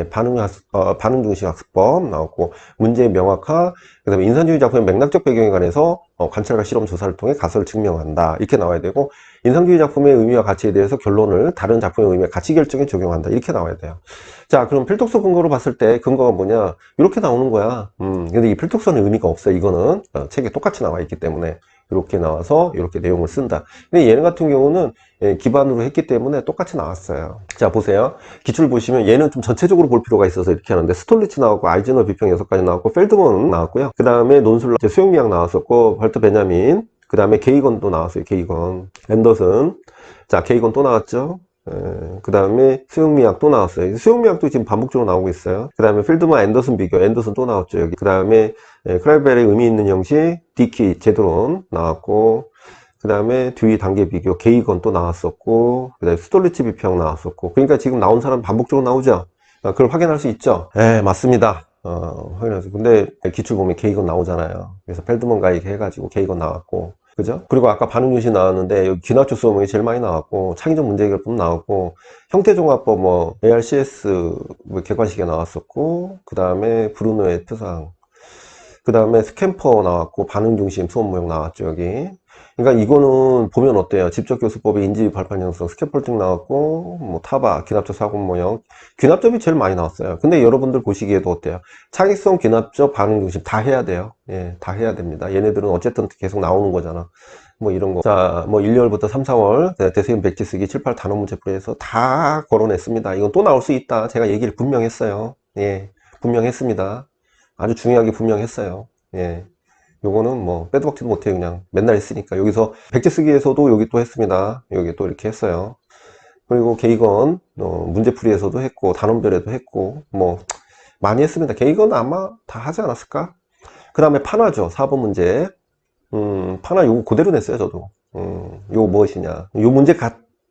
반응 중심 학습법 나왔고 문제의 명확화, 그다음에 인상주의 작품의 맥락적 배경에 관해서 관찰과 실험 조사를 통해 가설을 증명한다. 이렇게 나와야 되고 인상주의 작품의 의미와 가치에 대해서 결론을 다른 작품의 의미와 가치 결정에 적용한다. 이렇게 나와야 돼요. 자, 그럼 필독서 근거로 봤을 때 근거가 뭐냐? 이렇게 나오는 거야. 근데 이 필독서는 의미가 없어요. 이거는 책에 똑같이 나와 있기 때문에 이렇게 나와서 이렇게 내용을 쓴다. 근데 얘는 같은 경우는 기반으로 했기 때문에 똑같이 나왔어요. 자, 보세요. 기출 보시면 얘는 좀 전체적으로 볼 필요가 있어서 이렇게 하는데 스톨리츠 나왔고 아이즈너 비평 6가지 나왔고 펠드먼 나왔고요. 그 다음에 논술러 수용미학 나왔었고 벌트 베냐민 그 다음에 게이건 또 나왔어요. 게이건. 앤더슨. 자, 게이건 또 나왔죠. 그 다음에 수용미학 또 나왔어요. 수용미학도 지금 반복적으로 나오고 있어요. 그 다음에 필드만 앤더슨 비교. 앤더슨 또 나왔죠. 여기. 그 다음에 크라이벨의 의미 있는 형식. 디키 제드론 나왔고. 그 다음에 듀이 단계 비교. 게이건 또 나왔었고. 그 다음에 스톨리치 비평 나왔었고. 그러니까 지금 나온 사람 반복적으로 나오죠. 그걸 확인할 수 있죠. 네, 맞습니다. 확인하세요. 근데 기출 보면 게이건 나오잖아요. 그래서 펠드먼 가이드 해가지고 게이건 나왔고. 그죠? 그리고 아까 반응유시 나왔는데 여기 기나초 수험이 제일 많이 나왔고 창의적 문제해결법 나왔고 형태종합법 뭐 ARCS 뭐 객관식에 나왔었고 그 다음에 브루노의 표상 그 다음에 스캠퍼 나왔고 반응중심 수험 모형 나왔죠 여기. 그러니까 이거는 보면 어때요? 집적교수법의 인지 발판 형성 스캐폴딩 나왔고 뭐 타바 귀납적 사고 모형 귀납적이 제일 많이 나왔어요. 근데 여러분들 보시기에도 어때요? 창의성 귀납적 반응중심 다 해야 돼요. 예, 다 해야 됩니다. 얘네들은 어쨌든 계속 나오는 거잖아. 뭐 이런 거. 자, 뭐 1, 2월부터 3, 4월 대세임 백지 쓰기 7, 8 단어 문제 풀이해서 다 걸어냈습니다. 이건 또 나올 수 있다. 제가 얘기를 분명했어요. 예, 분명했습니다. 아주 중요하게 분명했어요. 예. 요거는 뭐 빼도 박지도 못해 그냥 맨날 했으니까. 여기서 백제 쓰기에서도 여기 또 했습니다. 여기 또 이렇게 했어요. 그리고 게이건 문제풀이에서도 했고 단원별에도 했고 뭐 많이 했습니다. 게이건 아마 다 하지 않았을까. 그 다음에 파나죠. 4번 문제. 파나 요거 그대로 냈어요 저도. 요거 무엇이냐 요 문제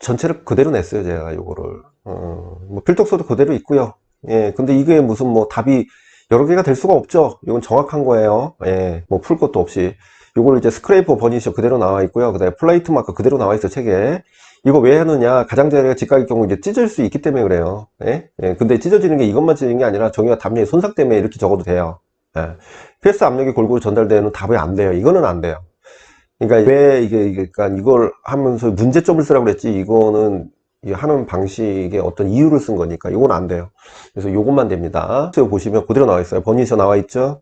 전체를 그대로 냈어요 제가 요거를. 뭐 필독서도 그대로 있고요. 예, 근데 이게 무슨 뭐 답이 여러 개가 될 수가 없죠. 이건 정확한 거예요. 예, 뭐 풀 것도 없이. 요걸 이제 스크레이퍼 버니셔 그대로 나와 있고요. 그 다음에 플레이트 마크 그대로 나와 있어 책에. 이거 왜 하느냐, 가장자리가 직각일 경우 이제 찢어질 수 있기 때문에 그래요. 예? 예, 근데 찢어지는 게 이것만 찢어지는 게 아니라 정의와 담력의 손상 때문에 이렇게 적어도 돼요. 예. PS 압력이 골고루 전달되는 답이 안 돼요. 이거는 안 돼요. 그러니까 왜 그러니까 이걸 하면서 문제점을 쓰라고 그랬지, 이거는 하는 방식의 어떤 이유를 쓴 거니까 이건 안 돼요. 그래서 요것만 됩니다. 보시면 그대로 나와 있어요. 버니셔 나와 있죠.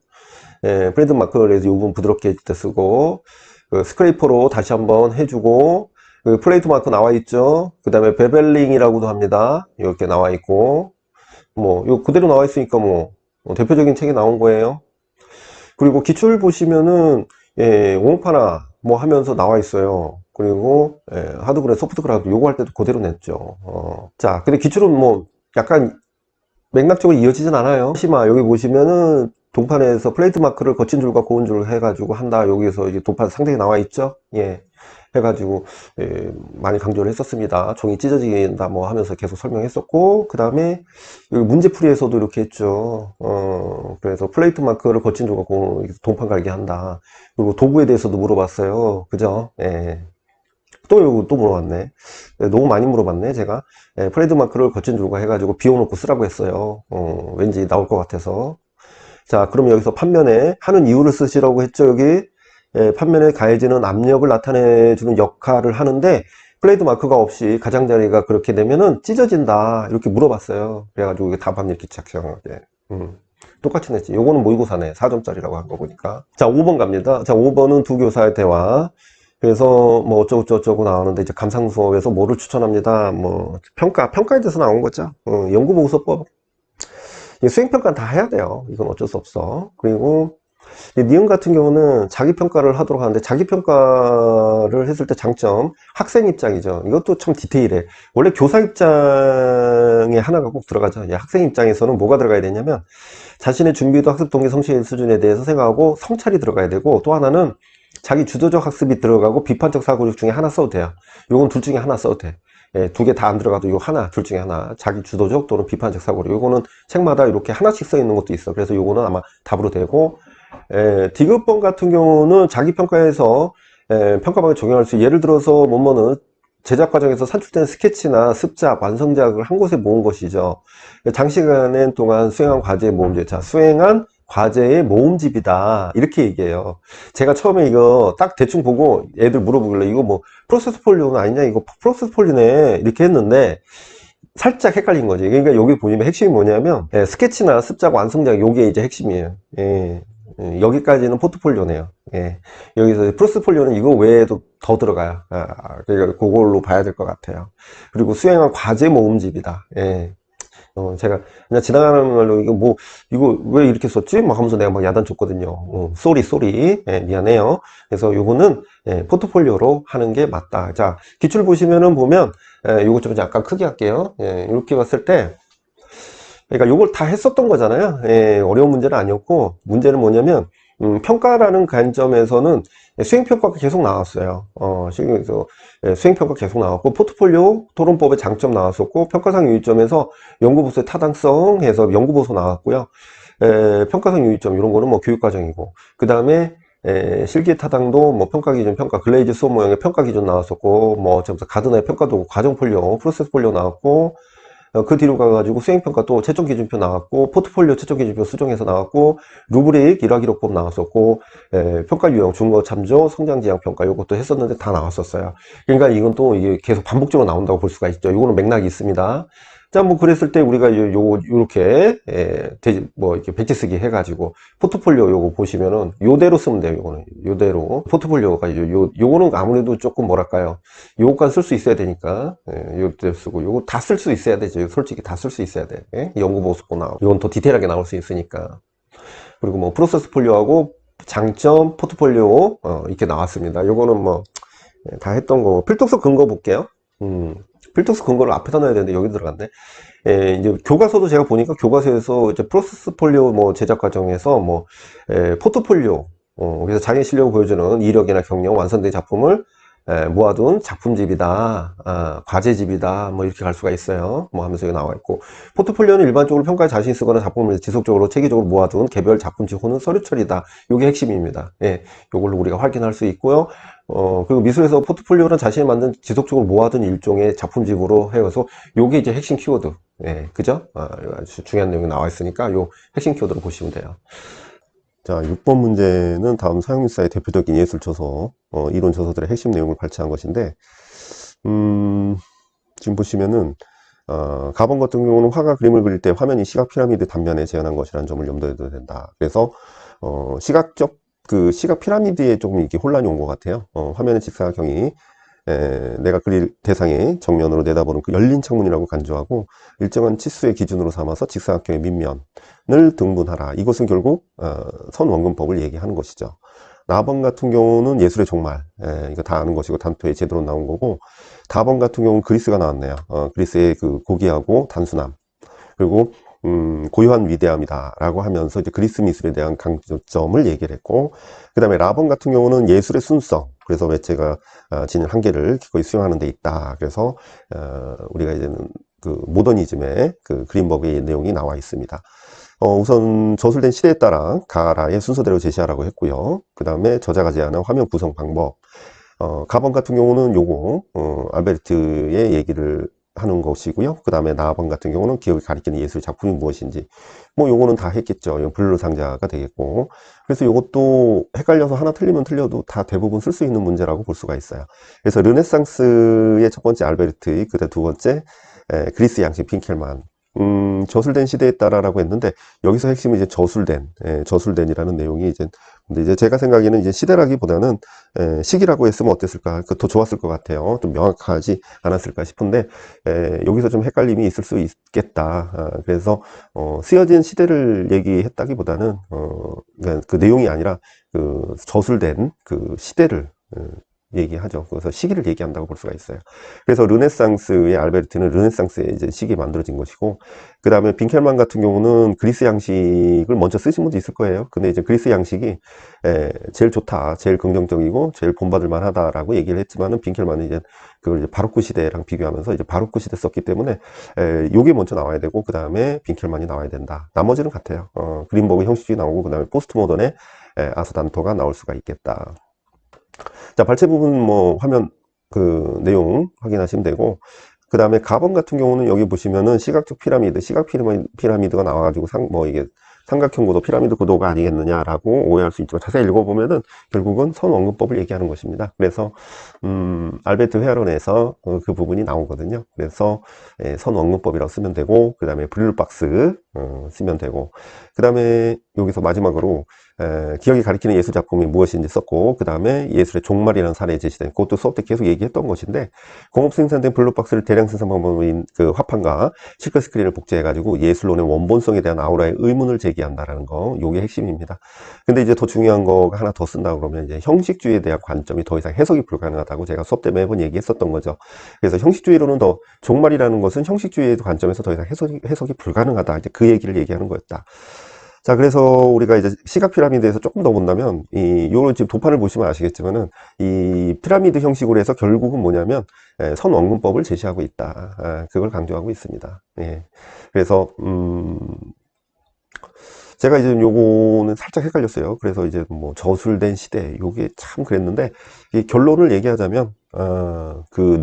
예, 프레드 마크를 해서 요 부분 부드럽게 해줄 때 쓰고, 그 스크레이퍼로 다시 한번 해주고, 그 플레이트 마크 나와 있죠. 그 다음에 베벨링이라고도 합니다. 이렇게 나와 있고, 뭐, 요 그대로 나와 있으니까 뭐 대표적인 책이 나온 거예요. 그리고 기출 보시면은, 예, 옹파나 뭐 하면서 나와 있어요. 그리고, 예, 하드그래, 소프트그래도 요거 할 때도 그대로 냈죠. 자, 근데 기출은 뭐, 약간 맥락적으로 이어지진 않아요. 심마 여기 보시면은, 동판에서 플레이트 마크를 거친 줄과 고운 줄 해가지고 한다. 여기서 이제 동판 상당히 나와 있죠. 예. 해가지고, 예, 많이 강조를 했었습니다. 종이 찢어진다 뭐 하면서 계속 설명했었고, 그 다음에 문제풀이에서도 이렇게 했죠. 그래서 플레이트 마크를 거친 줄과 고운 동판 갈게 한다. 그리고 도구에 대해서도 물어봤어요. 그죠? 예. 또 물어봤네. 네, 너무 많이 물어봤네, 제가. 예, 플레이트 마크를 거친 줄과 해가지고 비워놓고 쓰라고 했어요. 왠지 나올 것 같아서. 자, 그럼 여기서 판면에 하는 이유를 쓰시라고 했죠, 여기. 예, 판면에 가해지는 압력을 나타내주는 역할을 하는데, 플레이트 마크가 없이 가장자리가 그렇게 되면은 찢어진다. 이렇게 물어봤어요. 그래가지고 이게 답안 이렇게 착착하게. 똑같이 냈지. 요거는 모의고사네. 4점짜리라고 한 거 보니까. 자, 5번 갑니다. 자, 5번은 두 교사의 대화. 그래서 뭐 어쩌고저쩌고 나오는데 이제 감상 수업에서 뭐를 추천합니다. 뭐 평가에 대해서 나온 거죠. 연구보고서법. 수행평가는 다 해야 돼요. 이건 어쩔 수 없어. 그리고 니은 같은 경우는 자기평가를 하도록 하는데, 자기평가를 했을 때 장점, 학생 입장이죠. 이것도 참 디테일해. 원래 교사 입장에 하나가 꼭 들어가죠. 학생 입장에서는 뭐가 들어가야 되냐면, 자신의 준비도 학습 동기 성실 수준에 대해서 생각하고 성찰이 들어가야 되고, 또 하나는 자기 주도적 학습이 들어가고 비판적 사고력 중에 하나 써도 돼요. 요건 둘 중에 하나 써도 돼. 예, 두 개 다 안 들어가도 요 하나, 둘 중에 하나. 자기 주도적 또는 비판적 사고력. 요거는 책마다 이렇게 하나씩 써 있는 것도 있어. 그래서 요거는 아마 답으로 되고, 디귿번 같은 경우는 자기평가에서 평가방에 적용할 수, 예를 들어서 뭐뭐는 제작 과정에서 산출된 스케치나 습작, 완성작을 한 곳에 모은 것이죠. 장시간 동안 수행한 과제의 모음집. 자, 수행한 과제의 모음집이다. 이렇게 얘기해요. 제가 처음에 이거 딱 대충 보고 애들 물어보길래 이거 뭐 프로세스 폴리오는 아니냐? 이거 프로세스 폴리네. 이렇게 했는데 살짝 헷갈린 거지. 그러니까 여기 보시면 핵심이 뭐냐면 스케치나 습작, 완성작 요게 이제 핵심이에요. 예. 여기까지는 포트폴리오네요. 예. 여기서 프로스폴리오는 이거 외에도 더 들어가요. 그러니까 그걸로 봐야 될 것 같아요. 그리고 수행한 과제 모음집이다. 예. 제가 그냥 지나가는 말로 이거 뭐 이거 왜 이렇게 썼지? 막 하면서 내가 막 야단쳤거든요. 쏘리 예, 미안해요. 그래서 요거는 예, 포트폴리오로 하는 게 맞다. 자, 기출 보시면은 보면 예, 요거 좀 약간 크게 할게요. 예, 이렇게 봤을 때 그러니까 요걸 다 했었던 거잖아요. 예, 어려운 문제는 아니었고 문제는 뭐냐면 평가라는 관점에서는 수행평가가 계속 나왔어요. 그래서 수행평가 계속 나왔고 포트폴리오 토론법의 장점 나왔었고 평가상 유의점에서 연구보수의 타당성 해서 연구보수 나왔고요. 평가상 유의점 이런 거는 뭐 교육과정이고 그 다음에 실기 타당도 뭐 평가기준 평가 글레이즈 수업 모형의 평가기준 나왔었고 뭐 가드나의 평가도 과정폴리오 프로세스 폴리오 나왔고 그 뒤로 가가지고 수행평가 또 최종기준표 나왔고 포트폴리오 최종기준표 수정해서 나왔고 루브릭 일화기록법 나왔었고 평가 유형 중거 참조 성장지향 평가 이것도 했었는데 다 나왔었어요. 그러니까 이건 또 이게 계속 반복적으로 나온다고 볼 수가 있죠. 이거는 맥락이 있습니다. 자, 뭐 그랬을 때 우리가 요렇게 뭐 이렇게 배치 쓰기 해가지고 포트폴리오 요거 보시면은 요대로 쓰면 돼요. 요거는 요대로 포트폴리오가 요거는 아무래도 조금 뭐랄까요, 요거까지 쓸 수 있어야 되니까 요대로 쓰고 요거 다 쓸 수 있어야 되죠. 솔직히 다 쓸 수 있어야 돼. 연구보수고 나오고 이건 더 디테일하게 나올 수 있으니까. 그리고 뭐 프로세스 폴리오하고 장점 포트폴리오 이렇게 나왔습니다. 요거는 뭐 다 했던 거. 필독서 근거 볼게요. 필독스 근거를 앞에다 놔야 되는데 여기 들어갔네. 이제 교과서도 제가 보니까 교과서에서 이제 프로세스 폴리오 뭐 제작 과정에서 뭐 포트폴리오 그래서 자기 실력을 보여주는 이력이나 경력 완성된 작품을 모아둔 작품집이다, 과제집이다, 뭐 이렇게 갈 수가 있어요. 뭐 하면서 여기 나와 있고 포트폴리오는 일반적으로 평가에 자신 쓰거나 작품을 지속적으로 체계적으로 모아둔 개별 작품집 호는 서류처리다. 이게 핵심입니다. 예, 요걸로 우리가 확인할 수 있고요. 그리고 미술에서 포트폴리오는 자신이 만든 지속적으로 모아둔 일종의 작품집으로 해서 요게 이제 핵심 키워드. 예, 그죠? 아주 중요한 내용이 나와 있으니까 요 핵심 키워드로 보시면 돼요. 자, 6번 문제는 다음 서양미사의 대표적인 예술 저서, 이론 저서들의 핵심 내용을 발췌한 것인데, 지금 보시면은, 가번 같은 경우는 화가 그림을 그릴 때 화면이 시각 피라미드 단면에 재현한 것이라는 점을 염두에 둬야 된다. 그래서, 시각적, 시각 피라미드에 조금 이게 혼란이 온 것 같아요. 화면의 직사각형이 내가 그릴 대상의 정면으로 내다보는 그 열린 창문이라고 간주하고 일정한 치수의 기준으로 삼아서 직사각형의 밑면을 등분하라. 이것은 결국 선원근법을 얘기하는 것이죠. 나번 같은 경우는 예술의 종말, 이거 다 아는 것이고 단토에 제대로 나온 거고, 다번 같은 경우는 그리스가 나왔네요. 그리스의 그 고귀하고 단순함, 그리고 고유한 위대함이다 라고 하면서 이제 그리스 미술에 대한 강점을 얘기를 했고, 그 다음에 라번 같은 경우는 예술의 순성, 그래서 매체가 지닌 한계를 기꺼이 수용하는 데 있다. 그래서 우리가 이제는 그 모더니즘의 그 그림법의 내용이 나와 있습니다. 우선 저술된 시대에 따라 가라의 순서대로 제시하라고 했고요. 그 다음에 저자가 제안한 화면 구성 방법, 가번 같은 경우는 요거 알베르트의 얘기를 하는 것이고요. 그 다음에 나번 같은 경우는 기억을 가리키는 예술 작품이 무엇인지, 뭐 요거는 다 했겠죠. 이건 블루 상자가 되겠고, 그래서 요것도 헷갈려서 하나 틀리면 틀려도 다 대부분 쓸 수 있는 문제라고 볼 수가 있어요. 그래서 르네상스의 첫 번째 알베르트의, 그다음 두 번째 그리스 양식 핑켈만, 저술된 시대에 따라라고 했는데, 여기서 핵심은 이제 저술된이라는 내용이 이제, 근데 이제 제가 생각에는 이제 시대라기보다는 시기라고 했으면 어땠을까, 더 좋았을 것 같아요. 좀 명확하지 않았을까 싶은데, 여기서 좀 헷갈림이 있을 수 있겠다. 그래서 쓰여진 시대를 얘기했다기보다는 그러니까 그 내용이 아니라 그 저술된 그 시대를 얘기하죠. 그래서 시기를 얘기한다고 볼 수가 있어요. 그래서 르네상스의 알베르트는 르네상스의 이제 시기에 만들어진 것이고, 그 다음에 빈켈만 같은 경우는 그리스 양식을 먼저 쓰신 분도 있을 거예요. 근데 이제 그리스 양식이 제일 좋다, 제일 긍정적이고 제일 본받을 만하다라고 얘기를 했지만은 빈켈만은 이제 그걸 이제 바로크 시대랑 비교하면서 이제 바로크 시대 썼기 때문에 요게 먼저 나와야 되고 그 다음에 빈켈만이 나와야 된다. 나머지는 같아요. 그린버그 형식이 나오고 그 다음에 포스트 모던의 아스단토가 나올 수가 있겠다. 자, 발췌 부분 뭐 화면 그 내용 확인하시면 되고, 그 다음에 가번 같은 경우는 여기 보시면은 시각적 피라미드, 시각 피라미드가 나와가지고 뭐 이게 삼각형 구도, 피라미드 구도가 아니겠느냐라고 오해할 수 있지만 자세히 읽어보면은 결국은 선원근법을 얘기하는 것입니다. 그래서 알베르트 회화론에서 그 부분이 나오거든요. 그래서 선원근법이라고 쓰면 되고, 그 다음에 브릴루박스 쓰면 되고, 그 다음에 여기서 마지막으로 기억이 가리키는 예술 작품이 무엇인지 썼고, 그 다음에 예술의 종말이라는 사례에 제시된, 그것도 수업 때 계속 얘기했던 것인데, 공업 생산된 블록박스를 대량 생산 방법인 그 화판과 실크 스크린을 복제해가지고 예술론의 원본성에 대한 아우라의 의문을 제기한다라는 거, 요게 핵심입니다. 근데 이제 더 중요한 거가 하나 더 쓴다 그러면 이제 형식주의에 대한 관점이 더 이상 해석이 불가능하다고 제가 수업 때 매번 얘기했었던 거죠. 그래서 형식주의로는 더, 종말이라는 것은 형식주의의 관점에서 더 이상 해석이 불가능하다. 이제 그 얘기를 얘기하는 거였다. 자, 그래서 우리가 이제 시각 피라미드에서 조금 더 본다면, 요런 지금 도판을 보시면 아시겠지만은, 이 피라미드 형식으로 해서 결국은 뭐냐면, 선원근법을 제시하고 있다. 그걸 강조하고 있습니다. 예. 그래서, 제가 이제 요거는 살짝 헷갈렸어요. 그래서 이제 뭐 저술된 시대, 요게 참 그랬는데, 이 결론을 얘기하자면, 그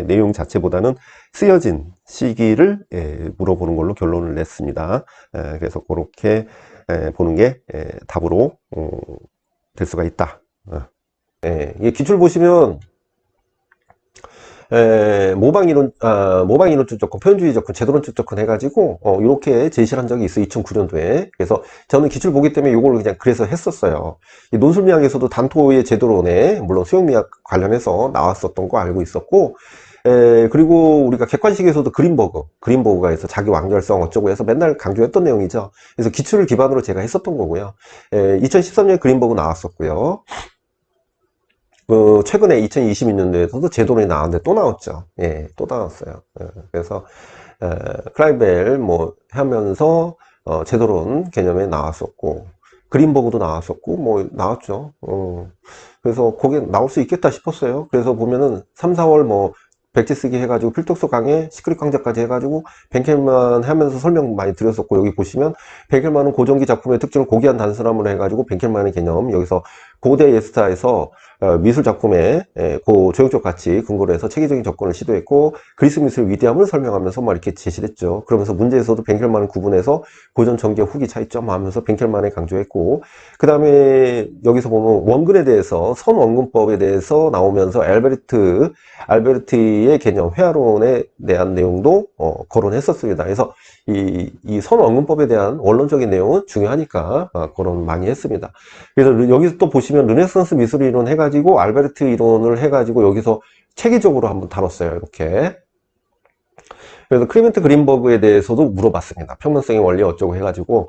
내용 자체보다는 쓰여진 시기를 물어보는 걸로 결론을 냈습니다. 그래서 그렇게 보는 게 답으로 될 수가 있다. 이 기출 보시면 모방이론적 접근, 표현주의 접근, 제도론적 접근 해가지고, 이렇게 제시를 한 적이 있어요. 2009년도에. 그래서 저는 기출 보기 때문에 이걸 그냥 그래서 했었어요. 이 논술미학에서도 단토의 제도론에, 물론 수용미학 관련해서 나왔었던 거 알고 있었고, 그리고 우리가 객관식에서도 그린버그가 해서 자기 완결성 어쩌고 해서 맨날 강조했던 내용이죠. 그래서 기출을 기반으로 제가 했었던 거고요. 2013년에 그린버그 나왔었고요. 최근에 2022년도에서도 제도론이 나왔는데 또 나왔죠. 예, 또 나왔어요. 그래서, 클라이벨 뭐 하면서, 제도론 개념에 나왔었고, 그린버그도 나왔었고, 뭐, 나왔죠. 그래서 거기에 나올 수 있겠다 싶었어요. 그래서 보면은 3, 4월 뭐, 백지 쓰기 해가지고 필독서 강의, 시크릿 강좌까지 해가지고 벤켈만 하면서 설명 많이 드렸었고, 여기 보시면 벤켈만은 고전기 작품의 특징을 고귀한 단순함으로 해가지고 벤켈만의 개념, 여기서 고대 예스타에서 미술 작품의 그 조형적 가치 근거로 해서 체계적인 접근을 시도했고, 그리스 미술의 위대함을 설명하면서 막 이렇게 제시를 했죠. 그러면서 문제에서도 벤켈만을 구분해서 고전 전기와 후기 차이점 하면서 벤켈만을 강조했고, 그 다음에 여기서 보면 원근에 대해서, 선원근법에 대해서 나오면서 알베르티의 개념, 회화론에 대한 내용도 거론했었습니다. 그래서 이 선원근법에 대한 원론적인 내용은 중요하니까 거론 많이 했습니다. 그래서 여기서 또 보시면 르네상스 미술 이론 해가지고 알베르트 이론을 해가지고 여기서 체계적으로 한번 다뤘어요. 이렇게. 그래서 클리멘트 그린버그에 대해서도 물어봤습니다. 평면성의 원리 어쩌고 해가지고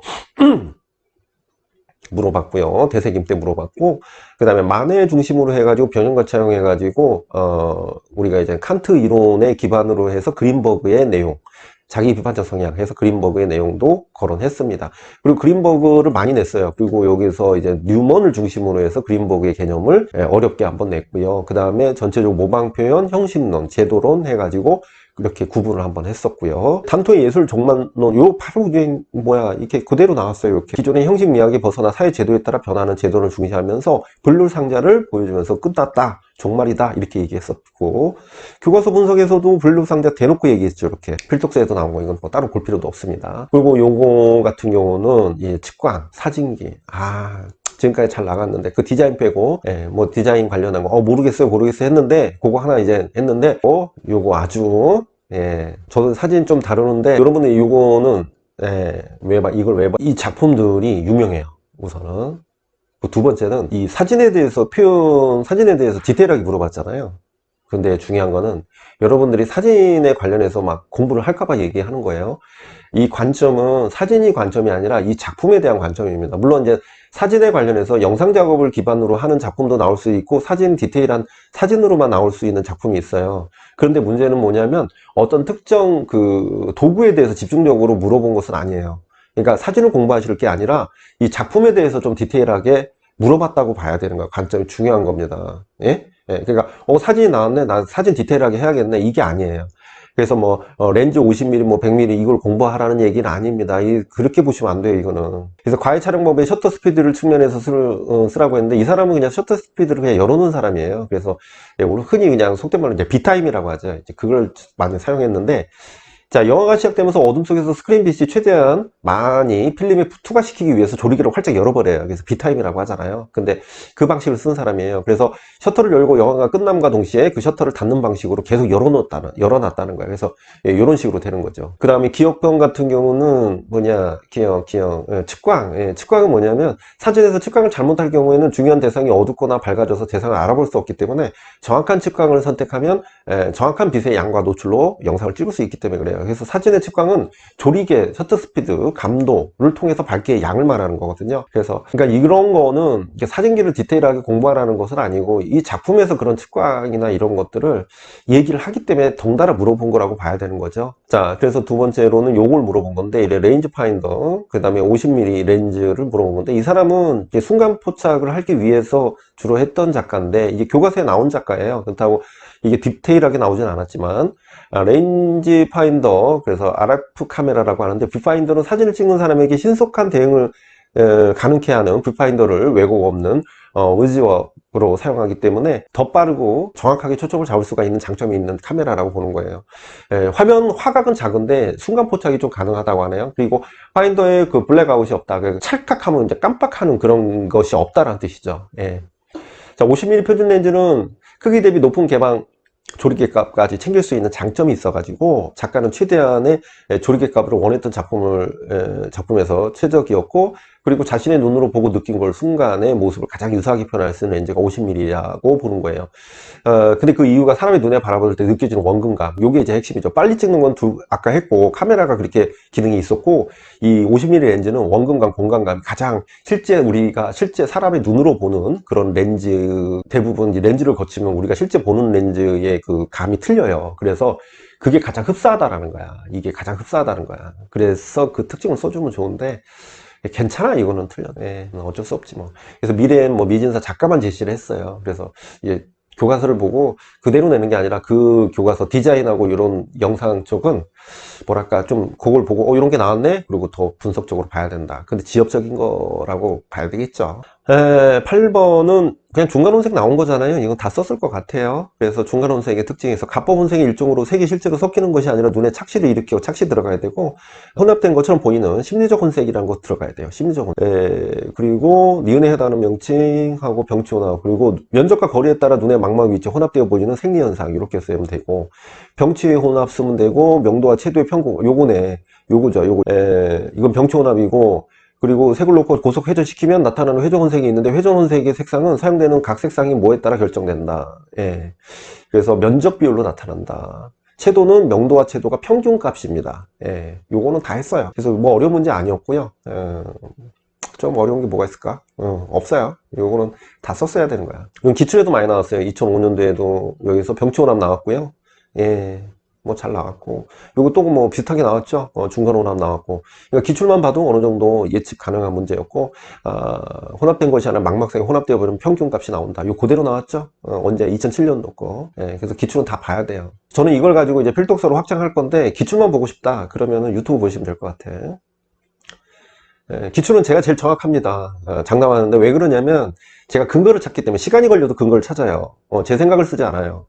물어봤고요. 대세김 때 물어봤고, 그 다음에 만해 중심으로 해가지고 변형과 차용해가지고 우리가 이제 칸트 이론의 기반으로 해서 그린버그의 내용, 자기 비판적 성향 해서 그린버그의 내용도 거론했습니다. 그리고 그린버그를 많이 냈어요. 그리고 여기서 이제 뉴먼을 중심으로 해서 그린버그의 개념을 어렵게 한번 냈고요. 그 다음에 전체적으로 모방 표현, 형식론, 제도론 해가지고 이렇게 구분을 한번 했었고요. 단토의 예술 종말론, 요 바로 이게 뭐야, 이렇게 그대로 나왔어요. 이렇게 기존의 형식 미학에 벗어나 사회 제도에 따라 변하는 제도를 중시하면서 불룰상자를 보여주면서 끝났다, 종말이다, 이렇게 얘기했었고, 교과서 분석에서도 불룰상자 대놓고 얘기했죠. 이렇게 필독서에도 나온 거, 이건 뭐 따로 볼 필요도 없습니다. 그리고 요거 같은 경우는 측광, 사진기, 지금까지 잘 나갔는데 그 디자인 빼고 뭐 디자인 관련한 거 모르겠어요 했는데, 그거 하나 이제 했는데 요거 아주 저도 사진 좀 다루는데, 여러분들 요거는 이걸 왜 봐? 이 작품들이 유명해요. 우선은 그 두 번째는 이 사진에 대해서 사진에 대해서 디테일하게 물어봤잖아요. 근데 중요한 거는 여러분들이 사진에 관련해서 막 공부를 할까봐 얘기하는 거예요. 이 관점은 사진이 관점이 아니라 이 작품에 대한 관점입니다. 물론 이제 사진에 관련해서 영상 작업을 기반으로 하는 작품도 나올 수 있고, 사진 디테일한 사진으로만 나올 수 있는 작품이 있어요. 그런데 문제는 뭐냐면 어떤 특정 그 도구에 대해서 집중적으로 물어본 것은 아니에요. 그러니까 사진을 공부하실 게 아니라 이 작품에 대해서 좀 디테일하게 물어봤다고 봐야 되는 거예요. 관점이 중요한 겁니다. 그러니까 사진이 나왔네, 나 사진 디테일하게 해야겠네, 이게 아니에요. 그래서 뭐 렌즈 50mm 뭐 100mm 이걸 공부하라는 얘기는 아닙니다. 그렇게 보시면 안 돼요, 이거는. 그래서 과외 촬영법의 셔터 스피드를 측면에서 쓰라고 했는데, 이 사람은 그냥 셔터 스피드를 그냥 열어놓은 사람이에요. 그래서 오늘 흔히 그냥 속된 말로 이제 비타임이라고 하죠. 이제 그걸 많이 사용했는데, 자, 영화가 시작되면서 어둠 속에서 스크린빛이 최대한 많이 필름에 투과시키기 위해서 조리개를 활짝 열어버려요. 그래서 비타임이라고 하잖아요. 근데 그 방식을 쓴 사람이에요. 그래서 셔터를 열고 영화가 끝남과 동시에 그 셔터를 닫는 방식으로 계속 열어놨다는 거예요. 그래서 예, 이런 식으로 되는 거죠. 그 다음에 기억병 같은 경우는 뭐냐, 측광. 예, 측광은 뭐냐면 사진에서 측광을 잘못할 경우에는 중요한 대상이 어둡거나 밝아져서 대상을 알아볼 수 없기 때문에 정확한 측광을 선택하면 정확한 빛의 양과 노출로 영상을 찍을 수 있기 때문에 그래요. 그래서 사진의 측광은 조리개, 셔터 스피드, 감도를 통해서 밝기의 양을 말하는 거거든요. 그래서 그러니까 이런 거는 사진기를 디테일하게 공부하라는 것은 아니고 이 작품에서 그런 측광이나 이런 것들을 얘기를 하기 때문에 덩달아 물어본 거라고 봐야 되는 거죠. 자, 그래서 두 번째로는 요걸 물어본 건데, 레인지 파인더, 그 다음에 50mm 렌즈를 물어본 건데, 이 사람은 순간 포착을 하기 위해서 주로 했던 작가인데, 이게 교과서에 나온 작가예요. 그렇다고 이게 디테일하게 나오진 않았지만, 레인지 파인더, 그래서 RF 카메라라고 하는데, 뷰파인더는 사진을 찍는 사람에게 신속한 대응을 가능케 하는 뷰파인더를 왜곡 없는 의지워로 사용하기 때문에 더 빠르고 정확하게 초점을 잡을 수가 있는 장점이 있는 카메라라고 보는 거예요. 화면 화각은 작은데 순간 포착이 좀 가능하다고 하네요. 그리고 파인더에 그 블랙아웃이 없다. 찰칵하면 이제 깜빡하는 그런 것이 없다라는 뜻이죠. 예. 자, 50mm 표준 렌즈는 크기 대비 높은 개방 조리개 값까지 챙길 수 있는 장점이 있어가지고 작가는 최대한의 조리개 값으로 원했던 작품에서 최적이었고, 그리고 자신의 눈으로 보고 느낀 걸 순간의 모습을 가장 유사하게 표현할 수 있는 렌즈가 50mm라고 보는 거예요. 근데 그 이유가 사람의 눈에 바라볼 때 느껴지는 원근감, 요게 이제 핵심이죠. 빨리 찍는 건 아까 했고, 카메라가 그렇게 기능이 있었고, 이 50mm 렌즈는 원근감, 공간감이 가장 실제 사람의 눈으로 보는 그런 렌즈, 대부분 이 렌즈를 거치면 우리가 실제 보는 렌즈의 그 감이 틀려요. 그래서 그게 가장 흡사하다라는 거야. 이게 가장 흡사하다는 거야. 그래서 그 특징을 써주면 좋은데, 괜찮아, 이거는 틀렸네. 어쩔 수 없지 뭐. 그래서 미래엔 뭐 미진사 작가만 제시를 했어요. 그래서 이제 교과서를 보고 그대로 내는 게 아니라 그 교과서 디자인하고 이런 영상 쪽은 뭐랄까 좀 그걸 보고 이런 게 나왔네? 그리고 더 분석적으로 봐야 된다. 근데 지엽적인 거라고 봐야 되겠죠. 8번은 그냥 중간혼색 나온 거잖아요. 이건 다 썼을 것 같아요. 그래서 중간혼색의 특징에서 갑법혼색의 일종으로 색이 실제로 섞이는 것이 아니라 눈에 착시를 일으키고 착시 들어가야 되고, 혼합된 것처럼 보이는 심리적 혼색이라는 거 들어가야 돼요. 심리적 혼색. 그리고 니은에 해당하는 명칭하고 병치혼합, 그리고 면적과 거리에 따라 눈의 망막 위치 혼합되어 보이는 생리현상, 이렇게 쓰면 되고, 병치 혼합 쓰면 되고, 명도와 채도의 평균, 요거죠. 이건 병치 혼합이고, 그리고 색을 놓고 고속 회전시키면 나타나는 회전혼색이 있는데, 회전혼색의 색상은 사용되는 각 색상이 뭐에 따라 결정된다. 예. 그래서 면적 비율로 나타난다. 채도는 명도와 채도가 평균값입니다. 예. 요거는 다 했어요. 그래서 뭐 어려운 문제 아니었고요. 좀 어려운 게 뭐가 있을까? 없어요. 요거는 다 썼어야 되는 거야. 이건 기출에도 많이 나왔어요. 2005년도에도 여기서 병치혼합 나왔고요. 예. 뭐 잘 나왔고, 요거 또 뭐 비슷하게 나왔죠. 중간혼합 나왔고. 그러니까 기출만 봐도 어느 정도 예측 가능한 문제였고, 혼합된 것이 아니라 망막색이 혼합되어 버리면 평균값이 나온다. 요 그대로 나왔죠. 언제 2007년도 거. 예, 그래서 기출은 다 봐야 돼요. 저는 이걸 가지고 이제 필독서로 확장할 건데, 기출만 보고 싶다 그러면은 유튜브 보시면 될 것 같아. 예, 기출은 제가 제일 정확합니다. 장담하는데 왜 그러냐면 제가 근거를 찾기 때문에 시간이 걸려도 근거를 찾아요. 제 생각을 쓰지 않아요.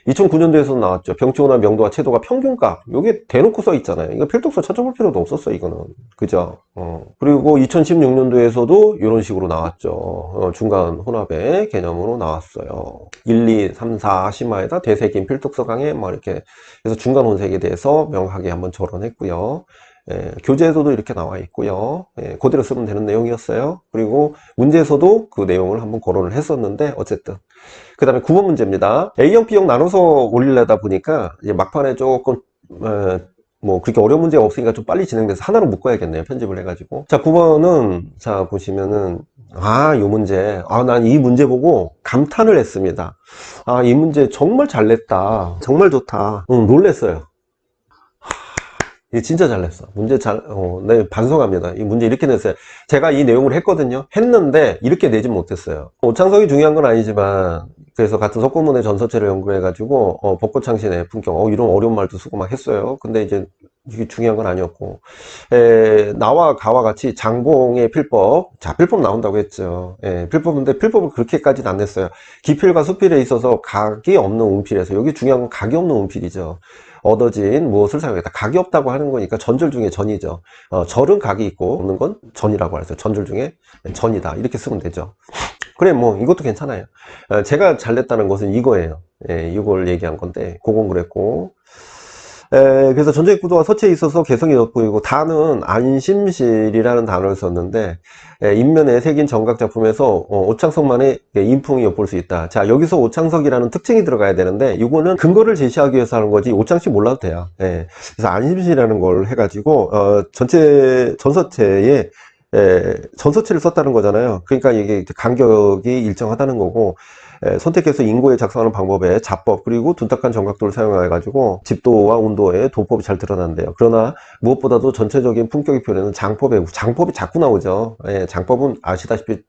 2009년도에서 나왔죠. 병치혼합 명도와 채도가 평균값. 요게 대놓고 써 있잖아요. 이거 필독서 찾아볼 필요도 없었어, 이거는. 그죠? 그리고 2016년도에서도 이런 식으로 나왔죠. 중간 혼합의 개념으로 나왔어요. 1, 2, 3, 4 심화에다 대세긴 필독서 강의, 뭐 이렇게. 그래서 중간 혼색에 대해서 명확하게 한번 조론했고요. 예, 교재에서도 이렇게 나와 있고요. 예, 그대로 쓰면 되는 내용이었어요. 그리고 문제에서도 그 내용을 한번 거론을 했었는데, 어쨌든. 그 다음에 9번 문제입니다. A형, B형 나눠서 올리려다 보니까 이제 막판에 조금 뭐 그렇게 어려운 문제가 없으니까 좀 빨리 진행돼서 하나로 묶어야겠네요. 편집을 해가지고. 자, 9번은 자 보시면은 이 문제, 난 이 문제 보고 감탄을 했습니다. 이 문제 정말 잘 냈다. 정말 좋다. 놀랬어요. 이게 진짜 잘 냈어. 문제 네, 반성합니다. 이 문제 이렇게 냈어요. 제가 이 내용을 했거든요. 했는데, 이렇게 내진 못했어요. 오창석이 중요한 건 아니지만, 그래서 같은 석고문의 전서체를 연구해가지고 벚꽃창신의 품격, 이런 어려운 말도 쓰고 막 했어요. 근데 이제 이게 중요한 건 아니었고, 나와 가와 같이 장공의 필법, 자, 필법 나온다고 했죠. 필법인데 필법을 그렇게까지는 안 냈어요. 기필과 수필에 있어서 각이 없는 운필에서, 여기 중요한 건 각이 없는 운필이죠. 얻어진 무엇을 사용했다. 각이 없다고 하는 거니까 전절 중에 전이죠. 절은 각이 있고 없는 건 전이라고 했어요. 전절 중에 전이다. 이렇게 쓰면 되죠. 그래, 뭐 이것도 괜찮아요. 제가 잘 냈다는 것은 이거예요. 이걸 얘기한 건데, 그건 그랬고. 그래서 전쟁의 구도와 서체에 있어서 개성이 돋보이고, 다는 안심실이라는 단어를 썼는데, 인면에 새긴 정각 작품에서 오창석만의 인풍이 엿볼 수 있다. 자, 여기서 오창석이라는 특징이 들어가야 되는데, 이거는 근거를 제시하기 위해서 하는 거지 오창식 몰라도 돼요. 그래서 안심실이라는 걸 해가지고 전체 전서체에 전서체를 썼다는 거잖아요. 그러니까 이게 간격이 일정하다는 거고, 선택해서 인고에 작성하는 방법에 자법 그리고 둔탁한 정각도를 사용해 가지고 집도와 온도의 도법이 잘 드러난대요. 그러나 무엇보다도 전체적인 품격의 표현에는 장법이 자꾸 나오죠. 장법은 아시다시피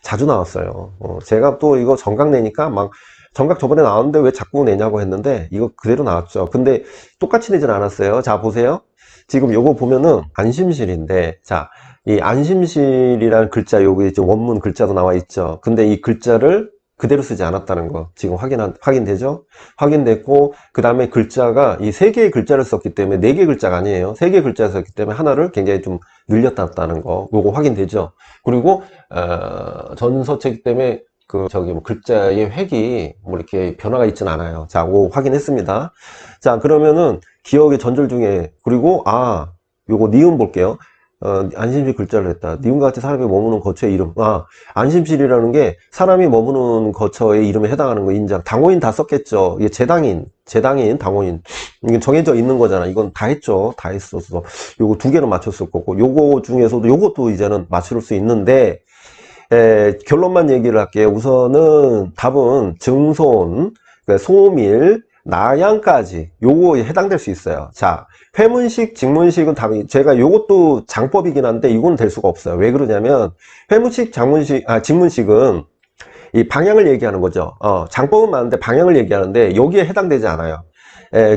자주 나왔어요. 제가 또 이거 정각 내니까 막 정각 저번에 나왔는데 왜 자꾸 내냐고 했는데 이거 그대로 나왔죠. 근데 똑같이 내진 않았어요. 자, 보세요. 지금 요거 보면은 안심실인데, 자, 이 안심실이라는 글자, 여기 지금 원문 글자도 나와 있죠. 근데 이 글자를 그대로 쓰지 않았다는 거 지금 확인되죠? 확인됐고, 그 다음에 글자가 이 세 개의 글자를 썼기 때문에 네 개의 글자가 아니에요. 세 개의 글자를 썼기 때문에 하나를 굉장히 좀 늘렸다는 거, 요거 확인되죠? 그리고 전서책 때문에 뭐 글자의 획이 뭐 이렇게 변화가 있진 않아요. 자, 그거 확인했습니다. 자, 그러면은 기억의 전절 중에, 그리고 요거 니은 볼게요. 안심실 글자를 했다. 니은과 같이 사람이 머무는 거처의 이름. 안심실이라는 게 사람이 머무는 거처의 이름에 해당하는 거 인정. 당호인 다 썼겠죠. 이게 재당인, 당호인. 이게 정해져 있는 거잖아. 이건 다 했죠. 다 했었어. 요거 두 개는 맞췄을 거고, 요거 중에서도 요것도 이제는 맞출 수 있는데, 결론만 얘기를 할게요. 우선은 답은 증손, 그러니까 소밀, 나양까지 요거에 해당될 수 있어요. 자, 회문식, 직문식은 답이, 제가 요것도 장법이긴 한데 이건 될 수가 없어요. 왜 그러냐면 회문식, 직문식은 이 방향을 얘기하는 거죠. 장법은 많은데 방향을 얘기하는데 여기에 해당되지 않아요.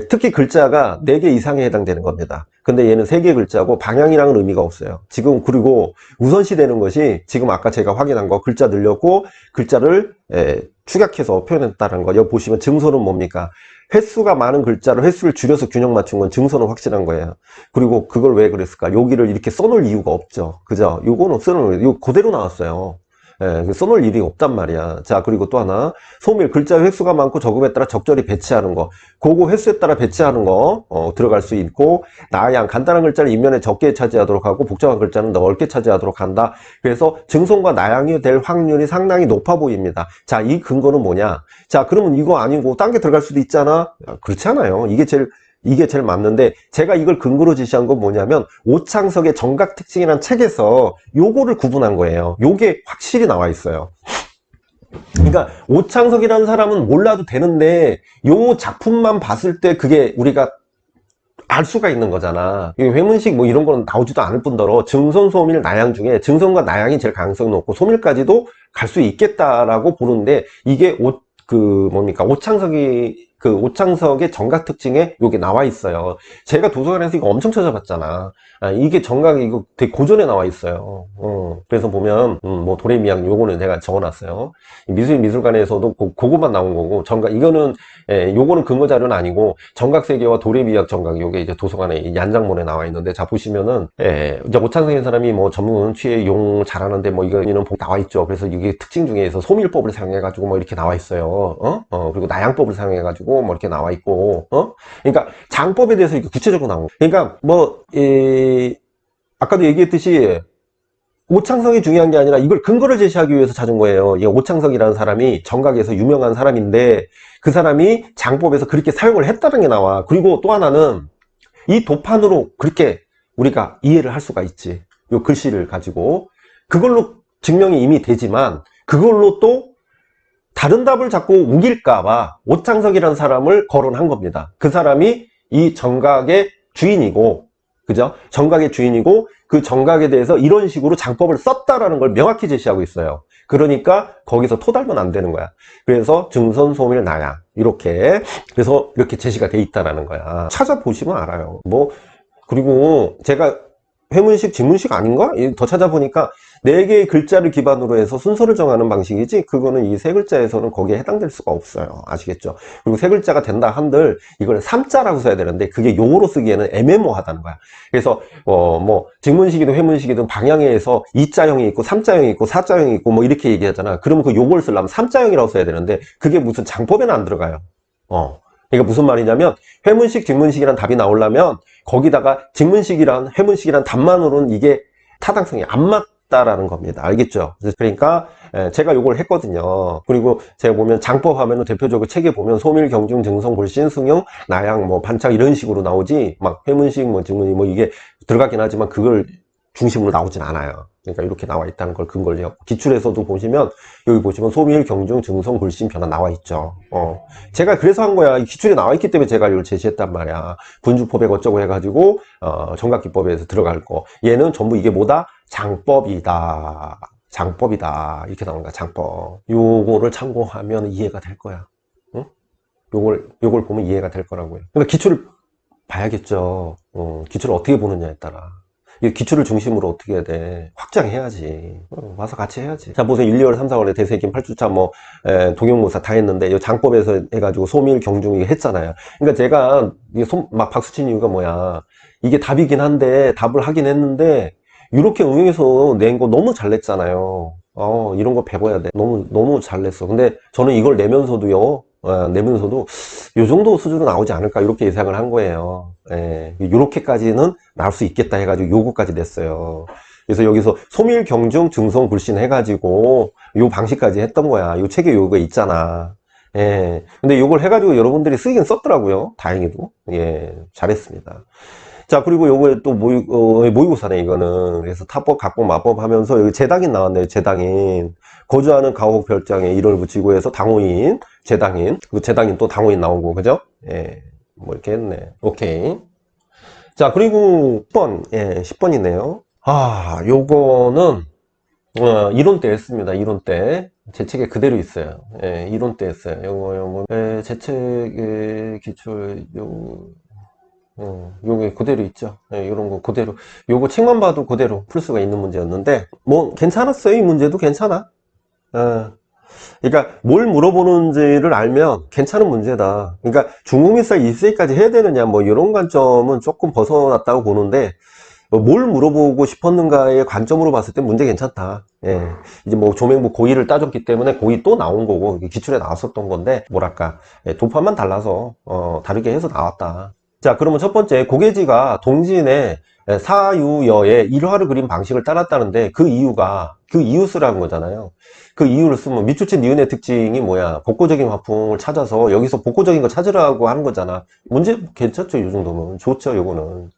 특히 글자가 4개 이상에 해당되는 겁니다. 근데 얘는 3개 글자고 방향이랑은 의미가 없어요. 지금, 그리고 우선시 되는 것이 지금 아까 제가 확인한 거, 글자 늘렸고 글자를 축약해서 표현했다는 거. 여기 보시면 증서는 뭡니까? 횟수가 많은 글자를 횟수를 줄여서 균형 맞춘 건 증서는 확실한 거예요. 그리고 그걸 왜 그랬을까? 여기를 이렇게 써놓을 이유가 없죠. 그죠? 요거는 이거 그대로 나왔어요. 써놓을 일이 없단 말이야. 자, 그리고 또 하나, 소밀, 글자 횟수가 많고 적음에 따라 적절히 배치하는 거, 그거 횟수에 따라 배치하는 거 들어갈 수 있고, 나양, 간단한 글자를 인면에 적게 차지하도록 하고 복잡한 글자는 넓게 차지하도록 한다. 그래서 증손과 나양이 될 확률이 상당히 높아 보입니다. 자, 이 근거는 뭐냐? 자, 그러면 이거 아니고 딴 게 들어갈 수도 있잖아. 그렇지 않아요. 이게 제일 맞는데, 제가 이걸 근거로 제시한 건 뭐냐면 오창석의 정각 특징이라는 책에서 요거를 구분한 거예요. 요게 확실히 나와 있어요. 그러니까 오창석이라는 사람은 몰라도 되는데 요 작품만 봤을 때 그게 우리가 알 수가 있는 거잖아. 회문식 뭐 이런 거는 나오지도 않을 뿐더러 증손, 소밀, 나양 중에 증손과 나양이 제일 가능성이 높고 소밀까지도 갈 수 있겠다라고 보는데, 이게 오창석의 정각 특징에 요게 나와 있어요. 제가 도서관에서 이거 엄청 찾아봤잖아. 이게 정각이 이거 되게 고전에 나와 있어요. 그래서 보면 뭐 도레미양 요거는 내가 적어놨어요. 미술관에서도 그거만 나온 거고, 정각 이거는 요거는 근거 자료는 아니고 정각세계와 도레미양 정각, 요게 이제 도서관에 얀장본에 나와 있는데, 자 보시면은 이제 오창석의 사람이 뭐 전문 취해 용 잘하는데 뭐 이거는 나와 있죠. 그래서 이게 특징 중에서 소밀법을 사용해가지고 뭐 이렇게 나와 있어요. 그리고 나양법을 사용해가지고 뭐 이렇게 나와 있고, 그러니까 장법에 대해서 이렇게 구체적으로 나온 거. 그러니까 아까도 얘기했듯이 오창석이 중요한 게 아니라 이걸 근거를 제시하기 위해서 찾은 거예요. 이 오창석이라는 사람이 정각에서 유명한 사람인데 그 사람이 장법에서 그렇게 사용을 했다는 게 나와. 그리고 또 하나는 이 도판으로 그렇게 우리가 이해를 할 수가 있지. 요 글씨를 가지고 그걸로 증명이 이미 되지만, 그걸로 또 다른 답을 자꾸 우길까봐 오창석이라는 사람을 거론한 겁니다. 그 사람이 이 정각의 주인이고, 그죠? 정각의 주인이고, 그 정각에 대해서 이런 식으로 장법을 썼다라는 걸 명확히 제시하고 있어요. 그러니까 거기서 토달면 안 되는 거야. 그래서 증선, 소밀, 나양 이렇게 그래서 이렇게 제시가 돼 있다라는 거야. 찾아보시면 알아요. 뭐 그리고 제가 회문식, 직문식 아닌가? 더 찾아보니까 4개의 글자를 기반으로 해서 순서를 정하는 방식이지 그거는 이 3글자에서는 거기에 해당될 수가 없어요. 아시겠죠? 그리고 3글자가 된다 한들 이걸 3자라고 써야 되는데 그게 용어로 쓰기에는 애매모호하다는 거야. 그래서 뭐 직문식이든 회문식이든 방향에서 2자형이 있고 3자형이 있고 4자형이 있고 뭐 이렇게 얘기하잖아. 그러면 그 용어를 쓰려면 3자형이라고 써야 되는데 그게 무슨 장법에는 안 들어가요. 그러니까 무슨 말이냐면 회문식, 직문식이란 답이 나오려면 거기다가 직문식이란 회문식이란 답만으로는 이게 타당성이 안 맞다라는 겁니다. 알겠죠? 그러니까 제가 요걸 했거든요. 그리고 제가 보면 장법 하면은 대표적으로 책에 보면 소밀, 경중, 증성, 불신, 승용, 나양, 뭐 반착 이런 식으로 나오지 막 회문식, 뭐 직문식 뭐 이게 들어가긴 하지만 그걸 중심으로 나오진 않아요. 그러니까 이렇게 나와 있다는 걸 근거를 기출에서도 보시면 여기 보시면 소밀, 경중, 증성, 불신 변화 나와 있죠. 제가 그래서 한 거야. 기출에 나와 있기 때문에 제가 이걸 제시했단 말이야. 분주법액 어쩌고 해가지고 정각기법에서 들어갈 거. 얘는 전부 이게 뭐다? 장법이다. 장법이다. 이렇게 나오는 거야. 장법. 요거를 참고하면 이해가 될 거야. 응? 요걸 보면 이해가 될 거라고요. 그러니까 기출을 봐야겠죠. 기출을 어떻게 보느냐에 따라. 이 기출을 중심으로 어떻게 해야 돼? 확장해야지. 와서 같이 해야지. 자, 보세요. 1, 2월, 3, 4월에 대세김, 8주차, 뭐, 동영모사 다 했는데, 이 장법에서 해가지고 소밀, 경중, 이거 했잖아요. 그러니까 제가, 막 박수 친 이유가 뭐야. 이게 답이긴 한데, 답을 하긴 했는데, 이렇게 응용해서 낸 거 너무 잘 냈잖아요. 이런 거 배워야 돼. 너무 잘 냈어. 근데 저는 이걸 내면서도요, 내면서도 요 정도 수준으로 나오지 않을까 이렇게 예상을 한 거예요. 요렇게까지는 나올 수 있겠다 해가지고 요거까지 냈어요. 그래서 여기서 소밀, 경중, 증성, 불신 해가지고 요 방식까지 했던 거야. 요 책에 요거 있잖아. 근데 요걸 해가지고 여러분들이 쓰긴 썼더라고요. 다행히도. 잘했습니다. 자, 그리고 요거에 또 모의고사네, 이거는. 그래서 타법, 각법, 마법 하면서 여기 재당인 나왔네요, 재당인. 거주하는 가옥 별장에 일을 붙이고 해서 당호인, 재당인. 그 재당인 또 당호인 나오고, 그죠? 뭐 이렇게 했네. 오케이. 자, 그리고 10번, 10번이네요. 요거는, 이론 때 했습니다, 이론 때. 제 책에 그대로 있어요. 이론 때 했어요. 요거, 제 책의 기출, 요게 그대로 있죠. 요런 거 그대로. 요거 책만 봐도 그대로 풀 수가 있는 문제였는데, 뭐, 괜찮았어요. 이 문제도 괜찮아. 그러니까, 뭘 물어보는지를 알면 괜찮은 문제다. 그러니까, 중국민사 2세까지 해야 되느냐, 뭐, 이런 관점은 조금 벗어났다고 보는데, 뭘 물어보고 싶었는가의 관점으로 봤을 때 문제 괜찮다. 이제 뭐 조명부 고2를 따졌기 때문에 고2 또 나온 거고, 기출에 나왔었던 건데, 뭐랄까, 도파만 달라서, 다르게 해서 나왔다. 자, 그러면 첫 번째, 고계지가 동진의 사유여의 일화를 그린 방식을 따랐다는데 그 이유 쓰라는 거잖아요. 그 이유를 쓰면 밑줄친 니은의 특징이 뭐야? 복고적인 화풍을 찾아서 여기서 복고적인 거 찾으라고 하는 거잖아. 문제 괜찮죠? 이 정도면. 좋죠, 요거는.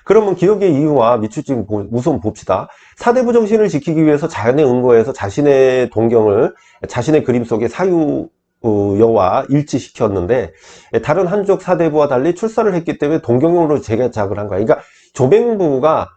그러면 기억의 이유와 밑줄친 우선 봅시다. 사대부 정신을 지키기 위해서 자연의 근거에서 자신의 동경을 자신의 그림 속에 사유여와 일치시켰는데 다른 한족 사대부와 달리 출사를 했기 때문에 동경으로 재개작을 한 거야. 그러니까 조맹부가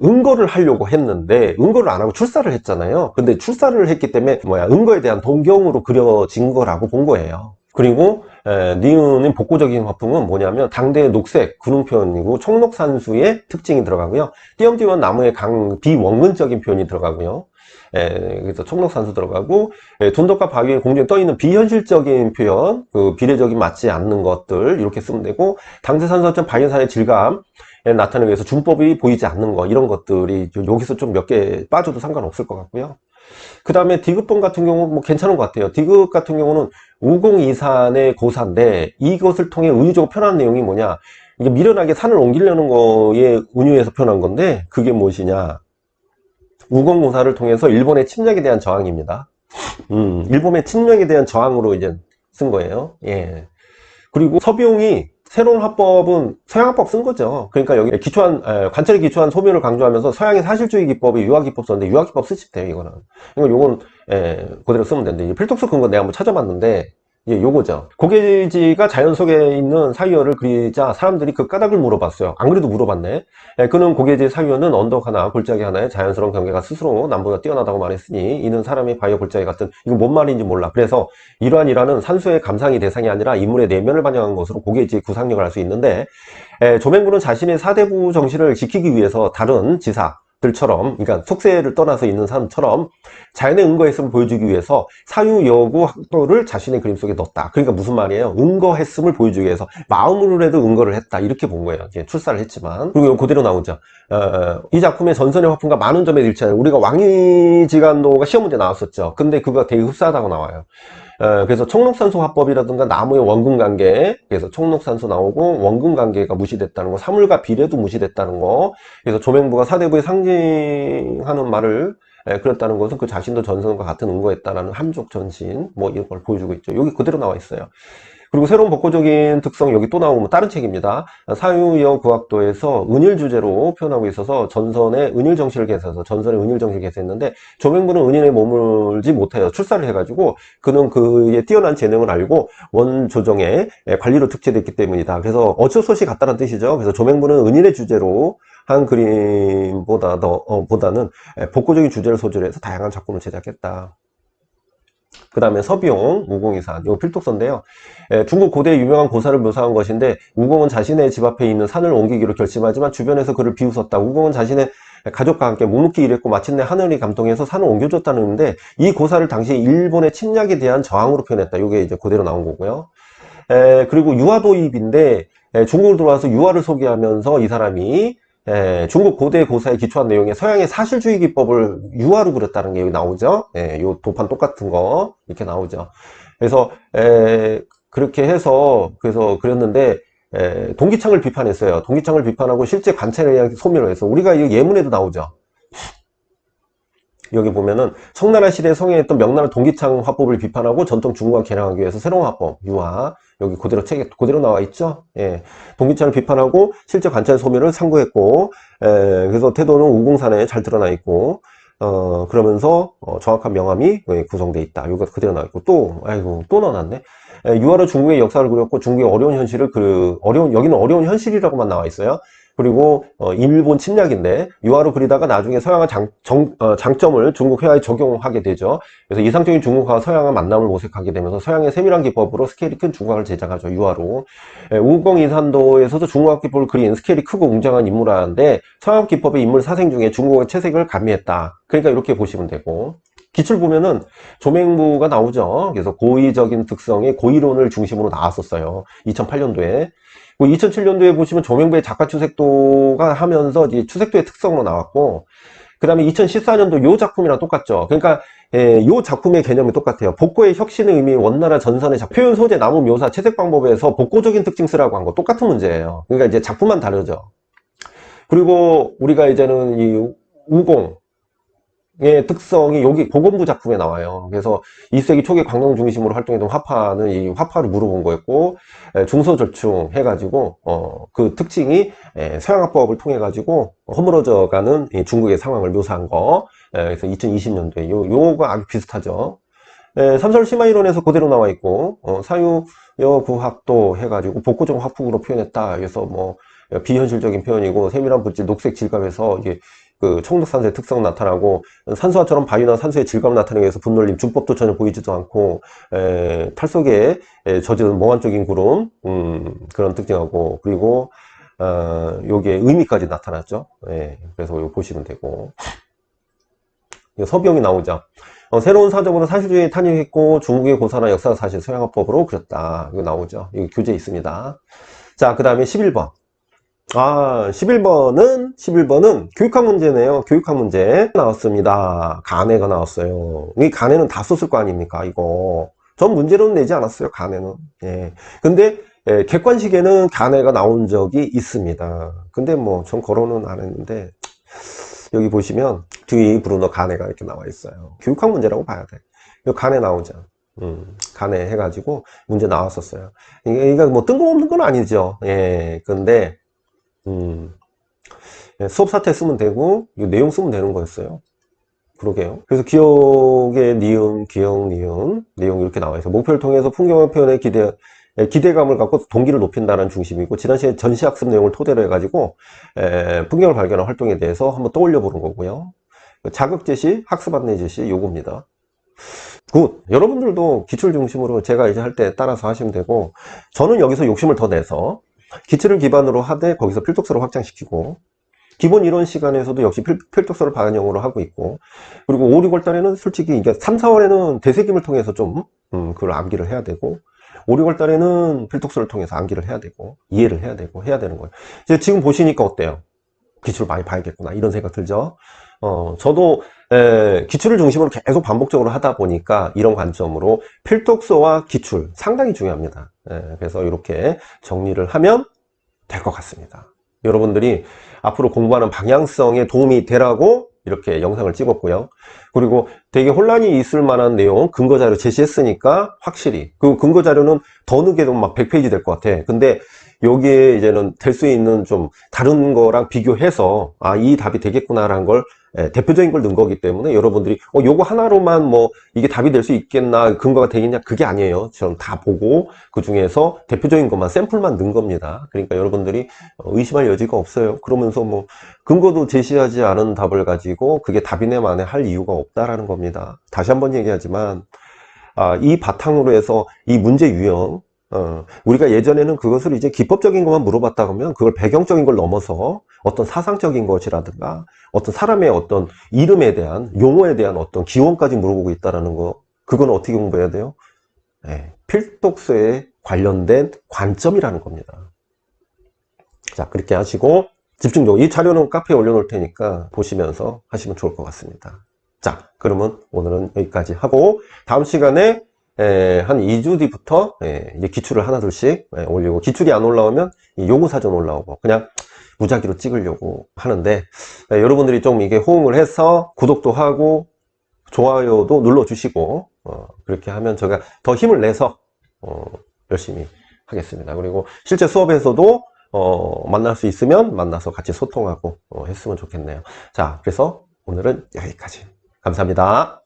은거를 하려고 했는데 은거를 안 하고 출사를 했잖아요. 근데 출사를 했기 때문에 은거에 대한 동경으로 그려진 거라고 본 거예요. 그리고 니은의 복고적인 화풍은 뭐냐면 당대의 녹색, 근ung 표현이고 청록산수의 특징이 들어가고요. 띄엄띄엄한 나무의 비원근적인 표현이 들어가고요. 그래서 청록산수 들어가고 둔덕과 바위에 공중에 떠있는 비현실적인 표현, 그 비례적인 맞지 않는 것들 이렇게 쓰면 되고 당대산서점 바위산의 질감 나타내기 위해서 준법이 보이지 않는 거 이런 것들이 여기서 좀 몇 개 빠져도 상관없을 것 같고요. 그 다음에 디귿번 같은 경우 뭐 괜찮은 것 같아요. 디귿 같은 경우는 우공이산의 고사인데 이것을 통해 은유적으로 표현한 내용이 뭐냐, 이게 미련하게 산을 옮기려는 거에 은유해서 표현한 건데 그게 무엇이냐, 우공고사를 통해서 일본의 침략에 대한 저항입니다. 일본의 침략에 대한 저항으로 이제 쓴 거예요. 그리고 서비용이 새로운 화법은 서양화법 쓴 거죠. 그러니까 여기 관찰에 기초한 소묘를 강조하면서 서양의 사실주의 기법이 유학기법 썼는데 유학기법 쓰시면 돼요, 이거는. 그러니까 요건, 그대로 쓰면 되는데, 필독서 근거 내가 한번 찾아봤는데, 예, 요거죠. 고개지가 자연 속에 있는 사유어를 그리자 사람들이 그 까닭을 물어봤어요. 안 그래도 물어봤네. 예, 그는 고개지의 사유어는 언덕 하나, 골짜기 하나의 자연스러운 경계가 스스로 남보다 뛰어나다고 말했으니 이는 사람의 바위와 골짜기 같은, 이거 뭔 말인지 몰라. 그래서 이러한 일화는 산수의 감상이 대상이 아니라 인물의 내면을 반영한 것으로 고개지의 구상력을 알 수 있는데, 조맹구는 자신의 사대부 정신을 지키기 위해서 다른 지사들처럼, 그러니까 속세를 떠나서 있는 사람처럼 자연의 근거했음을 보여주기 위해서 사유여구 학도를 자신의 그림 속에 넣었다. 그러니까 무슨 말이에요? 근거했음을 보여주기 위해서 마음으로라도 근거를 했다, 이렇게 본 거예요. 이제 출사를 했지만. 그리고 그대로 나오죠. 이 작품의 전선의 화풍과 많은 점에 일치하는, 우리가 왕이지간도가 시험 문제 나왔었죠. 근데 그거 되게 흡사하다고 나와요. 그래서 촉록산소 화법이라든가 나무의 원근관계, 그래서 촉록산소 나오고 원근관계가 무시됐다는 거, 사물과 비례도 무시됐다는 거, 그래서 조맹부가 사대부에 상징하는 말을 그랬다는 것은 그 자신도 전선과 같은 은거했다라는 함족 전신, 뭐 이런 걸 보여주고 있죠. 여기 그대로 나와 있어요. 그리고 새로운 복고적인 특성, 여기 또 나오면 다른 책입니다. 사유여 구학도에서 은일 주제로 표현하고 있어서 전선의 은일 정신을 개서해서 전선의 은일 정신을 개서했는데, 조맹부는 은일에 머물지 못해요. 출사를 해가지고 그는 그의 뛰어난 재능을 알고 원 조정의 관리로 특채됐기 때문이다. 그래서 어쩔 수 없이 같다는 뜻이죠. 그래서 조맹부는 은일의 주제로 한 보다는 복고적인 주제를 소재로 해서 다양한 작품을 제작했다. 그 다음에 서비용, 우공이산, 이거 필독서인데요. 중국 고대의 유명한 고사를 묘사한 것인데, 우공은 자신의 집 앞에 있는 산을 옮기기로 결심하지만 주변에서 그를 비웃었다. 우공은 자신의 가족과 함께 묵묵히 일했고 마침내 하늘이 감동해서 산을 옮겨줬다는데, 이 고사를 당시 일본의 침략에 대한 저항으로 표현했다. 이게 이제 그대로 나온 거고요. 그리고 유화도입인데, 중국을 들어와서 유화를 소개하면서 이 사람이 중국 고대 고사에 기초한 내용의 서양의 사실주의 기법을 유화로 그렸다는 게 여기 나오죠. 요 도판 똑같은 거 이렇게 나오죠. 그래서 그렇게 해서 그래서 그렸는데, 동기창을 비판했어요. 동기창을 비판하고 실제 관찰에 의한 소멸을 해서, 우리가 이 예문에도 나오죠. 여기 보면은 청나라 시대에 성행했던 명나라 동기창 화법을 비판하고 전통 중국화 개량하기 위해서 새로운 화법 유화, 여기 그대로 책에 그대로 나와 있죠. 예. 동기창을 비판하고 실제 관찰 소멸을 상고했고, 그래서 태도는 우공산에 잘 드러나 있고, 그러면서 정확한 명암이 구성되어 있다. 여기가 그대로 나와 있고, 또 아이고 또 넣어놨네. 유화로 중국의 역사를 그렸고 중국의 어려운 현실을, 여기는 어려운 현실이라고만 나와 있어요. 그리고 일본 침략인데 유화로 그리다가 나중에 서양화 장점을 중국 회화에 적용하게 되죠. 그래서 이상적인 중국화와 서양화 만남을 모색하게 되면서 서양의 세밀한 기법으로 스케일이 큰 중국화를 제작하죠. 유화로. 우공이산도에서도 중국화 기법을 그린 스케일이 크고 웅장한 인물화인데, 서양 기법의 인물 사생 중에 중국의 채색을 가미했다. 그러니까 이렇게 보시면 되고, 기출 보면은 조맹부가 나오죠. 그래서 고의적인 특성의 고의론을 중심으로 나왔었어요. 2008년도에. 2007년도에 보시면 조명부의 작가 추색도가 하면서 이제 추색도의 특성으로 나왔고, 그 다음에 2014년도 요 작품이랑 똑같죠. 그러니까 요 작품의 개념이 똑같아요. 복고의 혁신의 의미, 원나라 전선의 표현 소재, 나무 묘사, 채색 방법에서 복고적인 특징 쓰라고 한 거 똑같은 문제예요. 그러니까 이제 작품만 다르죠. 그리고 우리가 이제는 이 우공 의 특성이 여기 보건부 작품에 나와요. 그래서 2세기 초기 관광 중심으로 활동했던 화파는 이 화파를 물어본 거였고, 중소절충 해가지고 그 특징이 서양화법을 통해 가지고 허물어져 가는 중국의 상황을 묘사한 거. 그래서 2020년도에 요거가 아주 비슷하죠. 삼설 심화이론에서 그대로 나와 있고, 사유여 구학도 해가지고 복고적 화풍으로 표현했다. 그래서 뭐 비현실적인 표현이고, 세밀한 물질, 녹색 질감에서 이게 그 청록산소의 특성 나타나고, 산소화처럼 바위나 산소의 질감을 나타내기 위해서 분놀림, 준법도 전혀 보이지도 않고, 탈 속에 젖은 몽환적인 구름, 그런 특징하고, 그리고 요게 의미까지 나타났죠. 그래서 이거 보시면 되고, 서비용이 나오죠. 새로운 사적으로 사실주의에 탄핵했고 중국의 고사나 역사 사실 서양화법으로 그렸다. 이거 나오죠. 이거 교재 있습니다. 자, 그 다음에 11번. 11번은 교육학 문제네요. 교육학 문제 나왔습니다. 간해가 나왔어요. 이 간해는 다 썼을 거 아닙니까? 이거 전 문제로는 내지 않았어요. 간해는. 근데 객관식에는 간해가 나온 적이 있습니다. 근데 뭐 전 거론은 안 했는데, 여기 보시면 뒤 브루너 간해가 이렇게 나와 있어요. 교육학 문제라고 봐야 돼. 이 간해 나오죠. 간해 해가지고 문제 나왔었어요. 이게 뭐 뜬금없는 건 아니죠. 근데 수업 사태 쓰면 되고, 이 내용 쓰면 되는 거였어요. 그러게요. 그래서 기억의 니은, 기억, 니은, 내용 이렇게 나와 있어. 목표를 통해서 풍경화 표현에 기대감을 갖고 동기를 높인다는 중심이고, 지난 시간에 전시학습 내용을 토대로 해가지고, 풍경을 발견한 활동에 대해서 한번 떠올려 보는 거고요. 자극 제시, 학습 안내 제시, 요겁니다. 굿! 여러분들도 기출 중심으로 제가 이제 할 때 따라서 하시면 되고, 저는 여기서 욕심을 더 내서, 기출을 기반으로 하되 거기서 필독서를 확장시키고, 기본 이론 시간에서도 역시 필독서를 반영으로 하고 있고, 그리고 5, 6월 달에는 솔직히 이게 3, 4월에는 되새김을 통해서 좀 그걸 암기를 해야 되고, 5, 6월 달에는 필독서를 통해서 암기를 해야 되고, 이해를 해야 되고 해야 되는 거예요. 이제 지금 보시니까 어때요? 기출을 많이 봐야겠구나 이런 생각 들죠. 저도 기출을 중심으로 계속 반복적으로 하다 보니까 이런 관점으로 필독서와 기출 상당히 중요합니다. 그래서 이렇게 정리를 하면 될 것 같습니다. 여러분들이 앞으로 공부하는 방향성에 도움이 되라고 이렇게 영상을 찍었고요. 그리고 되게 혼란이 있을 만한 내용 근거자료 제시했으니까 확실히 그 근거자료는 더 늦게도 막 100페이지 될 것 같아. 근데 여기에 이제는 될 수 있는 좀 다른 거랑 비교해서 아, 이 답이 되겠구나라는 걸 대표적인 걸 넣은 거기 때문에 여러분들이 요거 하나로만 뭐 이게 답이 될 수 있겠나 근거가 되겠냐 그게 아니에요. 저는 다 보고 그 중에서 대표적인 것만 샘플만 넣은 겁니다. 그러니까 여러분들이 의심할 여지가 없어요. 그러면서 뭐 근거도 제시하지 않은 답을 가지고 그게 답이네 만에 할 이유가 없다라는 겁니다. 다시 한번 얘기하지만 이 바탕으로 해서 이 문제 유형 우리가 예전에는 그것을 이제 기법적인 것만 물어봤다 그러면 그걸 배경적인 걸 넘어서 어떤 사상적인 것이라든가 어떤 사람의 어떤 이름에 대한 용어에 대한 어떤 기원까지 물어보고 있다는 거 그건 어떻게 공부해야 돼요? 필독서에 관련된 관점이라는 겁니다. 자, 그렇게 하시고 집중적으로 이 자료는 카페에 올려놓을 테니까 보시면서 하시면 좋을 것 같습니다. 자, 그러면 오늘은 여기까지 하고 다음 시간에 한 2주 뒤부터 이제 기출을 하나 둘씩 올리고 기출이 안 올라오면 요구사전 올라오고 그냥 무작위로 찍으려고 하는데 여러분들이 좀 이게 호응을 해서 구독도 하고 좋아요도 눌러주시고 그렇게 하면 제가 더 힘을 내서 열심히 하겠습니다. 그리고 실제 수업에서도 만날 수 있으면 만나서 같이 소통하고 했으면 좋겠네요. 자, 그래서 오늘은 여기까지. 감사합니다.